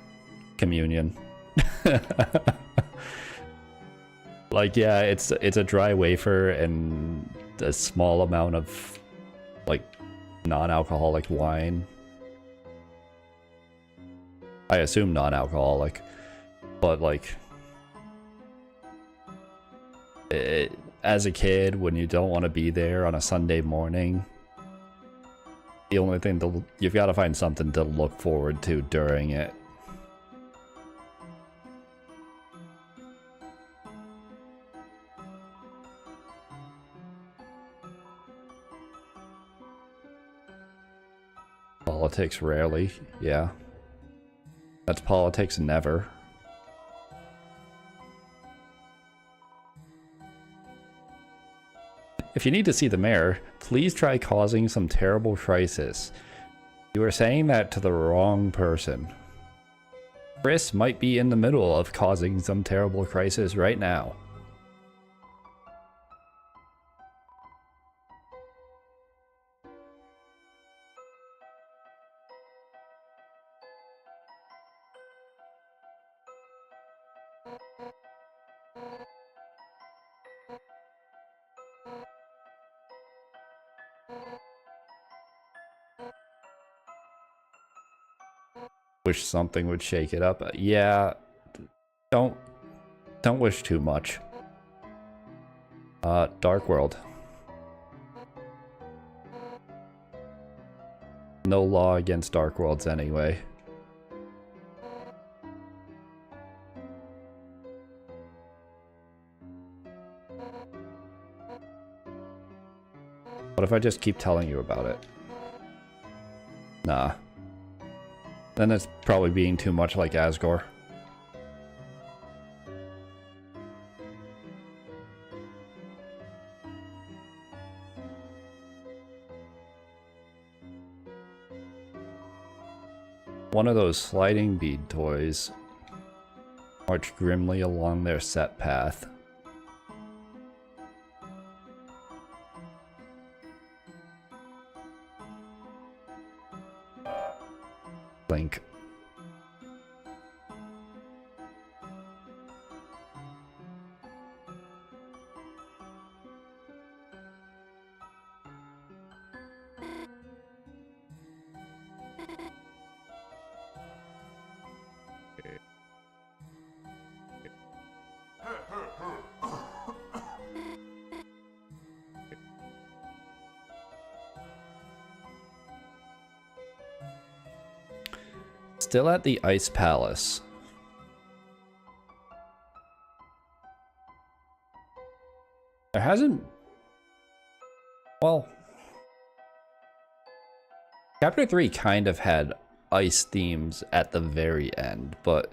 communion. Like, yeah, it's a dry wafer and a small amount of, like, non-alcoholic wine. I assume non-alcoholic, but, like, as a kid, when you don't want to be there on a Sunday morning, the only thing you've got to find something to look forward to during it. Politics rarely, yeah. That's politics never. If you need to see the mayor, please try causing some terrible crisis. You are saying that to the wrong person. Chris might be in the middle of causing some terrible crisis right now. Wish something would shake it up. Yeah, don't wish too much. Dark World. No law against Dark Worlds anyway. What if I just keep telling you about it? Nah. Then it's probably being too much like Asgore. One of those sliding bead toys march grimly along their set path. Link. Still at the Ice Palace. There hasn't... Well... Chapter 3 kind of had ice themes at the very end, but...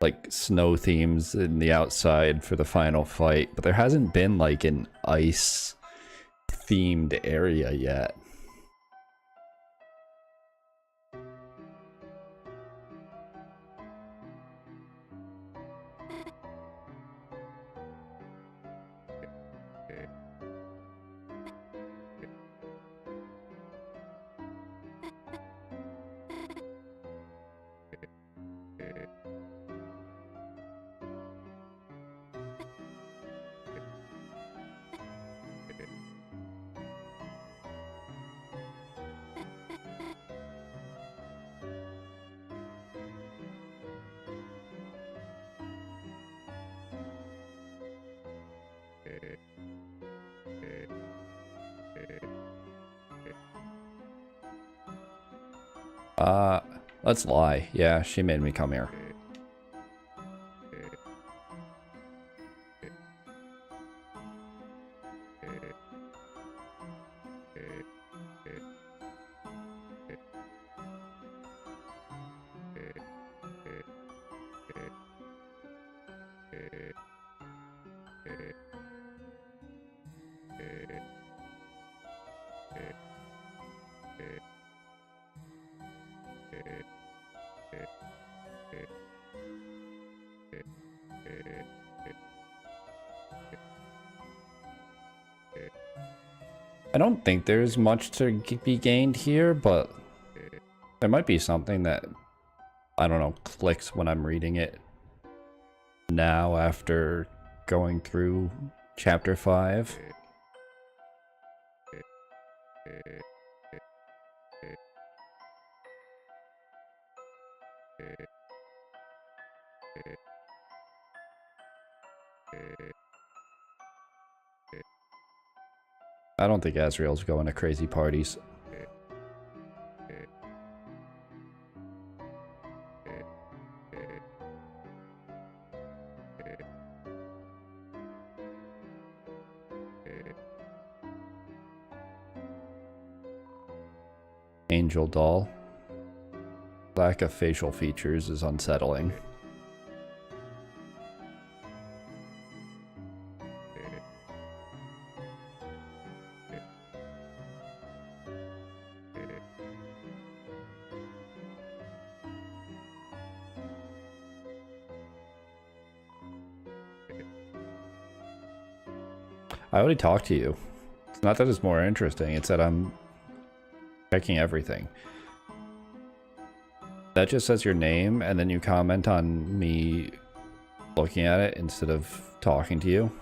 like, snow themes in the outside for the final fight, but there hasn't been, like, an ice-themed area yet. Let's lie. Yeah, she made me come here. I don't think there's much to be gained here, but there might be something that, I don't know, clicks when I'm reading it now after going through chapter 5. I don't think Azrael's going to crazy parties. Angel doll. Lack of facial features is unsettling. I already talked to you. It's not that it's more interesting, it's that I'm checking everything. That just says your name, and then you comment on me looking at it instead of talking to you.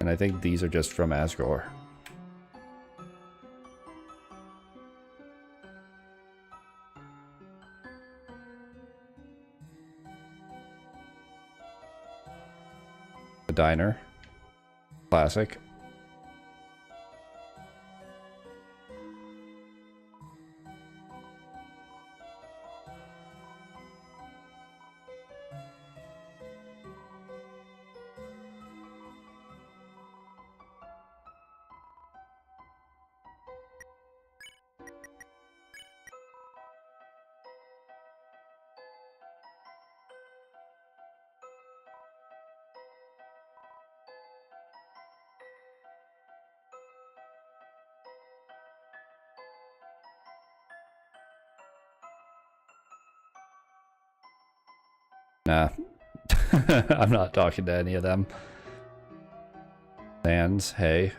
And I think these are just from Asgore. The diner. Classic. Nah. I'm not talking to any of them. Sands, hey.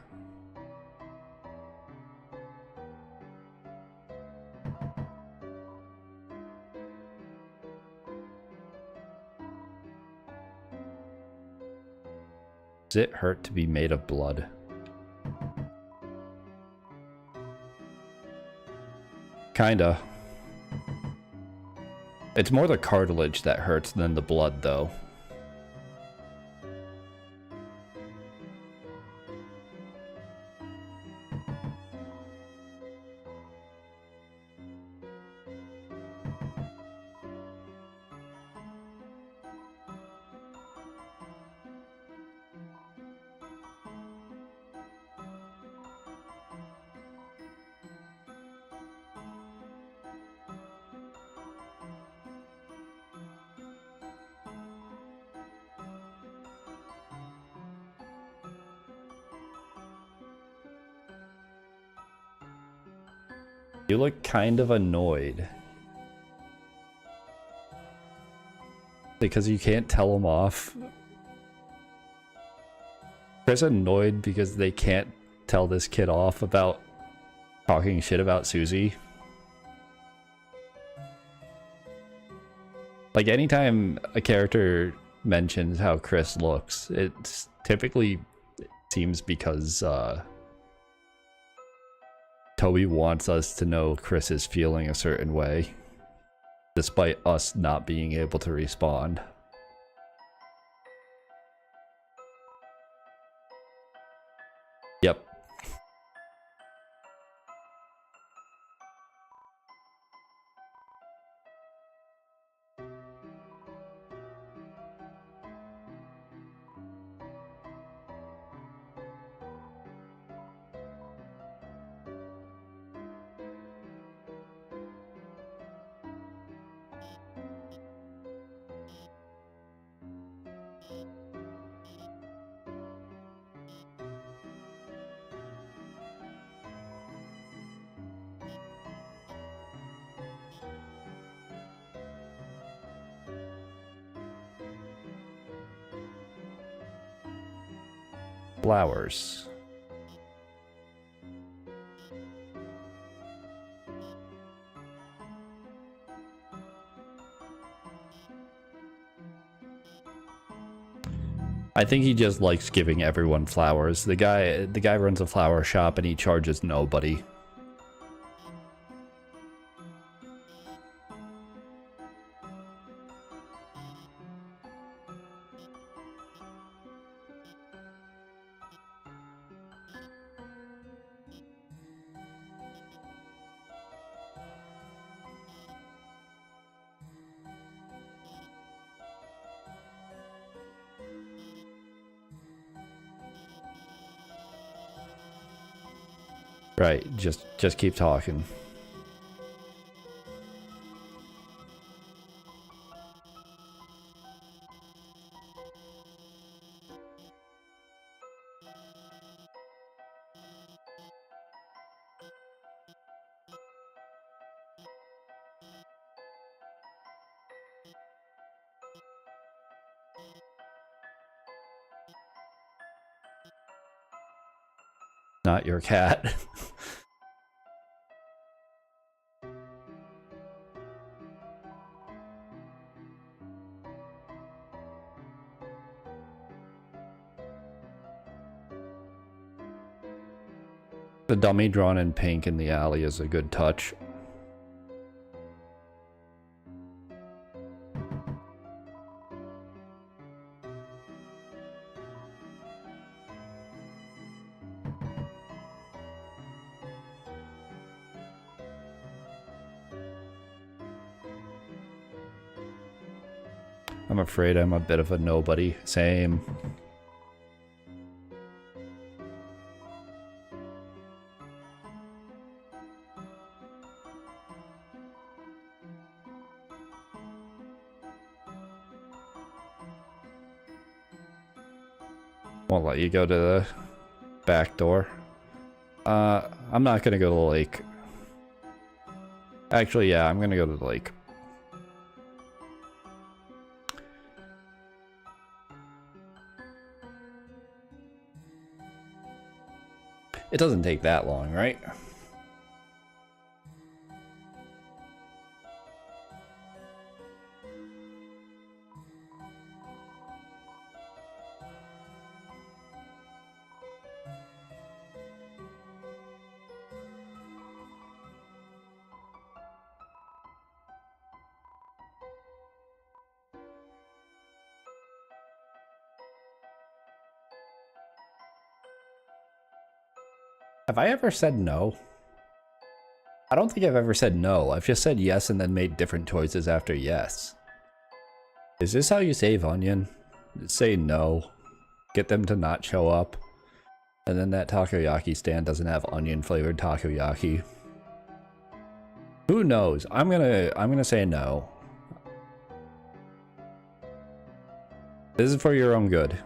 Does it hurt to be made of blood? Kinda. It's more the cartilage that hurts than the blood, though. You look kind of annoyed. Because you can't tell them off. Chris annoyed because they can't tell this kid off about talking shit about Susie. Like, anytime a character mentions how Chris looks, it typically seems because Toby wants us to know Chris is feeling a certain way, despite us not being able to respond. Yep. Flowers. I think he just likes giving everyone flowers. The guy runs a flower shop and he charges nobody. Right, just keep talking. Not your cat. The dummy drawn in pink in the alley is a good touch. I'm afraid I'm a bit of a nobody. Same. Won't let you go to the back door. I'm not gonna go to the lake. Actually, yeah, I'm gonna go to the lake. It doesn't take that long, right? Have I ever said no? I don't think I've ever said no. I've just said yes and then made different choices after yes. Is this how you save Onion? Say no. Get them to not show up. And then that takoyaki stand doesn't have onion flavored takoyaki. Who knows? I'm gonna say no. This is for your own good.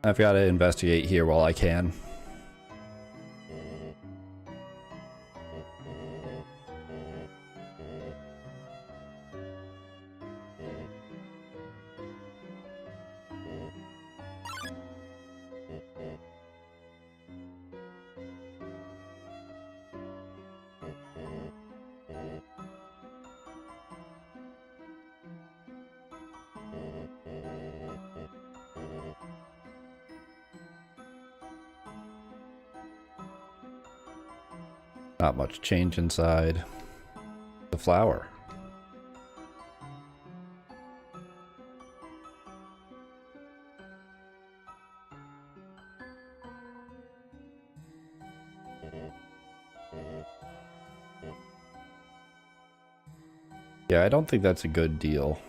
I've got to investigate here while I can. Not much change inside. The the flower. Yeah, I don't think that's a good deal.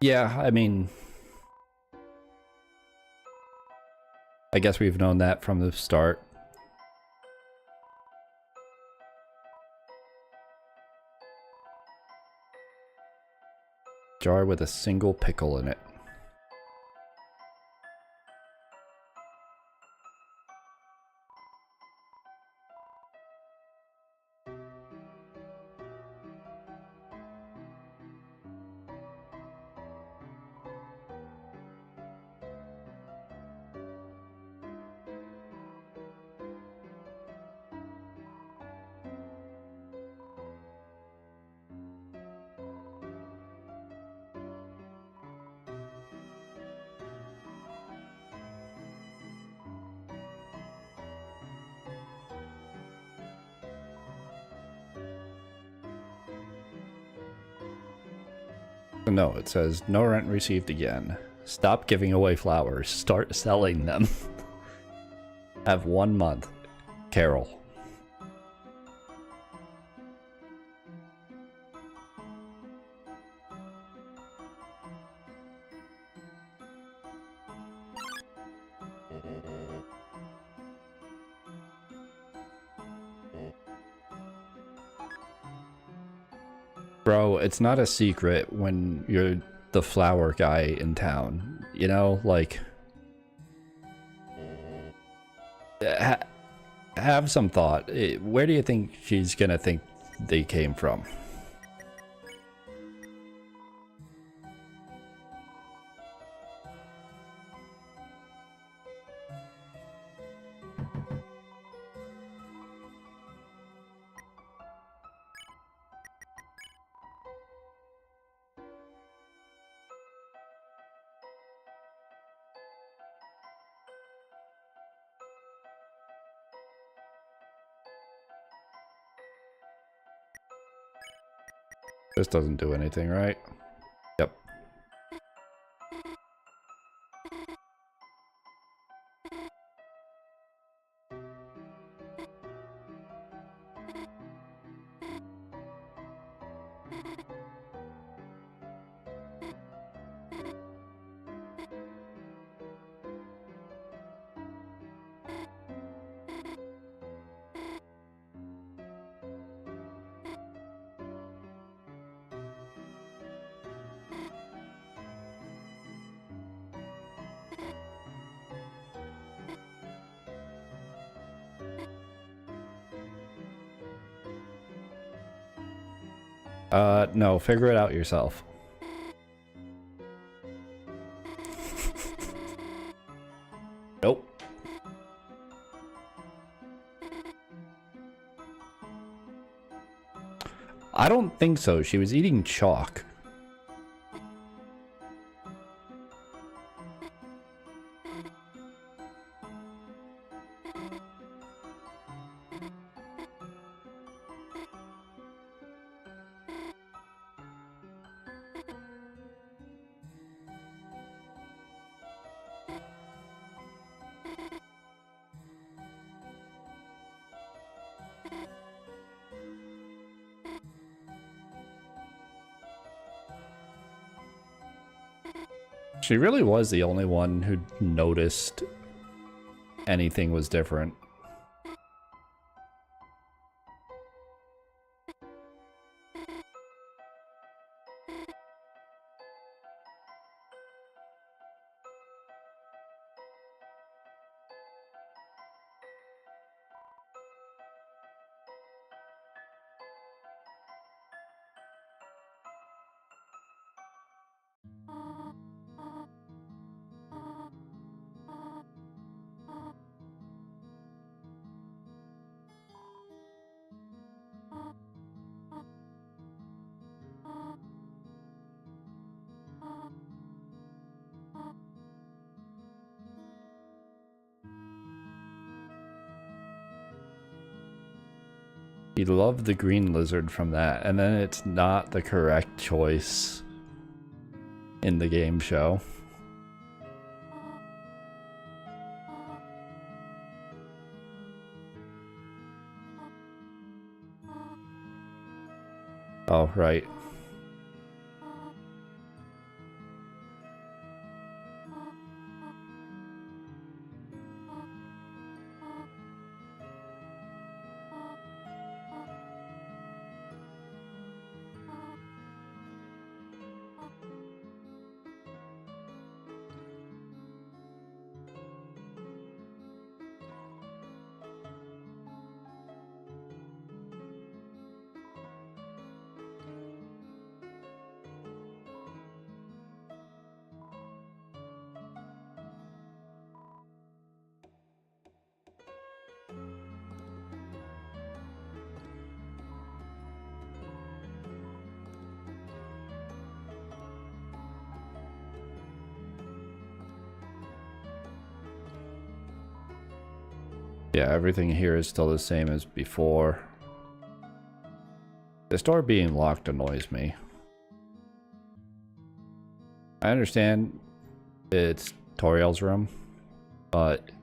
Yeah, I mean, I guess we've known that from the start. Jar with a single pickle in it. No, it says no rent received again. Stop giving away flowers. Start selling them. Have 1 month. Carol. Bro, it's not a secret when you're the flower guy in town. You know, like... have some thought. Where do you think she's gonna think they came from? This doesn't do anything, right? Yep. No, figure it out yourself. Nope. I don't think so. She was eating chalk. She really was the only one who noticed anything was different. You love the green lizard from that, and then it's not the correct choice in the game show. Oh, right. Yeah, everything here is still the same as before. The door being locked annoys me. I understand it's Toriel's room, but it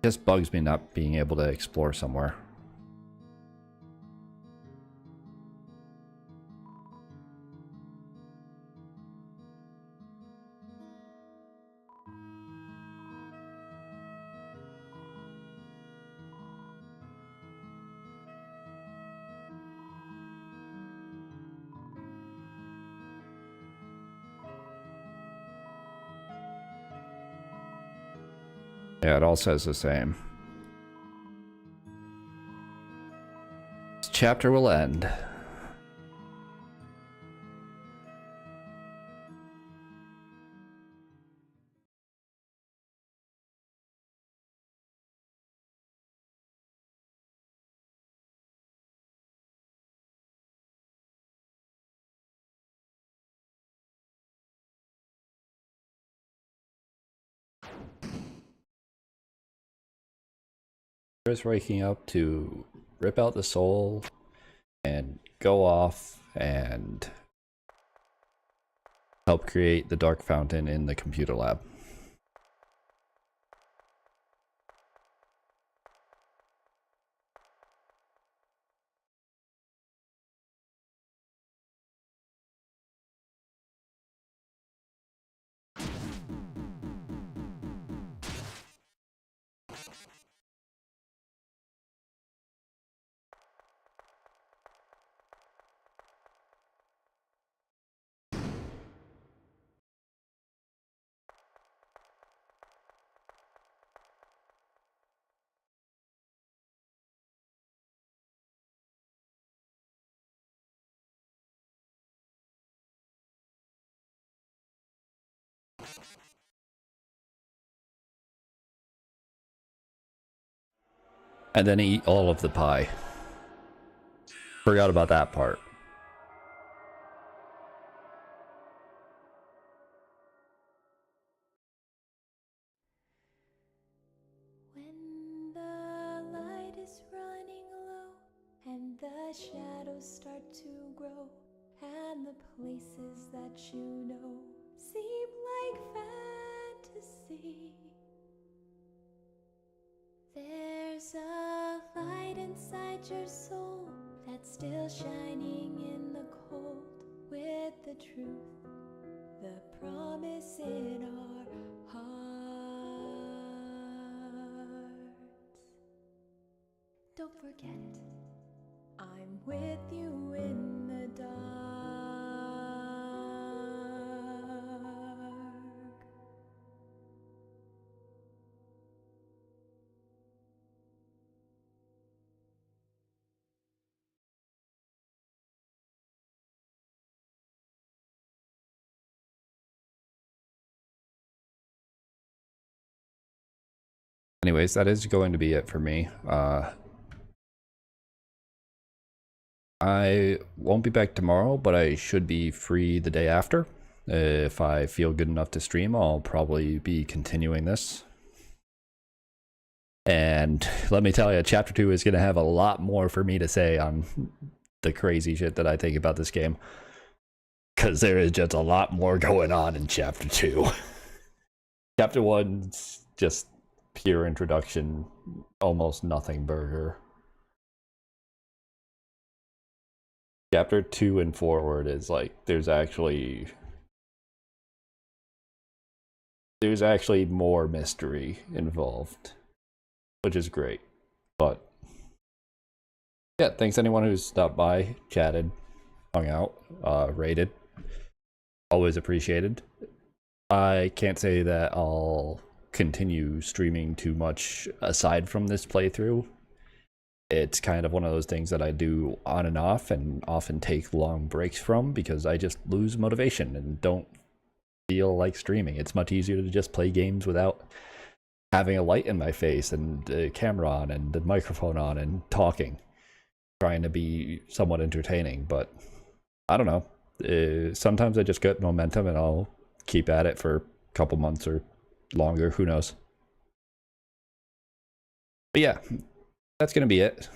just bugs me not being able to explore somewhere. Yeah, it all says the same. This chapter will end. Is waking up to rip out the soul and go off and help create the dark fountain in the computer lab. And then eat all of the pie. Forgot about that part. When the light is running low and the shadows start to grow and the places that you know seem like fantasy, there's a light inside your soul that's still shining in the cold with the truth, the promise in our hearts. Don't forget it, I'm with you in the dark. Anyways, that is going to be it for me. I won't be back tomorrow, but I should be free the day after. If I feel good enough to stream, I'll probably be continuing this. And let me tell you, chapter 2 is going to have a lot more for me to say on the crazy shit that I think about this game. Because there is just a lot more going on in chapter 2. Chapter 1's just pure introduction, almost nothing burger. Chapter 2 and forward is like, there's actually more mystery involved, which is great. But yeah, thanks anyone who's stopped by, chatted, hung out, rated. Always appreciated. I can't say that I'll continue streaming too much aside from this playthrough. It's kind of one of those things that I do on and off and often take long breaks from because I just lose motivation and don't feel like streaming. It's much easier to just play games without having a light in my face and the camera on and the microphone on and talking, trying to be somewhat entertaining. But I don't know. Sometimes I just get momentum and I'll keep at it for a couple months or longer, who knows. But yeah, that's gonna be it.